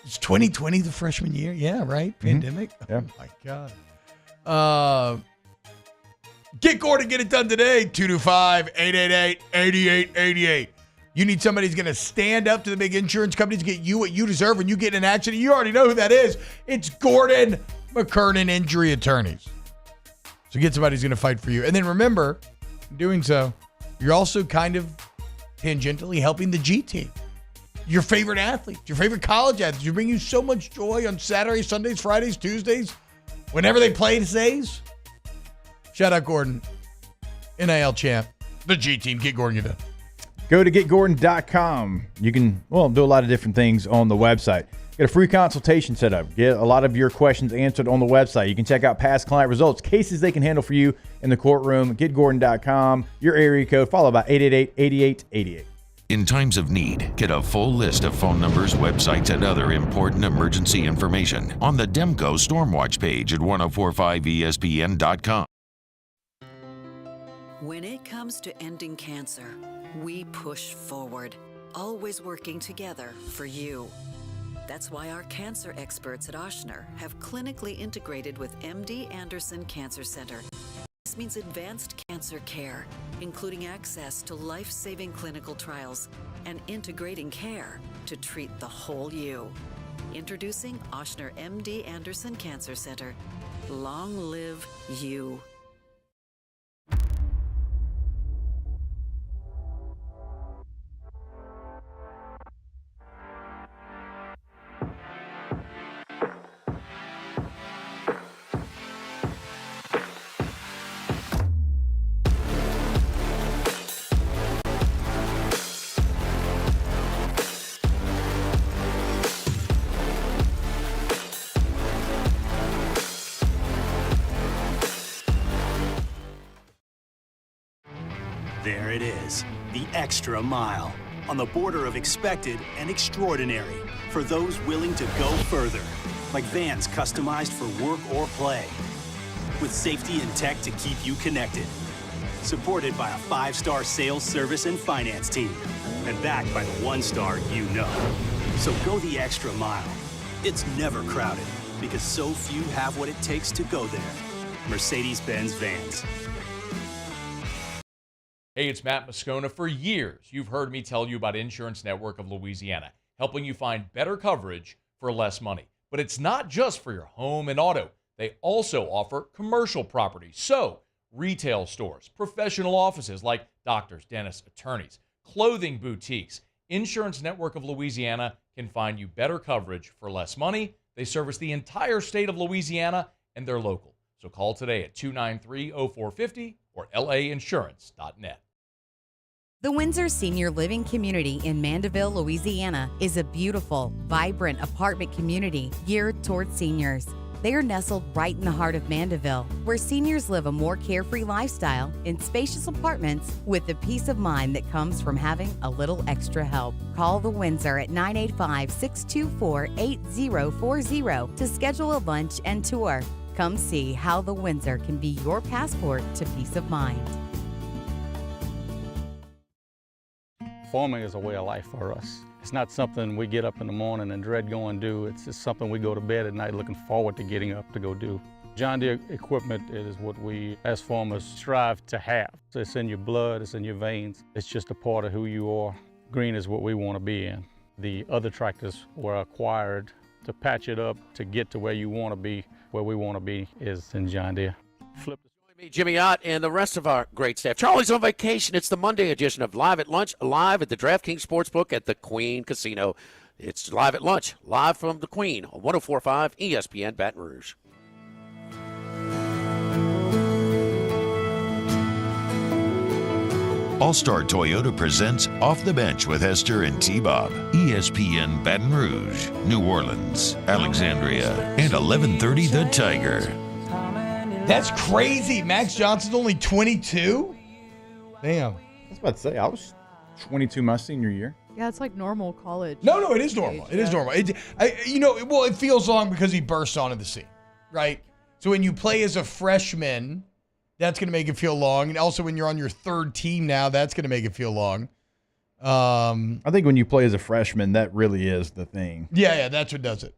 Is 2020 the freshman year? Yeah, right? Pandemic? Yeah. Oh, my God. Get Gordon, get it done today. 225-888-8888. You need somebody who's going to stand up to the big insurance companies to get you what you deserve when you get in an accident. You already know who that is. It's Gordon McKernan Injury Attorneys. So get somebody who's going to fight for you. And then remember, doing so, you're also kind of tangentially helping the G team. Your favorite athletes, your favorite college athletes, you bring you so much joy on Saturdays, Sundays, Fridays, Tuesdays, whenever they play today's. Shout out Gordon, NIL champ, the G team. Get Gordon, you're done. Go to getgordon.com. You can, do a lot of different things on the website. Get a free consultation set up. Get a lot of your questions answered on the website. You can check out past client results, cases they can handle for you in the courtroom. Getgordon.com, your area code, followed by 888-8888. In times of need, get a full list of phone numbers, websites, and other important emergency information on the Demco Stormwatch page at 1045ESPN.com. When it comes to ending cancer, we push forward, always working together for you. That's why our cancer experts at Ochsner have clinically integrated with MD Anderson Cancer Center. This means advanced cancer care, including access to life-saving clinical trials and integrating care to treat the whole you. Introducing Ochsner MD Anderson Cancer Center. Long live you. There it is, the extra mile, on the border of expected and extraordinary, for those willing to go further, like vans customized for work or play, with safety and tech to keep you connected, supported by a 5-star sales, service, and finance team, and backed by the 1-star you know. So go the extra mile. It's never crowded, because so few have what it takes to go there. Mercedes-Benz Vans. Hey, it's Matt Moscona. For years, you've heard me tell you about Insurance Network of Louisiana, helping you find better coverage for less money. But it's not just for your home and auto. They also offer commercial properties. So, retail stores, professional offices like doctors, dentists, attorneys, clothing boutiques. Insurance Network of Louisiana can find you better coverage for less money. They service the entire state of Louisiana, and they're local. So call today at 293-0450 or lainsurance.net. The Windsor Senior Living Community in Mandeville, Louisiana is a beautiful, vibrant apartment community geared towards seniors. They are nestled right in the heart of Mandeville, where seniors live a more carefree lifestyle in spacious apartments with the peace of mind that comes from having a little extra help. Call the Windsor at 985-624-8040 to schedule a lunch and tour. Come see how the Windsor can be your passport to peace of mind. Farming is a way of life for us. It's not something we get up in the morning and dread going do. It's just something we go to bed at night looking forward to getting up to go do. John Deere equipment is what we as farmers strive to have. It's in your blood, it's in your veins. It's just a part of who you are. Green is what we want to be in. The other tractors were acquired to patch it up to get to where you want to be. Where we want to be is in John Deere. Flip. Jimmy Ott and the rest of our great staff. Charlie's on vacation. It's the Monday edition of Live at Lunch, live at the DraftKings Sportsbook at the Queen Casino. It's Live at Lunch, live from the Queen on 104.5 ESPN Baton Rouge. All-Star Toyota presents Off the Bench with Hester and T-Bob. ESPN Baton Rouge, New Orleans, Alexandria, and 1130 The Tiger. That's crazy. Max Johnson's only 22? Damn. I was about to say, I was 22 my senior year. Yeah, it's like normal college. No, it is normal. It is normal. It feels long because he burst onto the scene, right? So when you play as a freshman, that's going to make it feel long. And also when you're on your third team now, that's going to make it feel long. I think when you play as a freshman, that really is the thing. Yeah, that's what does it.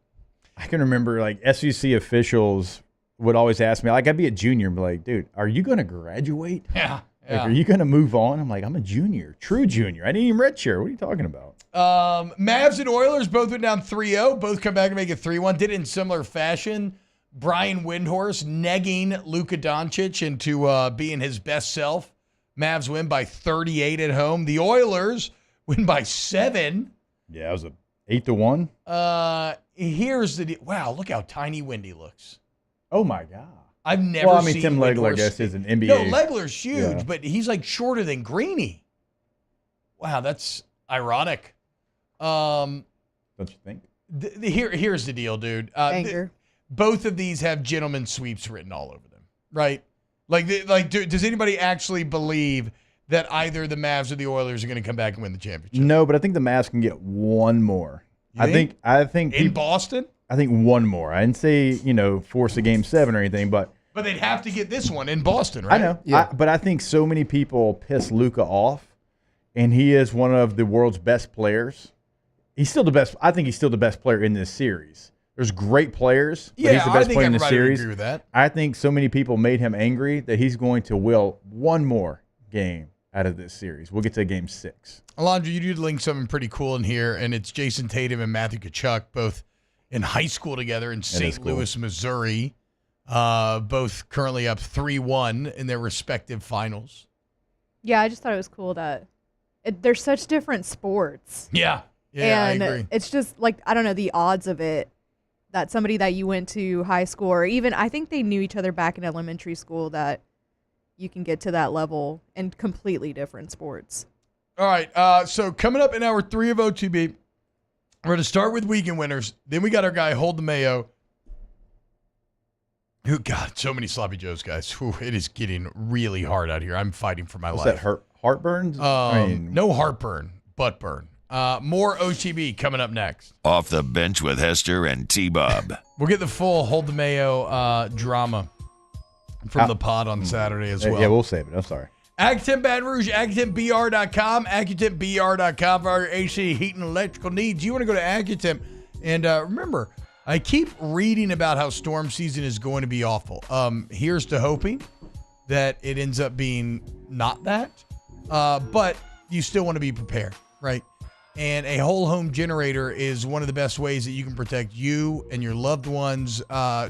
I can remember like SEC officials would always ask me, like I'd be a junior and be like, dude, are you going to graduate? Yeah. Like, are you going to move on? I'm like, I'm a junior, true junior. I didn't even redshirt. What are you talking about? Mavs and Oilers both went down 3-0. Both come back and make it 3-1. Did it in similar fashion. Brian Windhorst negging Luka Doncic into being his best self Mavs win by 38 at home. The Oilers win by 7. Yeah, it was a 8-1. Here's the deal. Wow, look how tiny Wendy looks. Oh my God. I've never seen Tim Legler, I guess, is an NBA. No, Legler's huge, Yeah. but he's like shorter than Greeny. Wow, that's ironic. Don't you think? Here's the deal, dude. Anger. Both of these have gentleman sweeps written all over them, right? Does anybody actually believe that either the Mavs or the Oilers are going to come back and win the championship? No, but I think the Mavs can get one more. I think in Boston? I think one more. I didn't say, force a game 7 or anything, but they'd have to get this one in Boston, right? I know. Yeah. But I think so many people piss Luka off, and he is one of the world's best players. He's still the best. I think he's still the best player in this series. There's great players, but he's the best player in the series. Agree with that. I think so many people made him angry that he's going to will one more game out of this series. We'll get to game 6. Alondra, you did link something pretty cool in here, and it's Jason Tatum and Matthew Tkachuk, both in high school together in St. Louis, Missouri. Both currently up 3-1 in their respective finals. Yeah, I just thought it was cool that they're such different sports. Yeah, and I agree. It's just like, I don't know, the odds of it, that somebody that you went to high school, or even I think they knew each other back in elementary school, that you can get to that level in completely different sports. All right, so coming up in hour 3 of OTB, we're going to start with weekend winners. Then we got our guy, Hold the Mayo. Who, God, so many sloppy joes, guys. Whew, it is getting really hard out here. I'm fighting for my life. What's that, heartburn? No heartburn, butt burn. More OTB coming up next. Off the Bench with Hester and T-Bob. We'll get the full Hold the Mayo drama from the pod on Saturday as well. Yeah, we'll save it. I'm sorry. Accutemp Baton Rouge, AccuTempBR.com, AccuTempBR.com for our AC heat and electrical needs. You want to go to Accutemp. And remember, I keep reading about how storm season is going to be awful. Here's to hoping that it ends up being not that. But you still want to be prepared, right? And a whole home generator is one of the best ways that you can protect you and your loved ones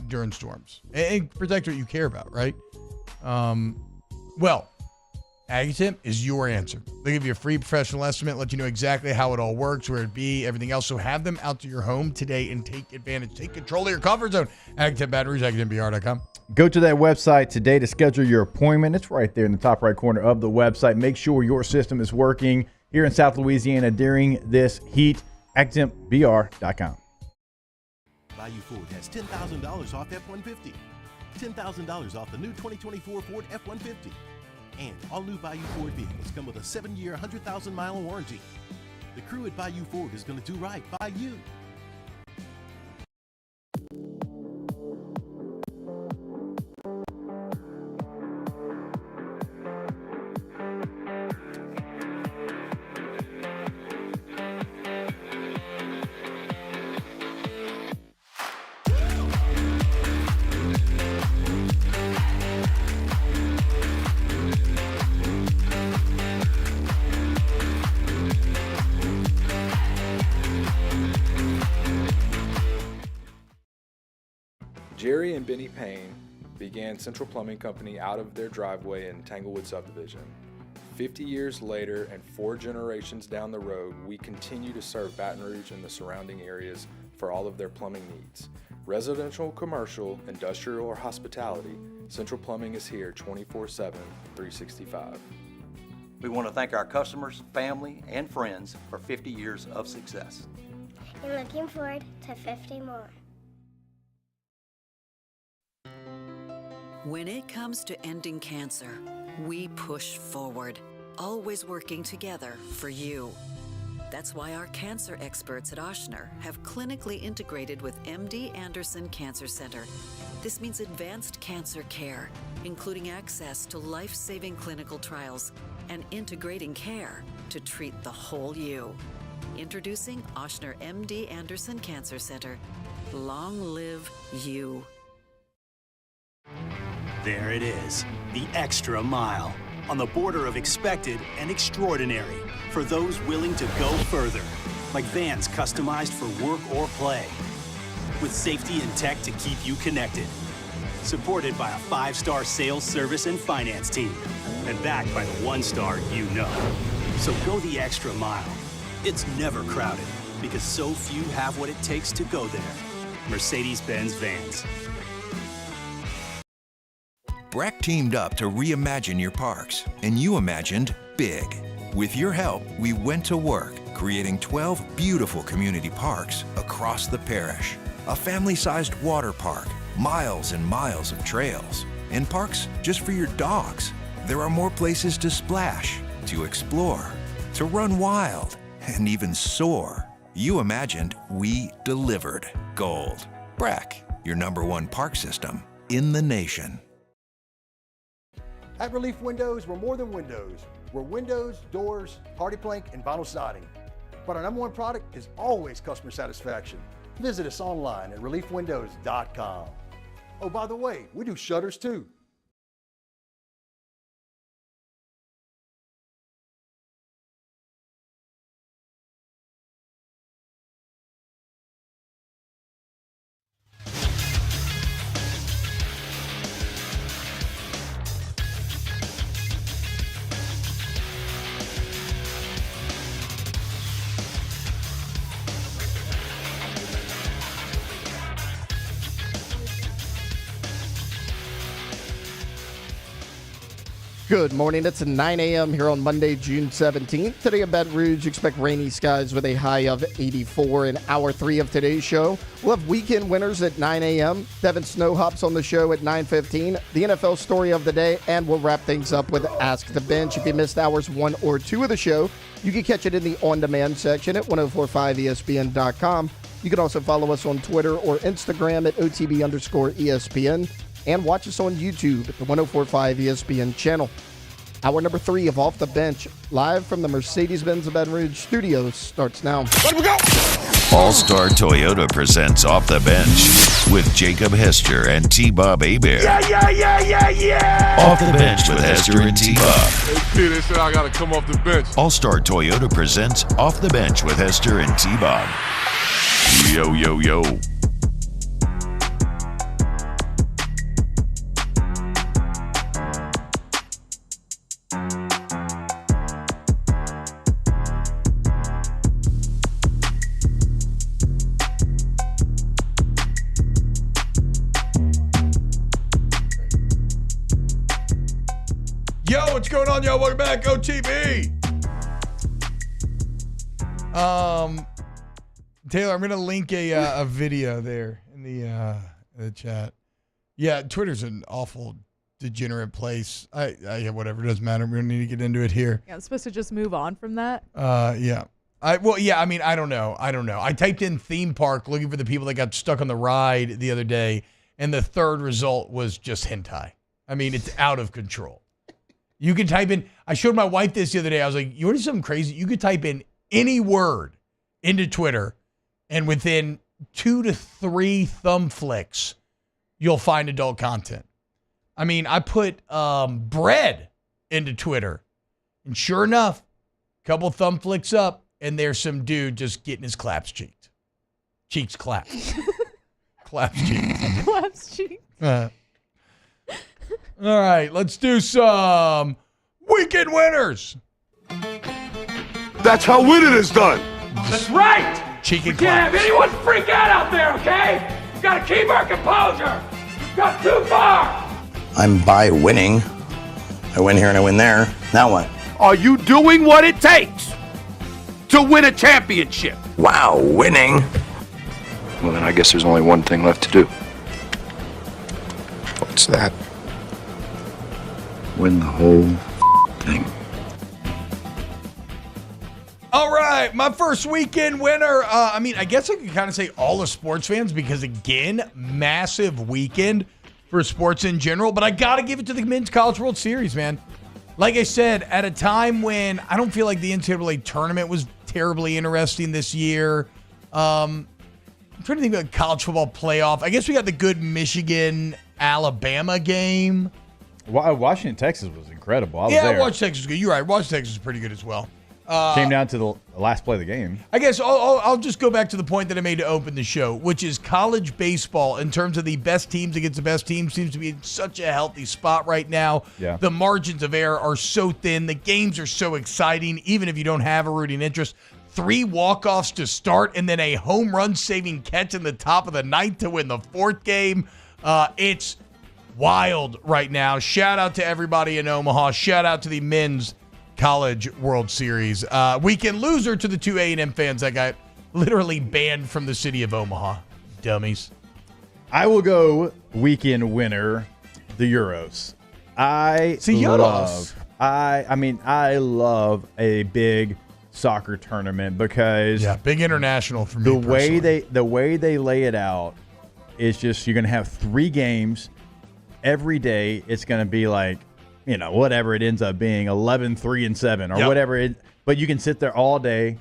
during storms. And protect what you care about, right? Well, Accutemp is your answer. They'll give you a free professional estimate, let you know exactly how it all works, where it be, everything else. So have them out to your home today and take advantage. Take control of your comfort zone. Accutemp Baton Rouge, AccuTempBR.com. Go to that website today to schedule your appointment. It's right there in the top right corner of the website. Make sure your system is working here in South Louisiana during this heat. AccuTempBR.com. Value Ford has $10,000 off F-150. $10,000 off the new 2024 Ford F-150. And all new Bayou Ford vehicles come with a 7-year, 100,000-mile warranty. The crew at Bayou Ford is going to do right by you. Jerry and Benny Payne began Central Plumbing Company out of their driveway in Tanglewood subdivision. 50 years later and 4 generations down the road, we continue to serve Baton Rouge and the surrounding areas for all of their plumbing needs. Residential, commercial, industrial, or hospitality, Central Plumbing is here 24/7, 365. We want to thank our customers, family, and friends for 50 years of success. And looking forward to 50 more. When it comes to ending cancer, we push forward, always working together for you. That's why our cancer experts at Ochsner have clinically integrated with MD Anderson Cancer Center. This means advanced cancer care, including access to life-saving clinical trials and integrating care to treat the whole you. Introducing Ochsner MD Anderson Cancer Center. Long live you. There it is, the extra mile, on the border of expected and extraordinary for those willing to go further, like vans customized for work or play, with safety and tech to keep you connected. Supported by a 5-star sales, service, and finance team. and backed by the one-star you know. So go the extra mile. It's never crowded because so few have what it takes to go there. Mercedes-Benz Vans. Breck teamed up to reimagine your parks, and you imagined big. With your help, we went to work, creating 12 beautiful community parks across the parish. A family-sized water park, miles and miles of trails, and parks just for your dogs. There are more places to splash, to explore, to run wild, and even soar. You imagined, we delivered. Gold. Breck, your #1 park system in the nation. At Relief Windows, we're more than windows. We're windows, doors, party plank, and vinyl siding. But our #1 product is always customer satisfaction. Visit us online at reliefwindows.com. Oh, by the way, we do shutters too. Good morning. It's 9 a.m. here on Monday, June 17th. Today in Baton Rouge, expect rainy skies with a high of 84 in hour 3 of today's show. We'll have weekend winners at 9 a.m. Devin Snowhops on the show at 9:15. The NFL story of the day, and we'll wrap things up with Ask the Bench. If you missed hours 1 or 2 of the show, you can catch it in the on-demand section at 1045ESPN.com. You can also follow us on Twitter or Instagram at OTB_ESPN. And watch us on YouTube at the 1045 ESPN channel. Hour number 3 of Off the Bench, live from the Mercedes-Benz Baton Rouge studios, starts now. Let we go! All-Star Toyota presents Off the Bench with Jacob Hester and T-Bob Hebert. Yeah! Off the Bench with Hester and T-Bob. Hey, they said I got to come off the bench. All-Star Toyota presents Off the Bench with Hester and T-Bob. Yo, yo, yo. What's going on, y'all? Welcome back, OTB. Taylor, I'm gonna link a video there in the chat. Yeah, Twitter's an awful degenerate place. I whatever, it doesn't matter. We don't need to get into it here. Yeah, I'm supposed to just move on from that. Yeah. I mean, I don't know. I typed in theme park looking for the people that got stuck on the ride the other day, and the third result was just hentai. I mean, it's out of control. You can type in, I showed my wife this the other day. I was like, you want to do something crazy? You could type in any word into Twitter, and within 2 to 3 thumb flicks, you'll find adult content. I mean, I put bread into Twitter, and sure enough, a couple thumb flicks up, and there's some dude just getting his claps cheeked. Cheeks clapped. Claps cheeked. Claps cheeked. All right, let's do some weekend winners. That's how winning is done. That's right. Cheeky we can't have anyone freak out there, okay? We've got to keep our composure. We've got too far. I'm by winning. I win here and I win there. Now what? Are you doing what it takes to win a championship? Wow, winning. Well, then I guess there's only one thing left to do. What's that? Win the whole thing. All right, my first weekend winner. I mean, I guess I could kind of say all the sports fans because, again, massive weekend for sports in general. But I got to give it to the Men's College World Series, man. Like I said, at a time when I don't feel like the NCAA tournament was terribly interesting this year. I'm trying to think about college football playoff. I guess we got the good Michigan-Alabama game. Washington, Texas was incredible. I was there. Washington, Texas was good. You're right. Washington, Texas is pretty good as well. Came down to the last play of the game. I guess I'll just go back to the point that I made to open the show, which is college baseball in terms of the best teams against the best teams seems to be in such a healthy spot right now. Yeah. The margins of error are so thin. The games are so exciting, even if you don't have a rooting interest. 3 walk-offs to start and then a home run-saving catch in the top of the ninth to win the 4th game. It's wild right now. Shout out to everybody in Omaha. Shout out to the men's College World Series. Weekend loser to the 2 A&M fans that got literally banned from the city of Omaha. Dummies. I will go weekend winner, the Euros. I love a big soccer tournament because big international for me. The way they lay it out is just you're going to have 3 games every day. It's going to be like, whatever it ends up being, 11, 3, and 7 or whatever. But you can sit there all day.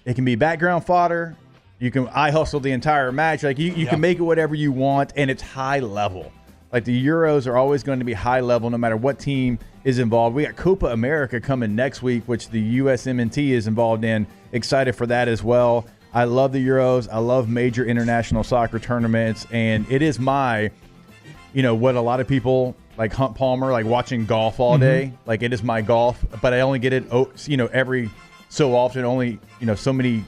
It can be background fodder. You can eye hustle the entire match. Like you can make it whatever you want, and it's high level. Like the Euros are always going to be high level no matter what team is involved. We got Copa America coming next week, which the USMNT is involved in. Excited for that as well. I love the Euros. I love major international soccer tournaments, and it is my, what a lot of people like Hunt Palmer, like watching golf all day. Like it is my golf, but I only get it, every so often. Only, so many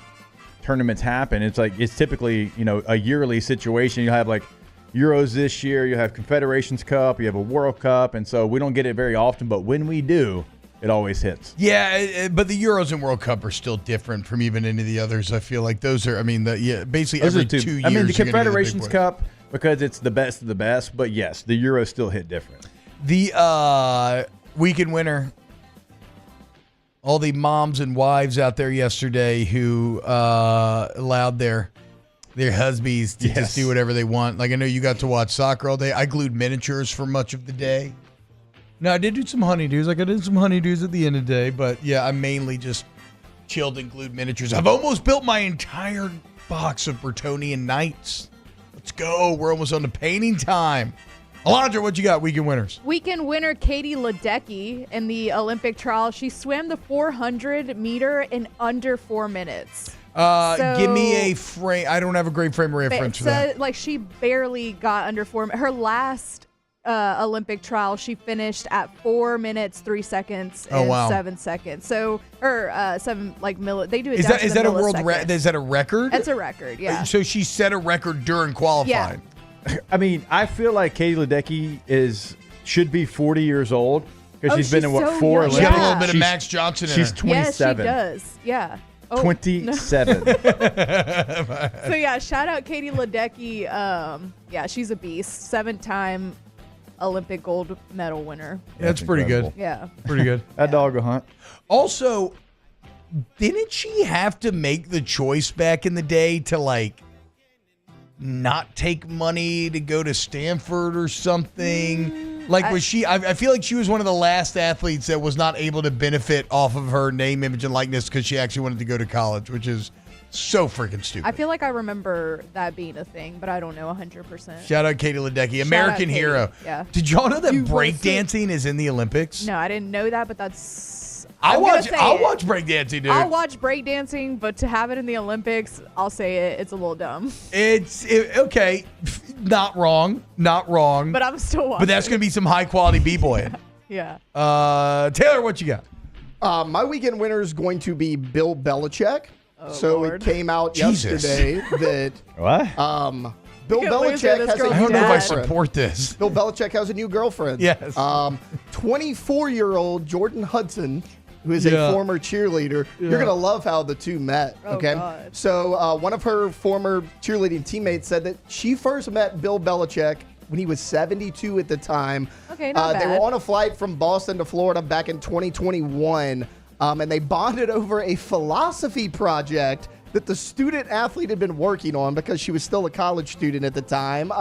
tournaments happen. It's like it's typically, a yearly situation. You have like Euros this year, you have Confederations Cup, you have a World Cup, and so we don't get it very often. But when we do, it always hits. Yeah, but the Euros and World Cup are still different from even any of the others. I feel like those are. Basically Those every are 2 years. I mean, the you're gonna get Confederations big boys. Cup, because it's the best of the best, but yes, the Euros still hit different. The weekend winner, all the moms and wives out there yesterday who allowed their husbands to just do whatever they want. Like I know you got to watch soccer all day. I glued miniatures for much of the day. No, I did do some honeydews. I did some honeydews at the end of the day, but yeah, I mainly just chilled and glued miniatures. I've almost built my entire box of Bretonian Knights. Let's go. We're almost on to painting time. Alondra, what you got? Weekend winners. Weekend winner Katie Ledecky in the Olympic trial. She swam the 400 meter in under 4 minutes. Give me a frame. I don't have a great frame of reference for that. Like she barely got under 4. Her last Olympic trial, she finished at 4 minutes 3 seconds and 7 seconds. So, or 7 they do it. Is that a world record? Is that a record? That's a record. Yeah. So she set a record during qualifying. Yeah. I mean, I feel like Katie Ledecky should be 40 years old because she's been in 4 Olympics. She's got a little bit of Max Johnson in her. She's 27. Yes, she does. Yeah. 27. So yeah, shout out Katie Ledecky. She's a beast. 7-time Olympic gold medal winner. That's pretty good. Yeah. Pretty good. That dog will hunt. Also, didn't she have to make the choice back in the day to not take money to go to Stanford or something? Was she? I feel like she was one of the last athletes that was not able to benefit off of her name, image, and likeness because she actually wanted to go to college, which is so freaking stupid. I feel like I remember that being a thing, but I don't know 100%. Shout out Katie Ledecky, American hero. Yeah. Did y'all know that breakdancing is in the Olympics? No, I didn't know that, but that's. I'll watch breakdancing, dude. I'll watch breakdancing, but to have it in the Olympics, I'll say it's a little dumb. Okay, not wrong. But I'm still watching. But that's going to be some high quality b-boying. Yeah. Taylor, what you got? My weekend winner is going to be Bill Belichick. Lord. It came out yesterday that what? Bill Belichick has a new girlfriend. I don't know if I support this. Bill Belichick has a new girlfriend. Yes. 24-year-old Jordan Hudson, who is a former cheerleader. You're going to love how the two met. Okay. God. So one of her former cheerleading teammates said that she first met Bill Belichick when he was 72 at the time. Okay, not bad. They were on a flight from Boston to Florida back in 2021, and they bonded over a philosophy project that the student athlete had been working on because she was still a college student at the time.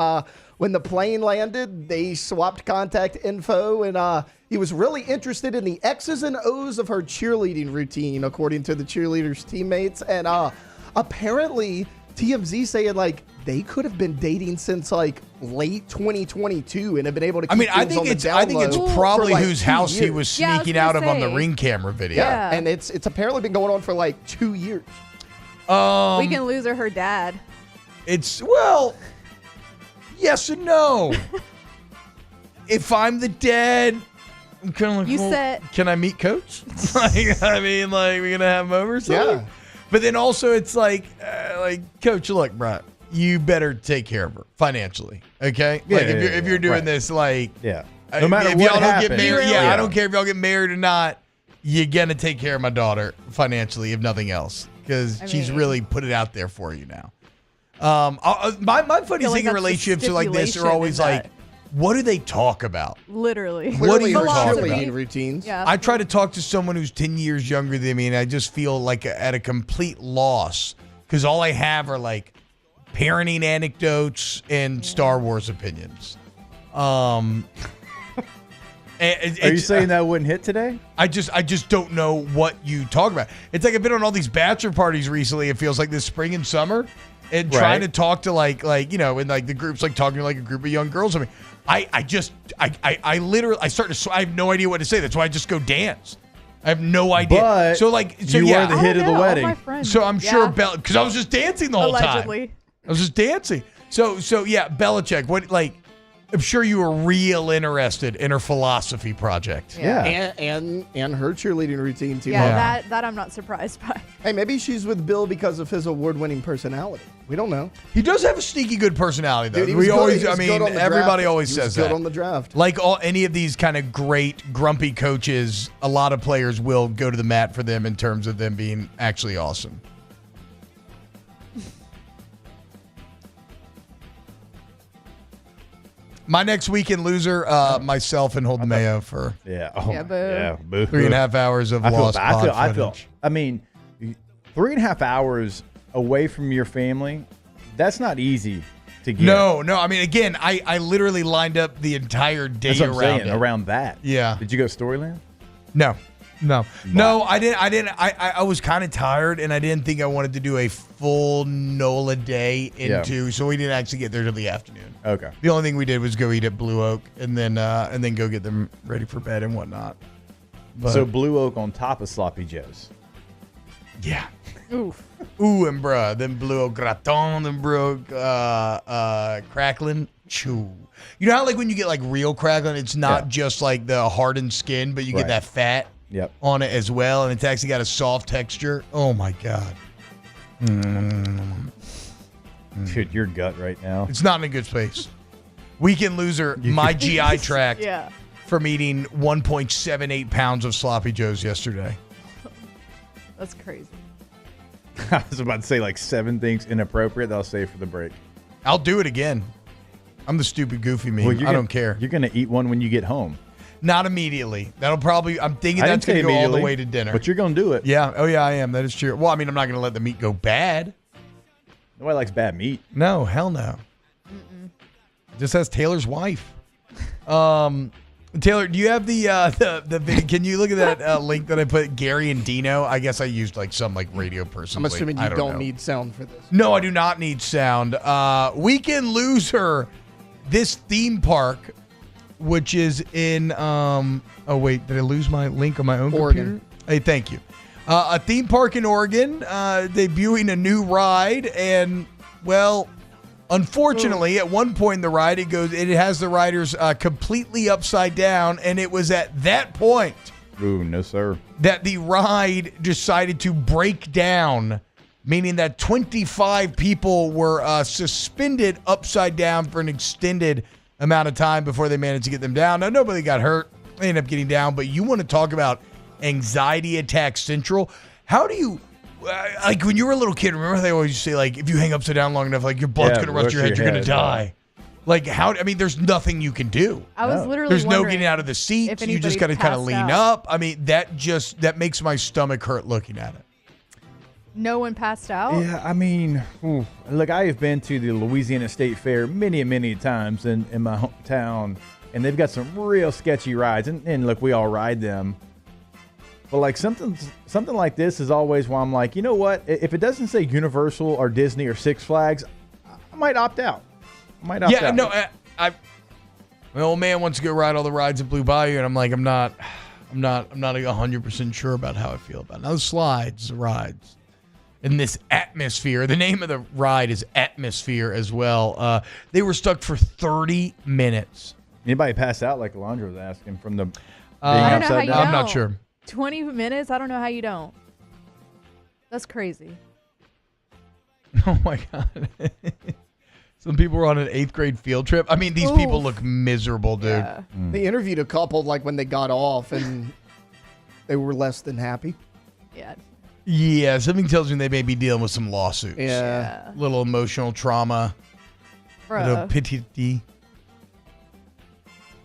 When the plane landed, they swapped contact info, and he was really interested in the X's and O's of her cheerleading routine, according to the cheerleaders' teammates. And apparently, TMZ saying like they could have been dating since like late 2022 and have been able to keep I think it's probably like whose 2 house he years. was sneaking out of on the Ring camera video. Yeah, and it's apparently been going on for like 2 years. Weekend Loser, her dad. It's, well, yes and no. If I'm the dad, I'm kind of like, You said- can I meet Coach? Like, I mean, like, we're going to have him over or something? Yeah. But then also it's like, Coach, look, bro, you better take care of her financially, okay? Yeah, like, yeah, if you're doing right. this, like, No matter if what y'all don't happens. get married, Yeah. I don't care if y'all get married or not, you're going to take care of my daughter financially, if nothing else, because she's really put it out there for you now. My funny feel like thing in that's the relationships like this are stipulation always in like, that. what do they talk about? Literally. What do you Clearly talk her about? cheerleading routines. Yeah. I try to talk to someone who's 10 years younger than me, and I just feel like at a complete loss because all I have are like parenting anecdotes and Star Wars opinions. Are you saying that wouldn't hit today? I just don't know what you talk about. It's like I've been on all these bachelor parties recently. It feels like this spring and summer, and trying to talk to like in like the groups, like talking to like a group of young girls. I mean, I literally I have no idea what to say. That's why I just go dance. I have no idea. But you were the hit of the wedding. So I'm sure because I was just dancing the whole Allegedly. time. I was just dancing. So yeah, Belichick. What like? I'm sure you were real interested in her philosophy project. Yeah. And her cheerleading routine too. Yeah, that I'm not surprised by. Hey, maybe she's with Bill because of his award-winning personality. We don't know. He does have a sneaky good personality, though. Dude, he was good. always, He was good on the everybody draft. always He says was that. good on the draft. Like any of these kind of great grumpy coaches, a lot of players will go to the mat for them in terms of them being actually awesome. My next weekend loser, myself and Holden Mayo for boo. 3.5 hours of lost pod footage. I mean, 3.5 hours away from your family, that's not easy to get. No. I mean, again, I literally lined up the entire day That's what I'm around saying, it. around that. Yeah. Did you go to Storyland? No, I didn't. I was kind of tired, and I didn't think I wanted to do a full NOLA day so we didn't actually get there till the afternoon. Okay. The only thing we did was go eat at Blue Oak, and then go get them ready for bed and whatnot. But, So Blue Oak on top of Sloppy Joe's. yeah. Oof. Ooh, and bruh, them Blue Oak gratin, them Blue Oak crackling. Chew. You know how like when you get like real crackling, it's not just like the hardened skin, but you get that fat on it as well, and it's actually got a soft texture. Oh my god. Dude, your gut right now. It's not in a good space. Weekend loser, my GI tract from eating 1.78 pounds of Sloppy Joes yesterday. That's crazy. I was about to say like 7 things inappropriate that I'll save for the break. I'll do it again. I'm the stupid goofy me. I don't care. You're going to eat one when you get home. Not immediately. That'll probably, I'm thinking I that's didn't say going to go all the immediately, way to dinner. But you're going to do it. Yeah. Oh, yeah, I am. That is true. Well, I mean, I'm not going to let the meat go bad. Nobody likes bad meat. No, hell no. Just as Taylor's wife. Taylor, do you have the video? Can you look at that link that I put? Gary and Dino. I guess I used like some like radio person. I'm assuming you I don't know. need sound for this. No, I do not need sound. Weekend loser. This theme park, which is in oh wait, did I lose my link on my own Oregon. computer? Hey, thank you. A theme park in Oregon, debuting a new ride, and well, unfortunately, at one point in the ride, it has the riders completely upside down, and it was at that point Ooh, no sir. that the ride decided to break down, meaning that 25 people were suspended upside down for an extended amount of time before they managed to get them down. Now, nobody got hurt. They ended up getting down, but you want to talk about anxiety attack central. How do you, like when you were a little kid, remember they always say, like, if you hang upside down long enough, like your blood's going to rush to your head, you're going to die. Like, how, I mean, there's nothing you can do. I was literally There's no wondering getting out of the seat. if You just got to anybody kind of passed lean out. up. I mean, that makes my stomach hurt looking at it. No one passed out? Yeah, I mean, look, I have been to the Louisiana State Fair many times in my hometown, and they've got some real sketchy rides. And look, we all ride them. But like something like this is always why I'm like, you know what? If it doesn't say Universal or Disney or Six Flags, I might opt out. My old man wants to go ride all the rides at Blue Bayou, and I'm like, I'm not 100% sure about how I feel about it. Those slides, rides, in this atmosphere. The name of the ride is Atmosphere as well. They were stuck for 30 minutes. Anybody pass out like Alondra was asking from the? I don't know how you I'm not sure. 20 minutes? I don't know how you don't. That's crazy. Oh my God. Some people were on an 8th grade field trip. I mean, these people look miserable, dude. Yeah. They interviewed a couple like when they got off, and they were less than happy. Yeah. Yeah, something tells me they may be dealing with some lawsuits. Yeah. Little emotional trauma. Little Bruh. pity.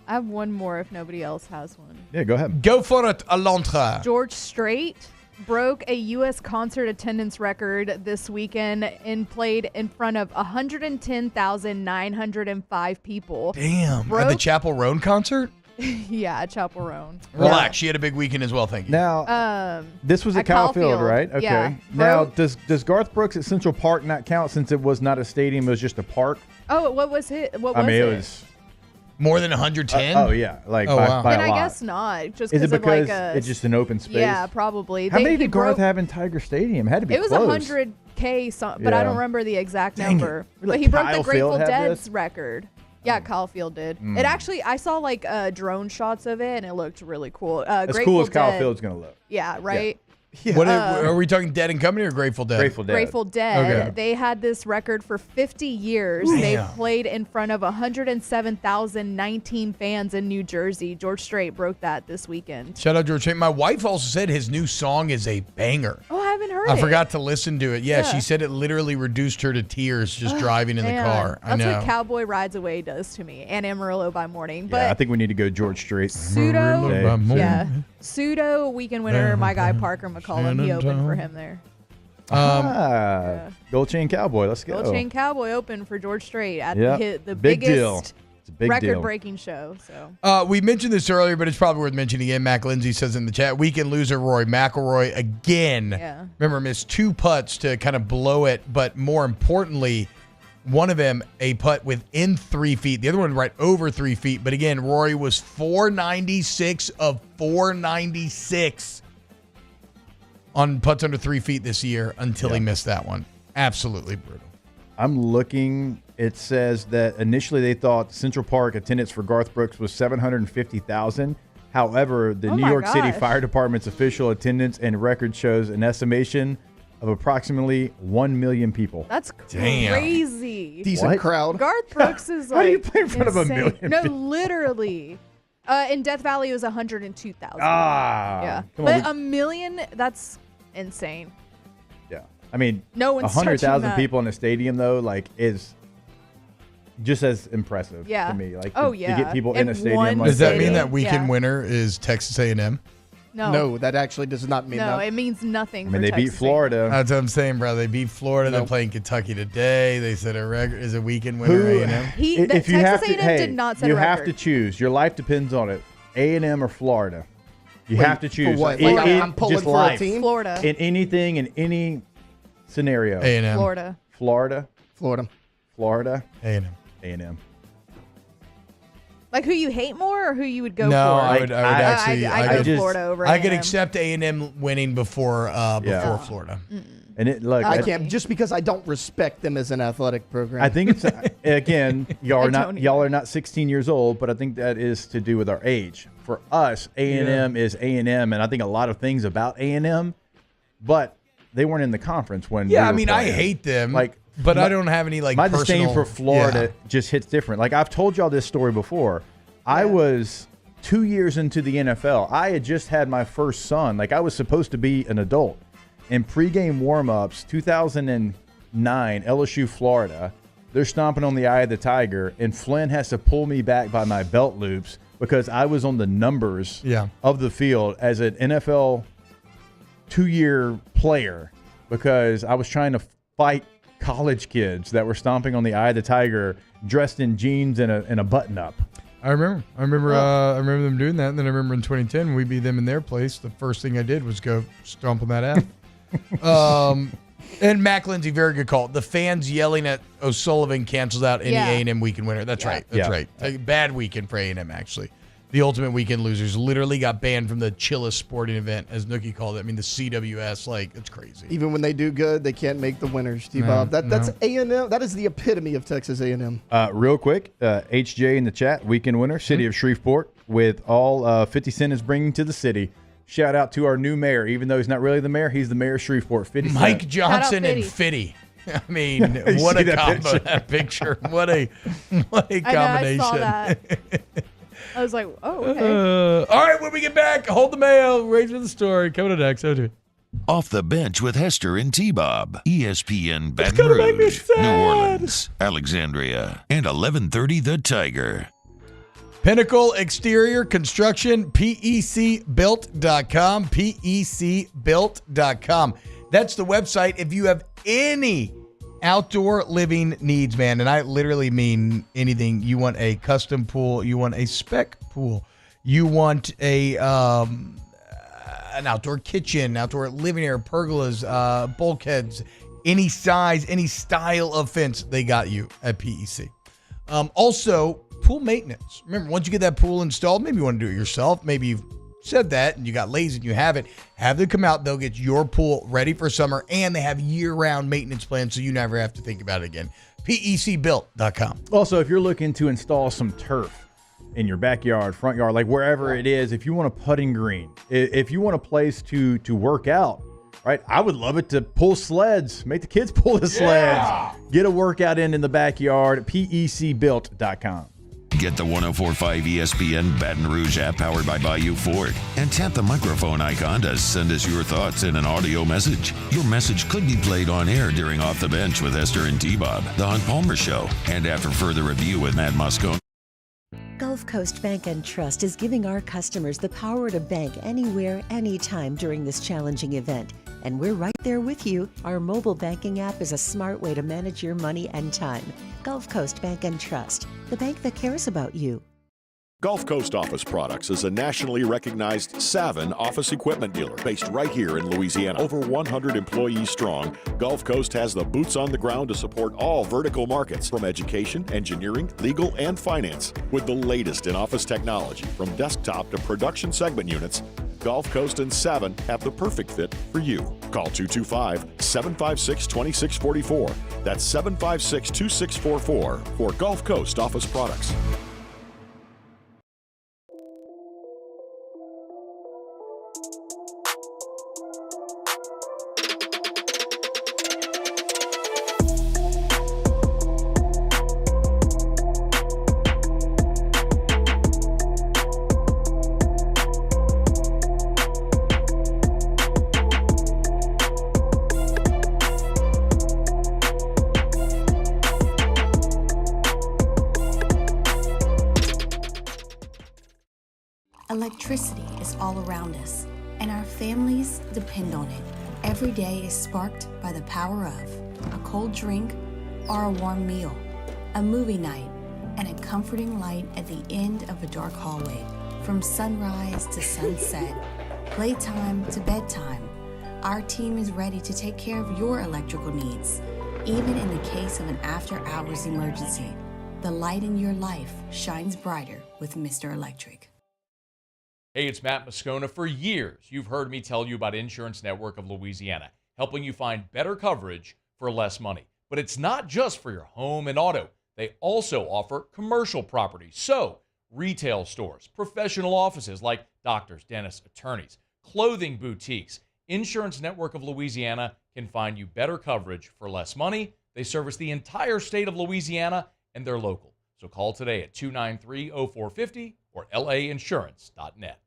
I have one more if nobody else has one. Yeah, go ahead. Go for it, Alondra. George Strait broke a U.S. concert attendance record this weekend and played in front of 110,905 people. Damn. At the Chapel Roan concert? Yeah, at Chapel Roan. Relax. She had a big weekend as well. Thank you. Now, this was at Kyle Field, right? Okay. Yeah. Now, does Garth Brooks at Central Park not count since it was not a stadium? It was just a park. Oh, what was it? What I was mean, it? it was more than 110. Oh yeah, like by Then a I lot. guess not. Just Is it of because like it's just an open space? Yeah, probably. How many he did Garth broke- have in Tiger Stadium? It had to be It was close. 100K, but I Yeah. don't remember the exact Dang it. number. Really, But he broke Kyle the Grateful Field had Dead's this? record. Yeah, Kyle Field did. Mm. It actually, I saw like drone shots of it, and it looked really cool. As Grateful cool as Kyle Dead- Field's gonna look. Yeah, right. What are we talking Dead and Company or Grateful Dead? Grateful Dead. Grateful Dead. Okay. They had this record for 50 years. Ooh. They Damn. played in front of 107,019 fans in New Jersey. George Strait broke that this weekend. Shout out George Strait. My wife also said his new song is a banger. Oh, I haven't heard I it. forgot to listen to it. Yeah, Yeah. she said it literally reduced her to tears just driving in the Man, car. I That's know. what Cowboy Rides Away does to me, and Amarillo by Morning. Yeah, I But think we need to go George Strait. Pseudo, Day. yeah, pseudo weekend winner, my guy Parker McCollum, he opened for him there. Gold Chain Cowboy. Let's go. Gold Chain Cowboy opened for George Strait at Yep. the Big biggest deal. It's a big deal. record-breaking show. So We mentioned this earlier, but it's probably worth mentioning again. Mac Lindsay says in the chat, weekend loser Rory McIlroy again. Yeah. Remember, missed 2 putts to kind of blow it, but more importantly, one of them a putt within 3 feet. The other one right over 3 feet. But again, Rory was 496 of 496 on putts under 3 feet this year until he missed that one. Absolutely brutal. I'm looking. It says that initially they thought Central Park attendance for Garth Brooks was 750,000. However, the Oh New my York City gosh. Fire Department's official attendance and record shows an estimation of approximately 1 million people. that's Damn. crazy. Decent What? crowd. Garth Brooks is like How do you play in front of a insane. million No, people? literally. In Death Valley, it was 102,000. Ah, yeah. come on, But a million, that's insane. Yeah. I mean, No one's touching 100,000 that. people in a stadium, though, like, is just as impressive Yeah. to me. Like, Oh, to yeah. get people In in a stadium one like Does that that. mean stadium, that weekend yeah. winner is Texas A&M? No. that actually does not mean No, that. it means nothing. I mean, for they beat Texas Florida. That's what I'm saying, bro. They beat Florida. They're Nope. playing Kentucky today. They said a record is a weekend winner. A&M. If you have to, A&M hey, did not set you a have to record. choose. Your life depends on it. A&M or Florida. You Wait, have to choose. for what? In- Like, in I'm pulling just for life. a team? Florida. In anything, in any scenario. A&M. Florida. Florida. Florida. Florida. A&M. A&M. Like who you hate more or who you would go No, for? I would actually. I could- go Florida over I could A&M. accept A&M winning before Florida. And it look. I can't just because I don't respect them as an athletic program. I think it's again, y'all I are not 16 years old, but I think that is to do with our age. For us, A&M is A&M, and I think a lot of things about A&M, but they weren't in the conference when. Yeah, we I were mean, I playing. hate them, Like, but I don't have any like my personal. disdain for Florida Yeah. just hits different. Like I've told y'all this story before. I was 2 years into the NFL. I had just had my first son. Like I was supposed to be an adult. In pregame warmups, 2009, LSU, Florida, they're stomping on the eye of the tiger, and Flynn has to pull me back by my belt loops because I was on the numbers of the field as an NFL 2-year player because I was trying to fight college kids that were stomping on the eye of the tiger dressed in jeans and a button-up. I remember them doing that. And then I remember in 2010 when we beat them in their place, the first thing I did was go stomp on that app. And Mac Lindsay, very good call. The fans yelling at O'Sullivan cancels out any A&M weekend winner. That's right. That's right. A bad weekend for A&M, actually. The ultimate weekend losers literally got banned from the chillest sporting event, as Nookie called it. I mean, the CWS, like, it's crazy. Even when they do good, they can't make the winners, T-Bob. That's A&M. That is the epitome of Texas A&M. Real quick, HJ in the chat, weekend winner, City of Shreveport, with all 50 Cent is bringing to the city. Shout out to our new mayor. Even though he's not really the mayor, he's the mayor of Shreveport. 50 Mike Cent. Johnson and Fitty. I mean, what a combo, that picture. What a combination. I saw that. I was like, oh, okay. All right, when we get back, hold the mail, wait for the story. Coming up next. Off the Bench with Hester and T-Bob. ESPN Baton Rouge, New Orleans, Alexandria, and 1130 The Tiger. Pinnacle Exterior Construction, PECbuilt.com, PECbuilt.com. That's the website if you have any outdoor living needs, man. And I literally mean anything. You want a custom pool, you want a spec pool, you want a an outdoor kitchen, outdoor living area, pergolas, bulkheads, any size, any style of fence, they got you at PEC. Also, pool maintenance. Remember, once you get that pool installed, maybe you want to do it yourself. Maybe you've said that and you got lazy and you have it. Have them come out. They'll get your pool ready for summer, and they have year-round maintenance plans so you never have to think about it again. PECbuilt.com. Also, if you're looking to install some turf in your backyard, front yard, like wherever it is, if you want a putting green, if you want a place to work out, right? I would love it to pull sleds, make the kids pull the sleds, get a workout in the backyard, PECbuilt.com. Get the 104.5 ESPN Baton Rouge app powered by Bayou Ford and tap the microphone icon to send us your thoughts in an audio message. Your message could be played on air during Off the Bench with Hester and T-Bob, The Hunt Palmer Show, and after further review with Matt Moscone. Gulf Coast Bank and Trust is giving our customers the power to bank anywhere, anytime during this challenging event. And we're right there with you. Our mobile banking app is a smart way to manage your money and time. Gulf Coast Bank and Trust, the bank that cares about you. Gulf Coast Office Products is a nationally recognized Savin office equipment dealer based right here in Louisiana. Over 100 employees strong, Gulf Coast has the boots on the ground to support all vertical markets from education, engineering, legal, and finance. With the latest in office technology from desktop to production segment units, Gulf Coast and Savin have the perfect fit for you. Call 225-756-2644. That's 756-2644 for Gulf Coast Office Products. Electricity is all around us, and our families depend on it. Every day is sparked by the power of a cold drink or a warm meal, a movie night, and a comforting light at the end of a dark hallway. From sunrise to sunset, playtime to bedtime, our team is ready to take care of your electrical needs. Even in the case of an after-hours emergency, the light in your life shines brighter with Mr. Electric. Hey, it's Matt Moscone. For years, you've heard me tell you about Insurance Network of Louisiana, helping you find better coverage for less money. But it's not just for your home and auto. They also offer commercial property. So, retail stores, professional offices like doctors, dentists, attorneys, clothing boutiques. Insurance Network of Louisiana can find you better coverage for less money. They service the entire state of Louisiana, and they're local. So call today at 293-0450 or lainsurance.net.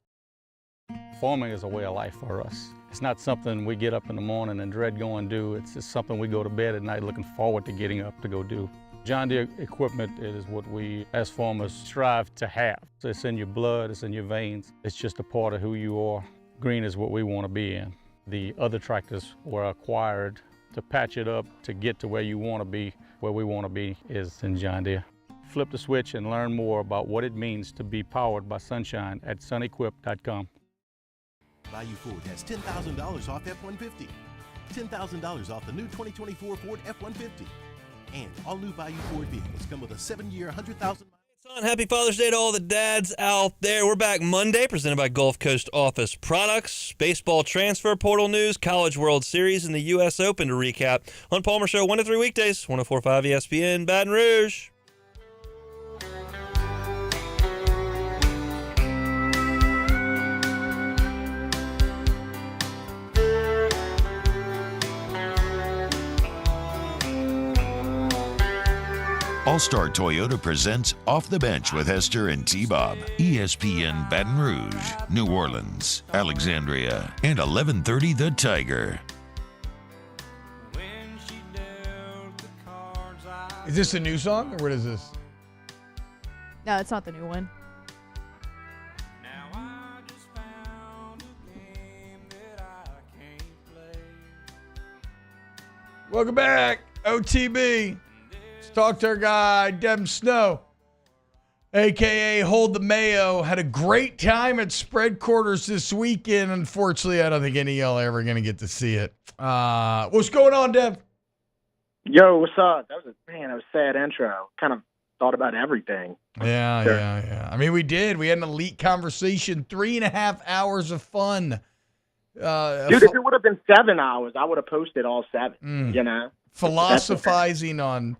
Farming is a way of life for us. It's not something we get up in the morning and dread going do. It's just something we go to bed at night looking forward to getting up to go do. John Deere equipment is what we as farmers strive to have. It's in your blood, it's in your veins. It's just a part of who you are. Green is what we want to be in. The other tractors were acquired to patch it up to get to where you want to be. Where we want to be is in John Deere. Flip the switch and learn more about what it means to be powered by sunshine at sunequip.com. Bayou Ford has $10,000 off F-150, $10,000 off the new 2024 Ford F-150, and all new Bayou Ford vehicles come with a 7-year, 100,000. Happy Father's Day to all the dads out there. We're back Monday, presented by Gulf Coast Office Products. Baseball transfer portal news, College World Series, and the U.S. Open to recap on Palmer Show 1 to 3 weekdays, 104.5 ESPN, Baton Rouge. All-Star Toyota presents Off the Bench with Hester and T-Bob. ESPN Baton Rouge, New Orleans, Alexandria, and 1130 The Tiger. Is this a new song, or what is this? No, it's not the new one. Welcome back, OTB. Let's talk to our guy, Dem Snow, a.k.a. Hold the Mayo. Had a great time at Spread Quarters this weekend. Unfortunately, I don't think any of y'all are ever going to get to see it. What's going on, Dev? Yo, what's up? That was a sad intro. Kind of thought about everything. Yeah. I mean, we did. We had an elite conversation, 3.5 hours of fun. Dude, if it would have been 7 hours, I would have posted all 7, you know? Philosophizing on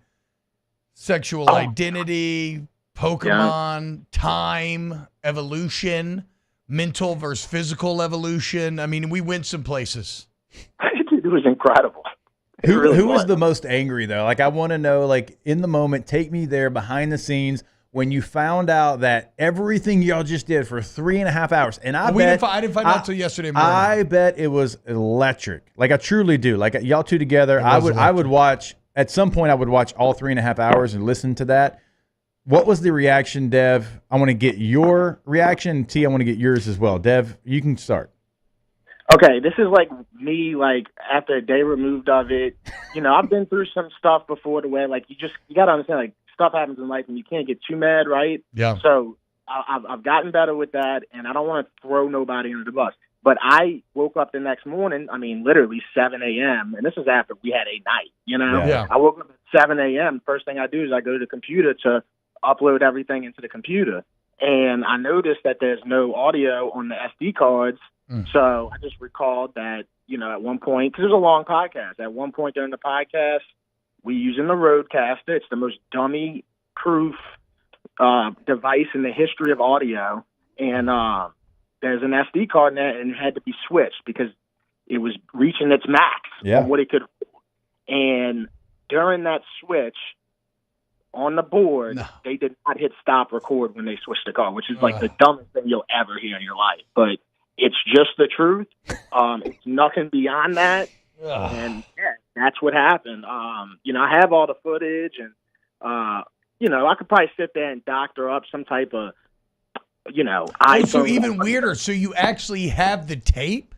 sexual identity, Pokemon, time, evolution, mental versus physical evolution. I mean, we went some places. Dude, it was incredible. Who was the most angry, though? Like, I want to know, like, in the moment, take me there behind the scenes when you found out that everything y'all just did for 3.5 hours. And I didn't find out until yesterday morning. I bet it was electric. Like, I truly do. Like, y'all two together, I would watch, at some point, I would watch all 3.5 hours and listen to that. What was the reaction, Dev? I want to get your reaction. T, I want to get yours as well. Dev, you can start. Okay, this is like me, like, after a day removed of it. You know, I've been through some stuff before the way, like, you got to understand, like, stuff happens in life and you can't get too mad, right? Yeah. So I've gotten better with that, and I don't want to throw nobody under the bus. But I woke up the next morning, I mean, literally 7 a.m., and this is after we had a night, you know? Yeah. I woke up at 7 a.m. First thing I do is I go to the computer to upload everything into the computer. And I noticed that there's no audio on the SD cards. So I just recalled that, you know, at one point, because it was a long podcast, at one point during the podcast, we using the Rodecaster. It's the most dummy-proof device in the history of audio. And there's an SD card in there, and it had to be switched because it was reaching its max of what it could. And during that switch, on the board, they did not hit stop record when they switched the card, which is like the dumbest thing you'll ever hear in your life. But it's just the truth. It's nothing beyond that. And yeah, that's what happened. You know, I have all the footage, and you know, I could probably sit there and doctor up some type of, you know, so even weirder. So you actually have the tape,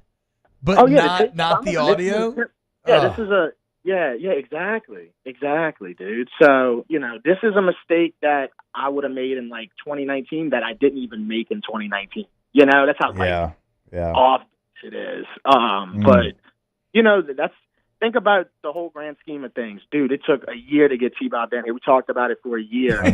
but not the audio. This is a exactly, dude. So you know, this is a mistake that I would have made in like 2019 that I didn't even make in 2019. You know, that's how off it is. But you know, think about the whole grand scheme of things, dude. It took a year to get T-Bob down here. We talked about it for a year. I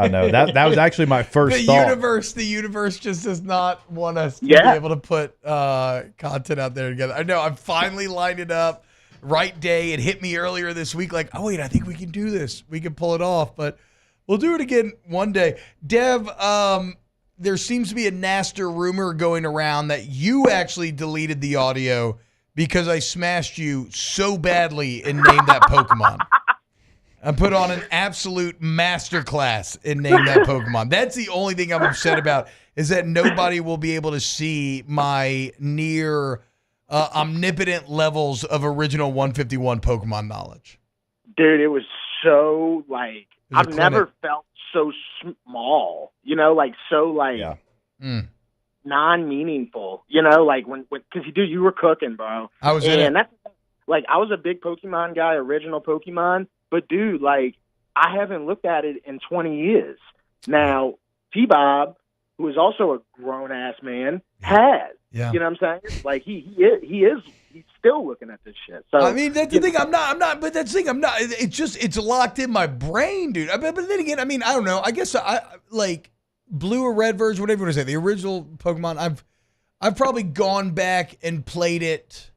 know. That was actually my first thought. The universe just does not want us to be able to put content out there together. I know. I'm finally lined it up. Right day. It hit me earlier this week. Like, oh wait, I think we can do this. We can pull it off. But we'll do it again one day. Dev, there seems to be a nasty rumor going around that you actually deleted the audio because I smashed you so badly and named that Pokemon. I put on an absolute masterclass and named that Pokemon. That's the only thing I'm upset about, is that nobody will be able to see my near omnipotent levels of original 151 Pokemon knowledge. Dude, it was so, like, I've never felt so small, you know, like, so, like, non-meaningful, you know, like, when because you were cooking, bro. I was in it. That's, like, I was a big Pokemon guy, original Pokemon, but, dude, like, I haven't looked at it in 20 years. Now, T-Bob, who is also a grown-ass man, has. Yeah. You know what I'm saying? Like, he's still looking at this shit. So I mean, that's the thing. I'm not. But that's the thing. I'm not. It's locked in my brain, dude. But then again, I mean, I don't know. I guess I like blue or red version, whatever you want to say. The original Pokemon. I've probably gone back and played it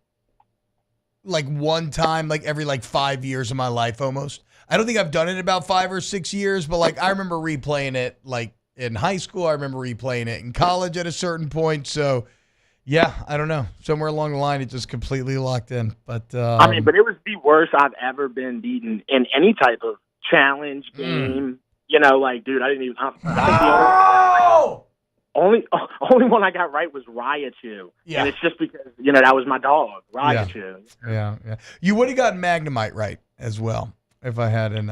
like one time, like every 5 years of my life almost. I don't think I've done it in about 5 or 6 years, but like I remember replaying it like in high school. I remember replaying it in college at a certain point. So. Yeah, I don't know. Somewhere along the line, it just completely locked in. But I mean, but it was the worst I've ever been beaten in any type of challenge game. You know, like, dude, I didn't even. Only one I got right was Raichu. Yeah. And it's just because, that was my dog, Raichu. Yeah. You would have gotten Magnemite right as well if I hadn't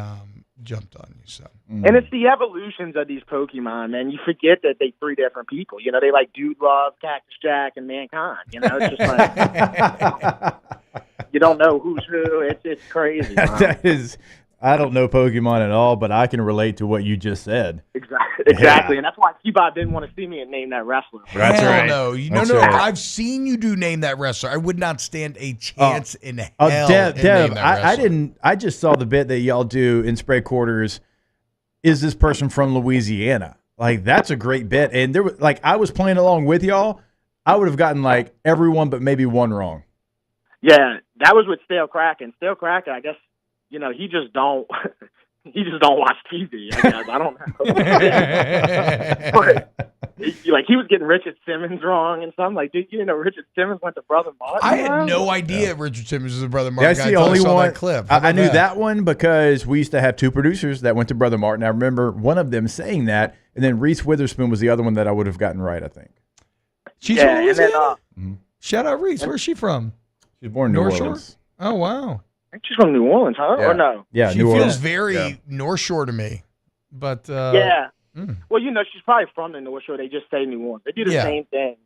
jumped on you. So. And it's the evolutions of these Pokemon, man. You forget that they 3 different people. They like Dude Love, Cactus Jack, and Mankind. It's just like you don't know who's who. It's crazy. That is, I don't know Pokemon at all, but I can relate to what you just said. Exactly, Yeah. and that's why T-Bob didn't want to see me and name that wrestler. That's Hell right. no. That's No. right. I've seen you do name that wrestler. I would not stand a chance in hell. Dev, in name that I wrestler. didn't. I just saw the bit that y'all do in Spread Quarters. Is this person from Louisiana? Like, that's a great bit. And there was I was playing along with y'all. I would have gotten everyone but maybe one wrong. Yeah, that was with Stale Kraken. Stale Kraken, I guess, he just don't. He just don't watch TV. I guess I don't know. But, he was getting Richard Simmons wrong and something. Like, dude, you didn't know Richard Simmons went to Brother Martin? I had no idea Richard Simmons was a Brother Yeah, Martin that's guy the until only I saw one. that clip. I knew that one because we used to have 2 producers that went to Brother Martin. I remember one of them saying that, and then Reese Witherspoon was the other one that I would have gotten right, I think. She's from Louisiana? Shout out Reese. Where's she from? She was born in New North Shore? Orleans. Oh, wow. I think she's from New Orleans, huh? Yeah. Or no? Yeah, She New feels Orleans. very North Shore to me. But Yeah. Well, she's probably from the North Shore. They just say New Orleans. They do the same thing.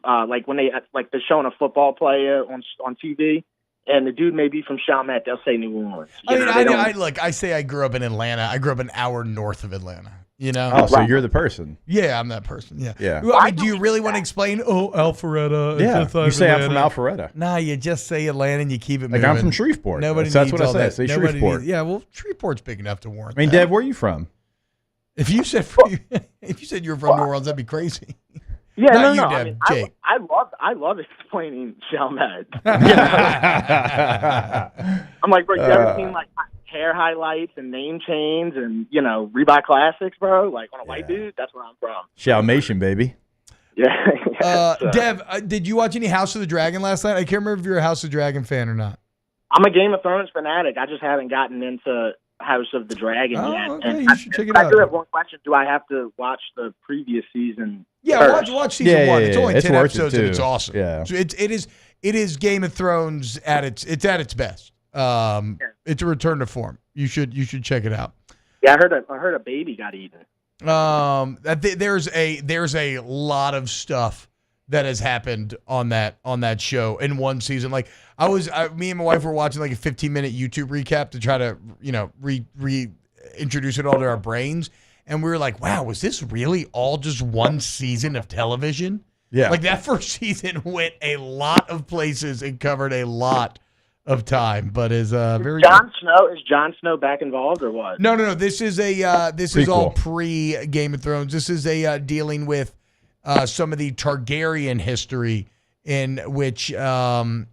Like when they're showing a football player on TV, and the dude may be from Chalmette, they'll say New Orleans. I say I grew up in Atlanta. I grew up an hour north of Atlanta. Oh, so you're the person. Yeah, I'm that person. Yeah. Yeah. Well, I mean, do you really want to explain? Oh, Alpharetta. Yeah. You say I'm from Alpharetta. Nah, you just say Atlanta and you keep it Like moving. I'm from Shreveport. Nobody That's needs what I all say. that. Say Nobody Shreveport. needs- yeah, well, Shreveport's big enough to warrant. I mean, that. Dev, where are you from? If you said you're from New Orleans, that'd be crazy. Yeah, Not no. you, Deb, I mean, Jake. I love explaining Chalmette. I'm like, bro, you ever seen hair highlights and name chains and Reebok Classics, bro? Like on a white dude, that's where I'm from. Chalmation, baby. Yeah. Dev, did you watch any House of the Dragon last night? I can't remember if you're a House of the Dragon fan or not. I'm a Game of Thrones fanatic. I just haven't gotten into House of the Dragon yet. Okay, and you should check it I out. do have one question. Do I have to watch the previous season? Yeah, first? watch season one. It's only 10 worth it, episodes and too. it's awesome. Yeah. So it is Game of Thrones at its best. It's a return to form. You should check it out. Yeah, I heard a baby got eaten. There's a lot of stuff that has happened on that show in one season. Like me and my wife were watching like a 15-minute YouTube recap to try to reintroduce it all to our brains, and we were like, wow, was this really all just one season of television? Yeah. Like that first season went a lot of places and covered a lot of time, but is very Jon Snow back involved or what? No. This is is all Prequel. pre Game of Thrones. This is a dealing with some of the Targaryen history in which there's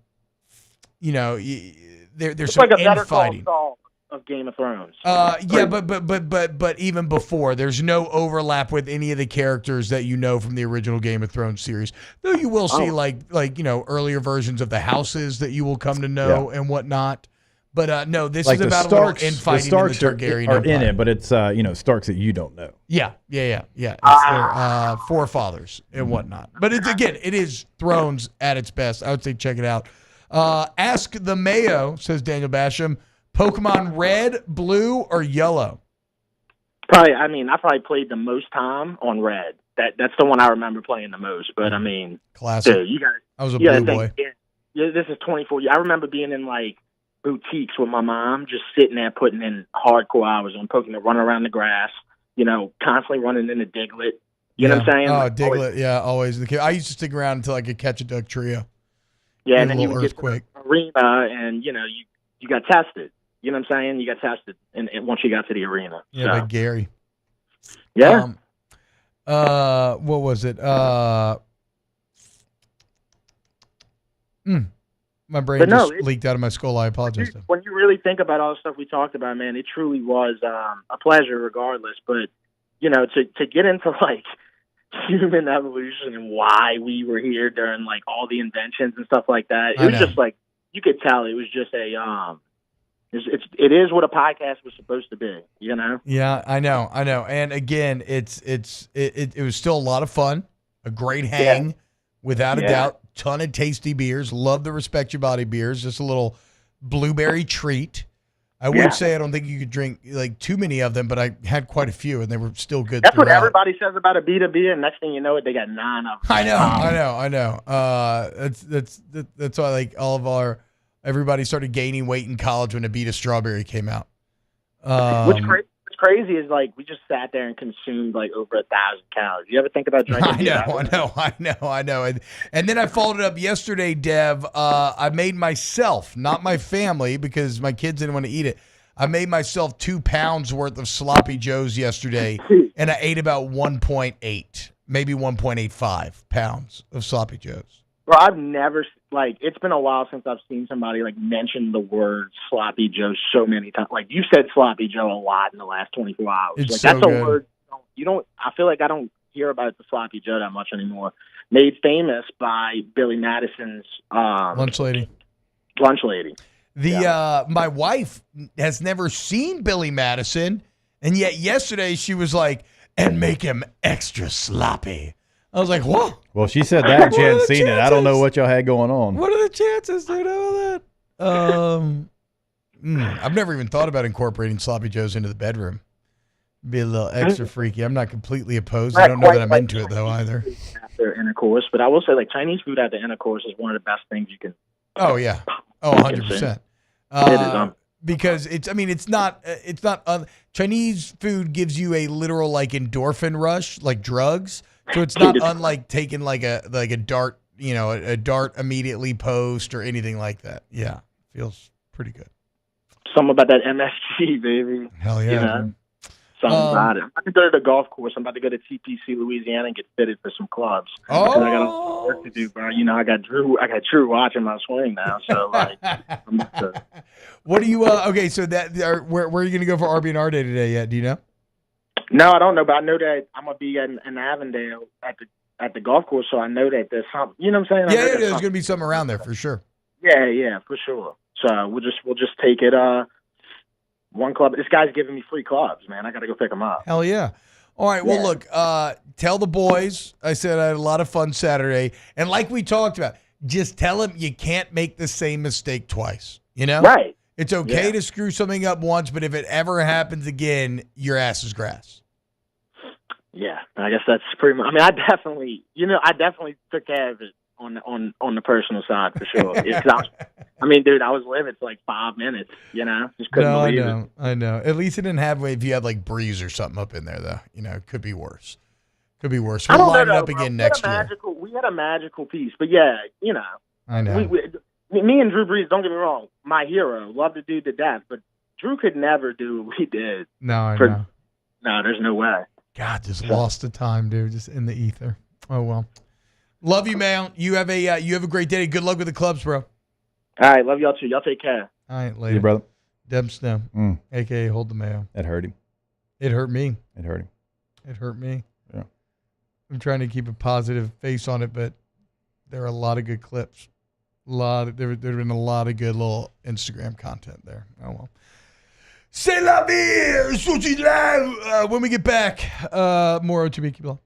It's some like a Better Call infighting. Saul of Game of Thrones. Yeah, but even before, there's no overlap with any of the characters that you know from the original Game of Thrones series. Though you will see like earlier versions of the houses that you will come to know and whatnot. But no, this is about a little infighting the Starks in the Targaryen are Empire. in it, but it's Starks that you don't know. Yeah. It's their forefathers and whatnot. But it is Thrones at its best. I would say check it out. Ask the Mayo, says Daniel Basham. Pokemon Red, Blue, or Yellow? Probably. I mean, I probably played the most time on Red. That's the one I remember playing the most. But I mean, classic. Dude, you guys. I was a you gotta blue think, boy. Yeah, this is 24. I remember being in like boutiques with my mom, just sitting there putting in hardcore hours on poking and running around the grass, constantly running into Diglett. You know what I'm saying? Oh, Like, Diglett, always. I used to stick around until I could catch a duck trio. Yeah, Get and a then you little would get to earthquake. the arena, and you got tested. You know what I'm saying? You got tested, and once you got to the arena. Yeah, by Gary. Yeah. What was it? My brain just leaked out of my skull. I apologize. When you really think about all the stuff we talked about, man, it truly was a pleasure regardless. But, to get into, like, human evolution and why we were here during, like, all the inventions and stuff like that, it was just, like, you could tell it was just it is what a podcast was supposed to be, Yeah, I know. And again, it was still a lot of fun, a great hang, without a doubt. Ton of tasty beers. Love the Respect Your Body beers. Just a little blueberry treat. I would say I don't think you could drink like too many of them, but I had quite a few, and they were still good. That's what everybody says about a B2B, and next thing you know, they got 9 of them. I know. That's why like everybody started gaining weight in college when a Beta Strawberry came out. What's crazy is like we just sat there and consumed like over 1,000 calories. You ever think about drinking? I know. And then I followed it up yesterday, Dev. I made myself, not my family, because my kids didn't want to eat it. I made myself 2 pounds worth of sloppy joes yesterday, and I ate about 1.8, maybe 1.85 pounds of sloppy joes. Bro, I've never, it's been a while since I've seen somebody, mention the word sloppy Joe so many times. Like, you said sloppy Joe a lot in the last 24 hours. It's that's so a good. word I feel like I don't hear about the sloppy Joe that much anymore. Made famous by Billy Madison's Lunch Lady. My wife has never seen Billy Madison, and yet yesterday she was like, and make him extra sloppy. I was like, whoa. Well, she said that and she hadn't seen it. I don't know what y'all had going on. What are the chances, dude, of that? I've never even thought about incorporating sloppy joes into the bedroom. Be a little extra freaky. I'm not completely opposed. I don't know that I'm into it, though, either. After intercourse, but I will say, Chinese food after intercourse is one of the best things you can. Oh, yeah. Oh, 100%. It is. Because it's not Chinese food gives you a literal, endorphin rush, like drugs. So it's not unlike taking like a dart, a dart immediately post or anything like that. Yeah, feels pretty good. Something about that MSG, baby. Hell yeah. Something about it. I'm about to go to the golf course. I'm about to go to TPC, Louisiana, and get fitted for some clubs. Oh, I got work to do, bro. I got Drew watching my swing now. So I'm about to. What do you? Okay, so where are you going to go for RB&R Day today? Yet? Do you know? No, I don't know, but I know that I'm gonna be in Avondale at the golf course, so I know that there's something. You know what I'm saying? Yeah, there's gonna be something around there for sure. Yeah, for sure. So we'll just take it one club. This guy's giving me free clubs, man. I got to go pick them up. Hell yeah! All right, well look, tell the boys I said I had a lot of fun Saturday, and like we talked about, just tell them you can't make the same mistake twice. Right? It's okay to screw something up once, but if it ever happens again, your ass is grass. Yeah, I guess that's pretty much. I mean, I definitely took care of it on the personal side for sure. Dude, I was living for 5 minutes. Just couldn't believe it. I know. At least it didn't have if you had breeze or something up in there though. It could be worse. We'll line it up again next year. We had a magical piece, but yeah, I know. Me and Drew Brees, don't get me wrong, my hero, love the dude to death, but Drew could never do what he did. No, I know. No, there's no way. God, just lost the time, dude. Just in the ether. Oh well. Love you, man. You have a great day. Good luck with the clubs, bro. All right, love y'all too. Y'all take care. All right, later. See you, brother. Deb Snow, a.k.a. Hold the Mayo. That hurt him. It hurt me. It hurt him. It hurt me. Yeah. I'm trying to keep a positive face on it, but there are a lot of good clips. There have been a lot of good little Instagram content there. Oh well. C'est la vie! When we get back, more OTB. Keep on.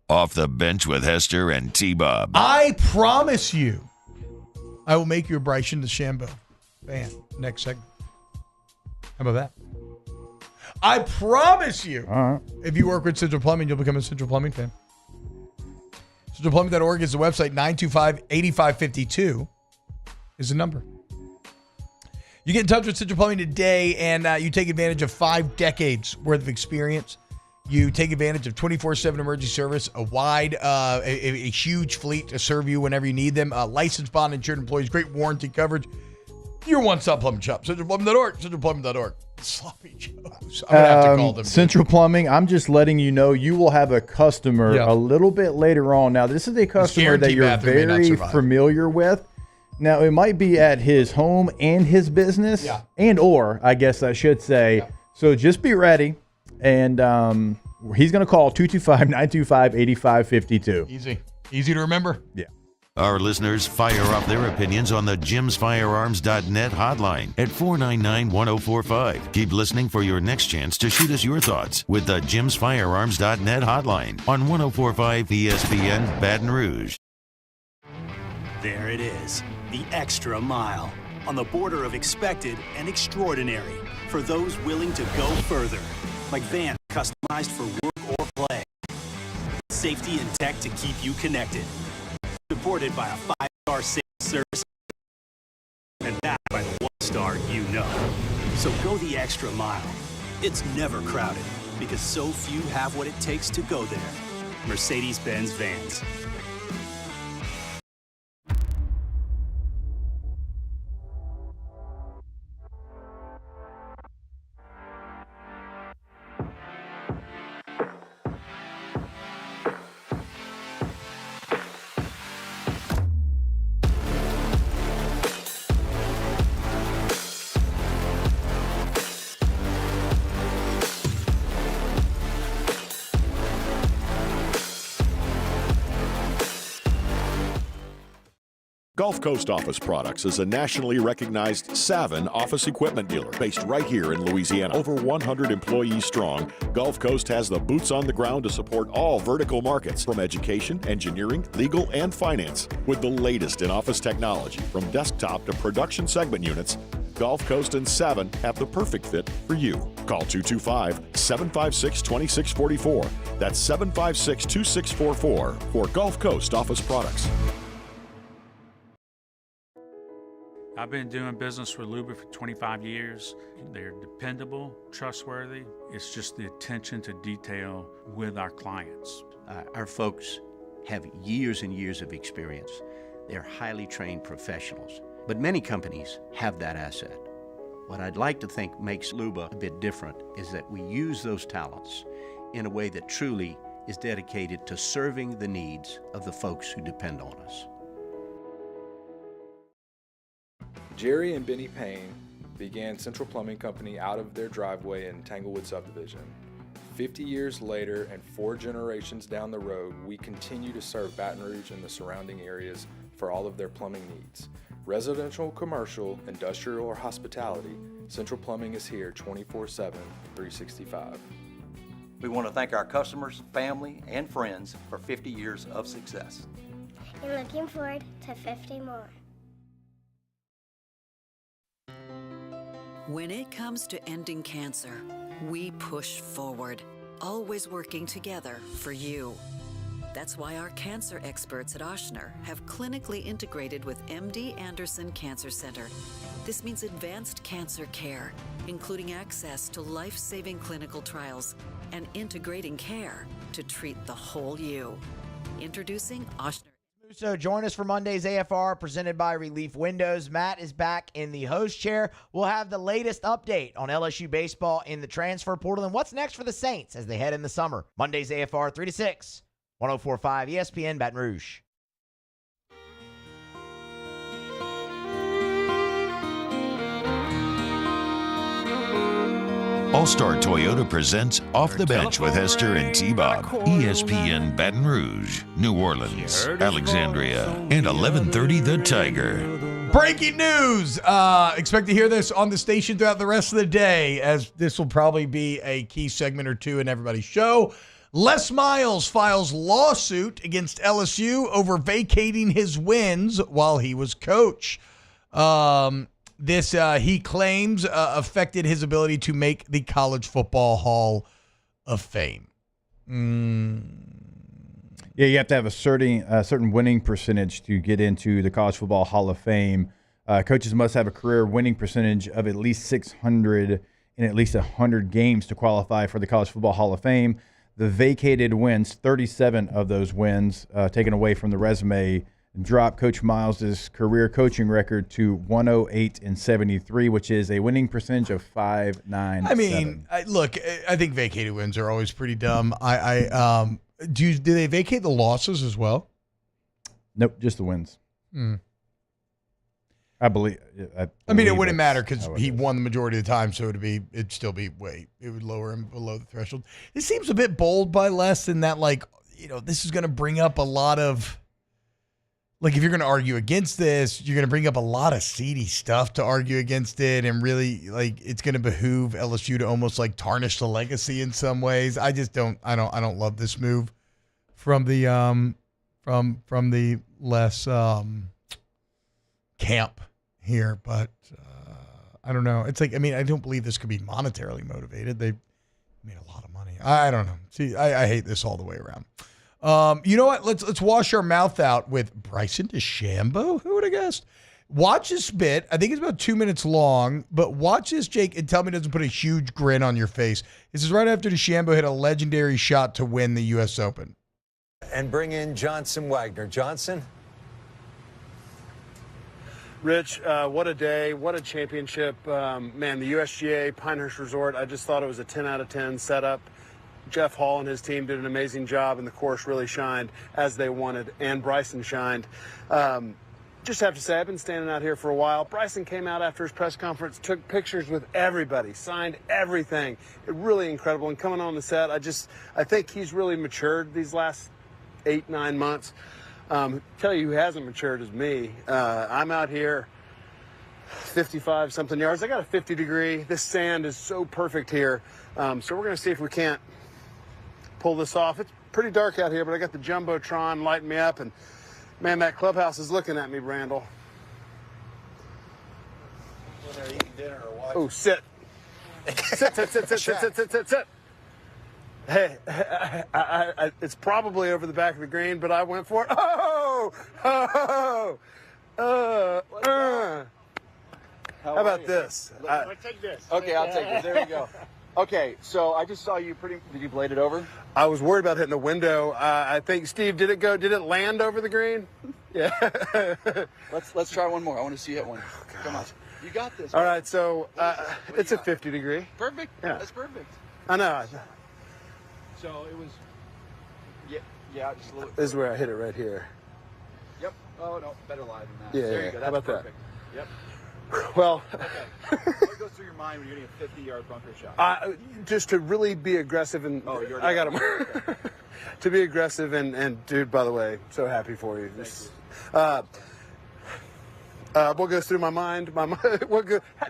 Off the bench with Hester and T-Bob. I promise you, I will make you a Bryson DeChambeau fan next segment. How about that? I promise you, if you work with Central Plumbing, you'll become a Central Plumbing fan. CentralPlumbing.org is the website. 925-8552 is the number. You get in touch with Central Plumbing today, and you take advantage of 5 decades worth of experience. You take advantage of 24/7 emergency service, a huge fleet to serve you whenever you need them, licensed, bond, insured employees, great warranty coverage. Your one-stop plumbing shop, centralplumbing.org, centralplumbing.org. Sloppy Joe. I'm going to have to call them. Central Plumbing, I'm just letting you know you will have a customer a little bit later on. Now, this is a customer that you're very familiar with. Now, it might be at his home and his business, or I guess I should say. Yeah. So just be ready. And he's going to call 225-925-8552. Easy to remember. Yeah. Our listeners fire off their opinions on the jimsfirearms.net hotline at 499-1045. Keep listening for your next chance to shoot us your thoughts with the jimsfirearms.net hotline on 1045 ESPN Baton Rouge. There it is, the extra mile, on the border of expected and extraordinary, for those willing to go further, like vans customized for work or play. Safety and tech to keep you connected. Supported by a 5-star sales service, and backed by the 1-star you know. So go the extra mile. It's never crowded, because so few have what it takes to go there. Mercedes-Benz Vans. Gulf Coast Office Products is a nationally recognized Savin office equipment dealer based right here in Louisiana. Over 100 employees strong, Gulf Coast has the boots on the ground to support all vertical markets, from education, engineering, legal, and finance. With the latest in office technology, from desktop to production segment units, Gulf Coast and Savin have the perfect fit for you. Call 225-756-2644. That's 756-2644 for Gulf Coast Office Products. I've been doing business with Luba for 25 years. They're dependable, trustworthy. It's just the attention to detail with our clients. Our folks have years and years of experience. They're highly trained professionals, but many companies have that asset. What I'd like to think makes Luba a bit different is that we use those talents in a way that truly is dedicated to serving the needs of the folks who depend on us. Jerry and Benny Payne began Central Plumbing Company out of their driveway in Tanglewood Subdivision. 50 years later and 4 generations down the road, we continue to serve Baton Rouge and the surrounding areas for all of their plumbing needs. Residential, commercial, industrial, or hospitality, Central Plumbing is here 24/7, 365. We want to thank our customers, family, and friends for 50 years of success. And looking forward to 50 more. When it comes to ending cancer, we push forward, always working together for you. That's why our cancer experts at Ochsner have clinically integrated with MD Anderson Cancer Center. This means advanced cancer care, including access to life-saving clinical trials and integrating care to treat the whole you. Introducing Ochsner. So join us for Monday's AFR presented by Relief Windows. Matt is back in the host chair. We'll have the latest update on LSU baseball in the transfer portal and what's next for the Saints as they head in the summer. Monday's AFR 3 to 6, 104.5 ESPN Baton Rouge. All-Star Toyota presents Off the Bench with Hester and T-Bob. ESPN Baton Rouge, New Orleans, Alexandria, and 1130 The Tiger. Breaking news! Expect to hear this on the station throughout the rest of the day, as this will probably be a key segment or two in everybody's show. Les Miles files lawsuit against LSU over vacating his wins while he was coach. This, he claims, affected his ability to make the College Football Hall of Fame. Yeah, you have to have a certain winning percentage to get into the College Football Hall of Fame. Coaches must have a career winning percentage of at least 600 in at least 100 games to qualify for the College Football Hall of Fame. The vacated wins, 37 of those wins taken away from the resume, drop Coach Miles' career coaching record to 108-73, which is a winning percentage of 597. I mean, look, I think vacated wins are always pretty dumb. Do they vacate the losses as well? Nope, just the wins. I believe. I mean, it wouldn't matter because he won the majority of the time, so it'd still be it would lower him below the threshold. It seems a bit bold by Les in that, like, this is going to bring up a lot of, like, if you're going to argue against this, you're going to bring up a lot of seedy stuff to argue against it, and really, like, it's going to behoove LSU to almost like tarnish the legacy in some ways. I just don't love this move from the from the Les camp here, but I don't know. It's like, I mean, I don't believe this could be monetarily motivated. They made a lot of money. I don't know. See, I hate this all the way around. You know what? Let's wash our mouth out with Bryson DeChambeau. Who would have guessed? Watch this bit. I think it's about 2 minutes long, but watch this, Jake, and tell me it doesn't put a huge grin on your face. This is right after DeChambeau hit a legendary shot to win the U.S. Open. And bring in Johnson Wagner. Johnson? Rich, what a day, what a championship. Man, the USGA Pinehurst Resort, I just thought it was a 10 out of 10 setup. Jeff Hall and his team did an amazing job, and the course really shined as they wanted, and Bryson shined. Just have to say, I've been standing out here for a while. Bryson came out after his press conference, took pictures with everybody, signed everything. Really incredible. And coming on the set, I think he's really matured these last 8-9 months. Tell you who hasn't matured is me. I'm out here 55 something yards. I got a 50 degree. This sand is so perfect here. So we're going to see if we can't pull this off. It's pretty dark out here, but I got the Jumbotron lighting me up, and man, that clubhouse is looking at me, Randall. When they're eating dinner or what? Oh, sit. Sit. Hey, it's probably over the back of the green, but I went for it. How about this? I take this. Okay, I'll take it. There we go. Okay, so I just saw you did you blade it over? I was worried about hitting the window. I think, Steve, did it land over the green? Yeah. Let's try one more. I want to see it one. Oh, come on. You got this. All right, so it's a 50 degree. Perfect. Yeah. That's perfect. I know. So it was, yeah, just a little. This is where I hit it right here. Yep. Oh, no, better lie than that. Yeah, There you go. That's how about perfect. that? Yep. Well. Okay. What goes through your mind when you're getting a 50-yard bunker shot? Just to really be aggressive and I got him. To be aggressive and dude, by the way, so happy for you. What goes through my mind?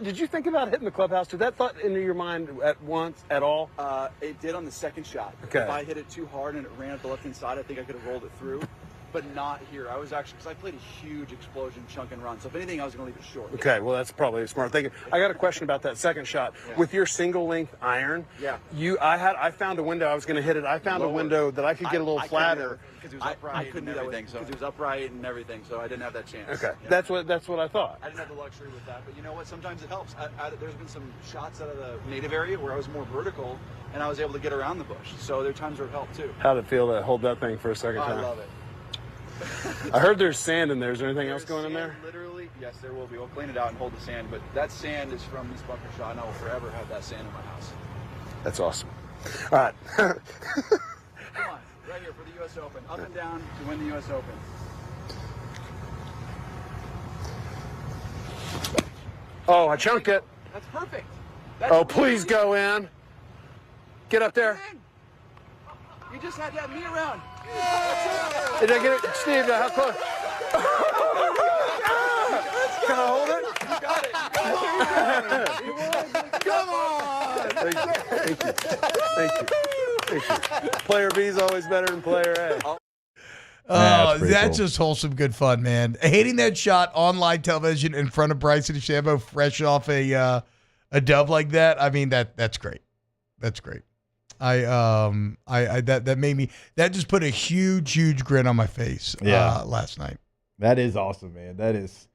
Did you think about hitting the clubhouse? Did that thought into your mind at all? It did on the second shot. Okay. If I hit it too hard and it ran up the left-hand side, I think I could have rolled it through. But not here. I was actually, because I played a huge explosion chunk and run. So if anything, I was going to leave it short. Okay, well, that's probably a smart thing. I got a question about that second shot. Yeah. With your single length iron, I found a window. I was going to hit it. I found a window that I could get a little flatter. Because it was upright. I couldn't do that because it was upright and everything, so I didn't have that chance. Okay, Yeah. that's what I thought. I didn't have the luxury with that, but you know what? Sometimes it helps. There's been some shots out of the native area where I was more vertical, and I was able to get around the bush. So there are times where it helped too. How'd it feel to hold that thing for a second time? I love it. I heard there's sand in there. Is there anything else going in there? Literally, yes, there will be. We'll clean it out and hold the sand, but that sand is from this bunker shot, and I will forever have that sand in my house. That's awesome. All right. Come on, right here for the U.S. Open. Up and down to win the U.S. Open. Oh, I chunked it. That's perfect. Please go in. Get up there. You just had to have me around. Did I get it? Steve, how close? Can I hold it? Come on. Thank you. Player B is always better than player A. That's just wholesome, good fun, man. Hitting that shot on live television in front of Bryson DeChambeau, fresh off a dub like that. I mean, that's great. That's great. That made me, that just put a huge grin on my face last night. That is awesome, man. That is,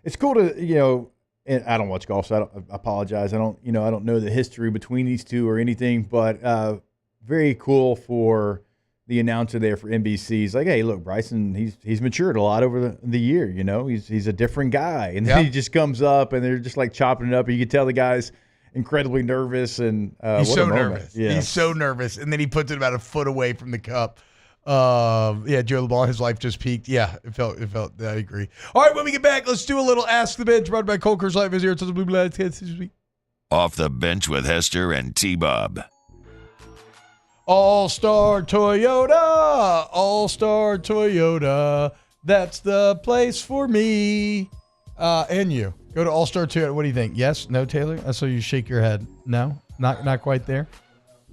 it's cool to, and I don't watch golf, so I apologize. I don't know the history between these two or anything, but very cool for the announcer there for NBC. He's like, hey, look, Bryson, he's matured a lot over the year. He's a different guy, and then he just comes up, and they're just like chopping it up, and you can tell the guy's incredibly nervous, and he's so nervous. Yeah. He's so nervous, and then he puts it about a foot away from the cup. Joe LeBlanc, his life just peaked. Yeah, it felt. I agree. All right, when we get back, let's do a little Ask the Bench. Brought by Colker's Life is here. It's the Blue Bloods this week. Off the Bench with Hester and T-Bob. All-Star Toyota. That's the place for me. And you. Go to All-Star Toyota. What do you think? Yes? No, Taylor? I saw you shake your head. No? Not quite there?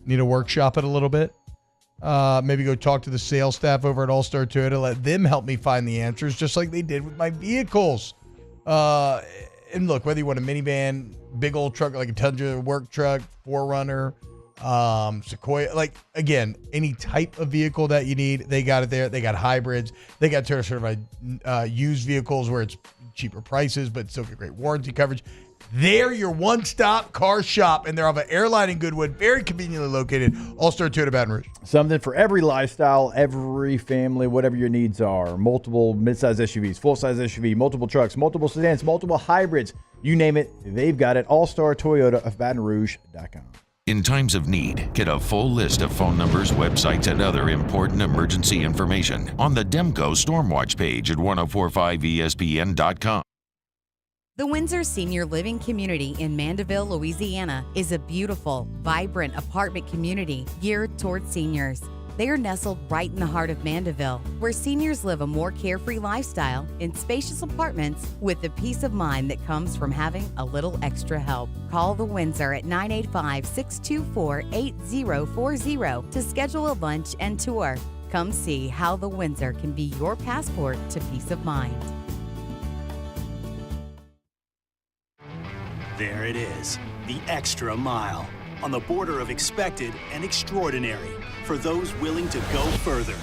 Need to workshop it a little bit? Maybe go talk to the sales staff over at All-Star Toyota. Let them help me find the answers, just like they did with my vehicles. And look, whether you want a minivan, big old truck like a Tundra work truck, 4Runner, Sequoia, like, again, any type of vehicle that you need, they got it there. They got hybrids. They got Toyota certified used vehicles where it's cheaper prices, but still get great warranty coverage. They're your one-stop car shop, and they're off of Airline in Goodwood, very conveniently located. All-Star Toyota Baton Rouge. Something for every lifestyle, every family, whatever your needs are. Multiple midsize SUVs, full-size SUV, multiple trucks, multiple sedans, multiple hybrids. You name it, they've got it. All-Star Toyota of BatonRouge.com. In times of need, get a full list of phone numbers, websites, and other important emergency information on the Demco Stormwatch page at 1045ESPN.com. The Windsor Senior Living Community in Mandeville, Louisiana is a beautiful, vibrant apartment community geared towards seniors. They are nestled right in the heart of Mandeville, where seniors live a more carefree lifestyle in spacious apartments with the peace of mind that comes from having a little extra help. Call the Windsor at 985-624-8040 to schedule a lunch and tour. Come see how the Windsor can be your passport to peace of mind. There it is, the extra mile, on the border of expected and extraordinary for those willing to go further,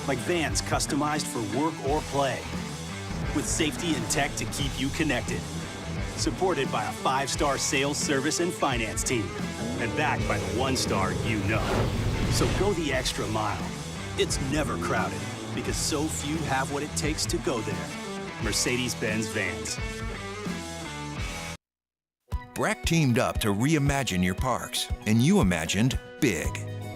like vans customized for work or play, with safety and tech to keep you connected, supported by a 5-star sales, service, and finance team, and backed by the 1-star you know. So go the extra mile. It's never crowded, because so few have what it takes to go there. Mercedes-Benz Vans. Breck teamed up to reimagine your parks, and you imagined big.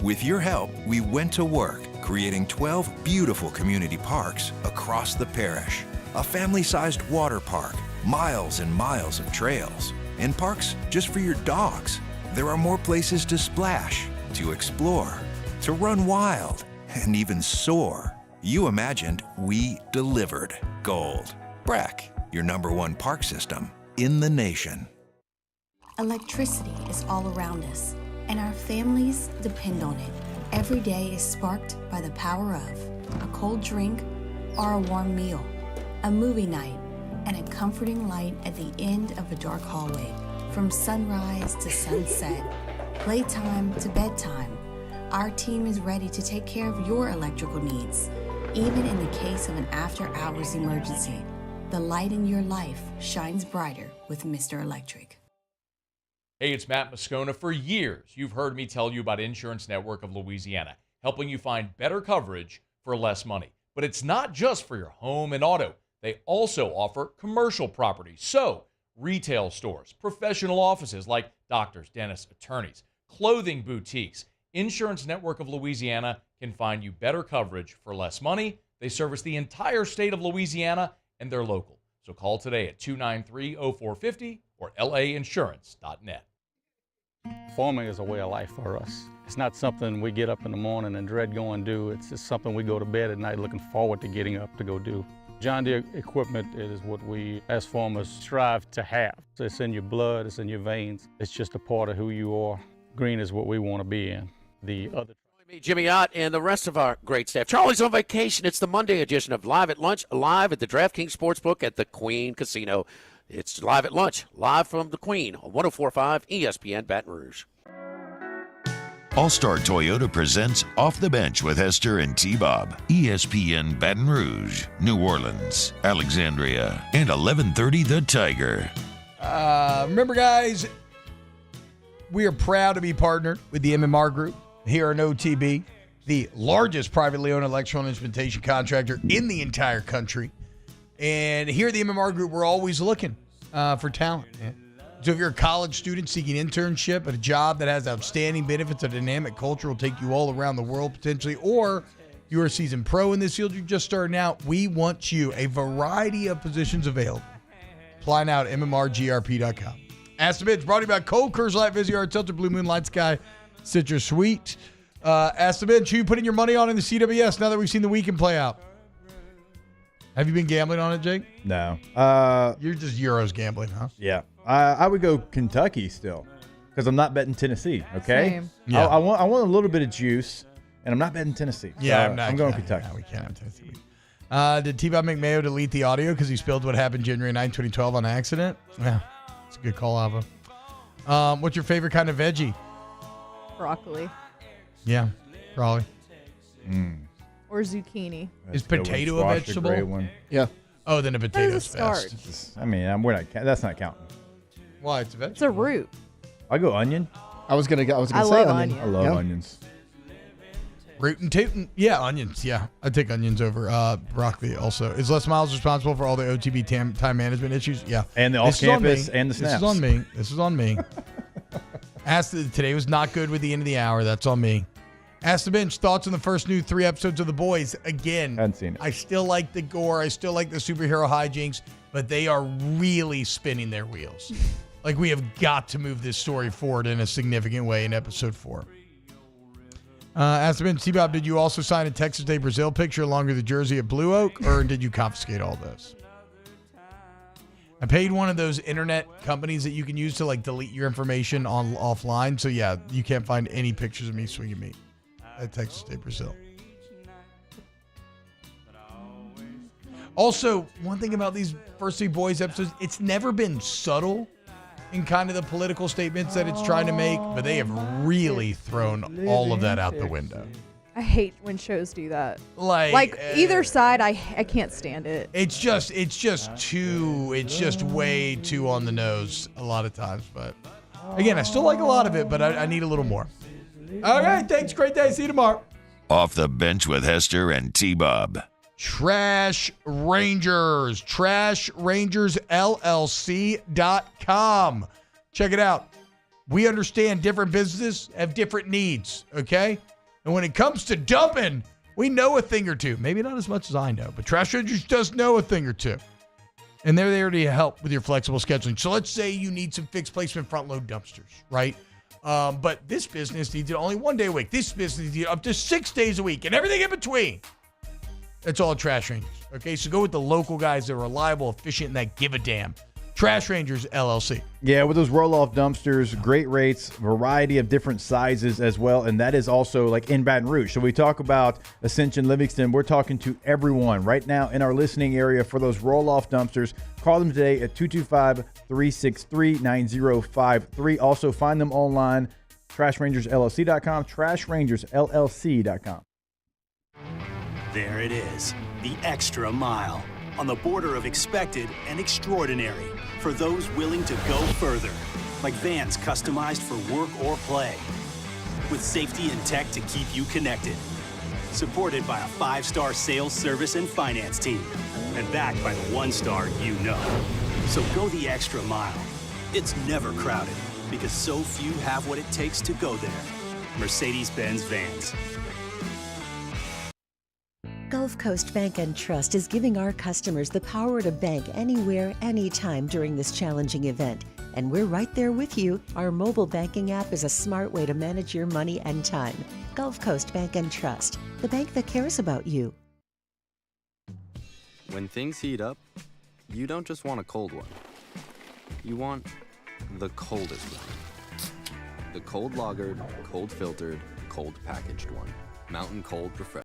With your help, we went to work, creating 12 beautiful community parks across the parish. A family-sized water park, miles and miles of trails, and parks just for your dogs. There are more places to splash, to explore, to run wild, and even soar. You imagined, we delivered. Gold. Breck, your #1 park system in the nation. Electricity is all around us, and our families depend on it. Every day is sparked by the power of a cold drink or a warm meal, a movie night, and a comforting light at the end of a dark hallway. From sunrise to sunset, playtime to bedtime, our team is ready to take care of your electrical needs. Even in the case of an after-hours emergency, the light in your life shines brighter with Mr. Electric. Hey, it's Matt Moscona. For years, you've heard me tell you about Insurance Network of Louisiana, helping you find better coverage for less money. But it's not just for your home and auto. They also offer commercial property. So, retail stores, professional offices like doctors, dentists, attorneys, clothing boutiques. Insurance Network of Louisiana can find you better coverage for less money. They service the entire state of Louisiana, and they're local. So call today at 293-0450 or lainsurance.net. Farming is a way of life for us. It's not something we get up in the morning and dread going do. It's just something we go to bed at night looking forward to getting up to go do. John Deere equipment is what we as farmers strive to have. So it's in your blood, it's in your veins. It's just a part of who you are. Green is what we want to be in. The other Jimmy Ott and the rest of our great staff. Charlie's on vacation. It's the Monday edition of Live at Lunch, live at the DraftKings Sportsbook at the Queen Casino. It's Live at Lunch, live from the Queen on 104.5 ESPN Baton Rouge. All-Star Toyota presents Off the Bench with Hester and T-Bob. ESPN Baton Rouge, New Orleans, Alexandria, and 1130 The Tiger. Remember, guys, we are proud to be partnered with the MMR Group here in OTB, the largest privately owned electrical instrumentation contractor in the entire country. And here at the MMR Group, we're always looking for talent. So if you're a college student seeking internship at a job that has outstanding benefits, a dynamic culture will take you all around the world potentially, or you're a seasoned pro in this field, you're just starting out, we want you a variety of positions available. Apply now at mmrgrp.com. Ask the Bench, brought to you by Cold Curse Light, Viziard, Tilted, Blue Moon, Light Sky, Citrus Sweet. Ask the Bench, who you putting your money on in the CWS now that we've seen the weekend play out? Have you been gambling on it, Jake? No. You're just Euros gambling, huh? Yeah. I would go Kentucky still because I'm not betting Tennessee, okay? Same. Yeah. I want a little bit of juice, and I'm not betting Tennessee. Yeah, So I'm going Kentucky. No, we can't have Tennessee. Did T-Bob McMayo delete the audio because he spilled what happened January 9, 2012 on accident? Yeah, it's a good call, Alvin. What's your favorite kind of veggie? Broccoli. Yeah, probably. Or zucchini. Is potato a vegetable? Yeah. Oh, then a potato's That is a starch. best. I mean, we're not. That's not counting. Why? It's a vegetable. It's a root. I go onion. I was gonna say love onion. I love Yeah. onions. Root and tootin'. Yeah, onions. Yeah, I take onions over broccoli also. Is Les Miles responsible for all the OTB time management issues? Yeah. And the This is on off-campus me. and the snaps. This is on me. This is on me. Today was not good with the end of the hour. That's on me. Ask the Bench, thoughts on the first new 3 episodes of The Boys. Again, Hadn't seen it. I still like the gore. I still like the superhero hijinks, but they are really spinning their wheels. Like, we have got to move this story forward in a significant way in episode 4. Ask the Bench, T-Bob, did you also sign a Texas Day Brazil picture along with the jersey at Blue Oak, or did you confiscate all this? I paid one of those internet companies that you can use to, like, delete your information offline. So, yeah, you can't find any pictures of me swinging meat at Texas Day Brazil. Also, one thing about these first 3 Boys episodes, it's never been subtle in kind of the political statements that it's trying to make, but they have really thrown all of that out the window. I hate when shows do that. Like either side, I can't stand it. It's just way too on the nose a lot of times. But again, I still like a lot of it, but I need a little more. All right, thanks. Great day. See you tomorrow. Off the Bench with Hester and T-Bob. Trash Rangers. TrashRangersLLC.com. Check it out. We understand different businesses have different needs, okay? And when it comes to dumping, we know a thing or two. Maybe not as much as I know, but Trash Rangers does know a thing or two. And they're there to help with your flexible scheduling. So let's say you need some fixed placement front load dumpsters, right? But this business needs it only 1 day a week. This business needs it up to 6 days a week and everything in between. That's all Trash Rangers. Okay, so go with the local guys that are reliable, efficient, and that give a damn. Trash Rangers LLC. Yeah, with those roll-off dumpsters, great rates, variety of different sizes as well, and that is also like in Baton Rouge. So we talk about Ascension Livingston. We're talking to everyone right now in our listening area for those roll-off dumpsters. Call them today at 225-363-9053. Also, find them online, TrashRangersLLC.com, TrashRangersLLC.com. There it is, the extra mile, on the border of expected and extraordinary, for those willing to go further, like vans customized for work or play, with safety and tech to keep you connected, supported by a 5-star sales, service, and finance team, and backed by the 1-star you know. So go the extra mile. It's never crowded, because so few have what it takes to go there. Mercedes-Benz Vans. Gulf Coast Bank and Trust is giving our customers the power to bank anywhere, anytime during this challenging event. And we're right there with you. Our mobile banking app is a smart way to manage your money and time. Gulf Coast Bank and Trust, the bank that cares about you. When things heat up, you don't just want a cold one. You want the coldest one. The cold lagered, cold filtered, cold packaged one. Mountain Cold Refreshment.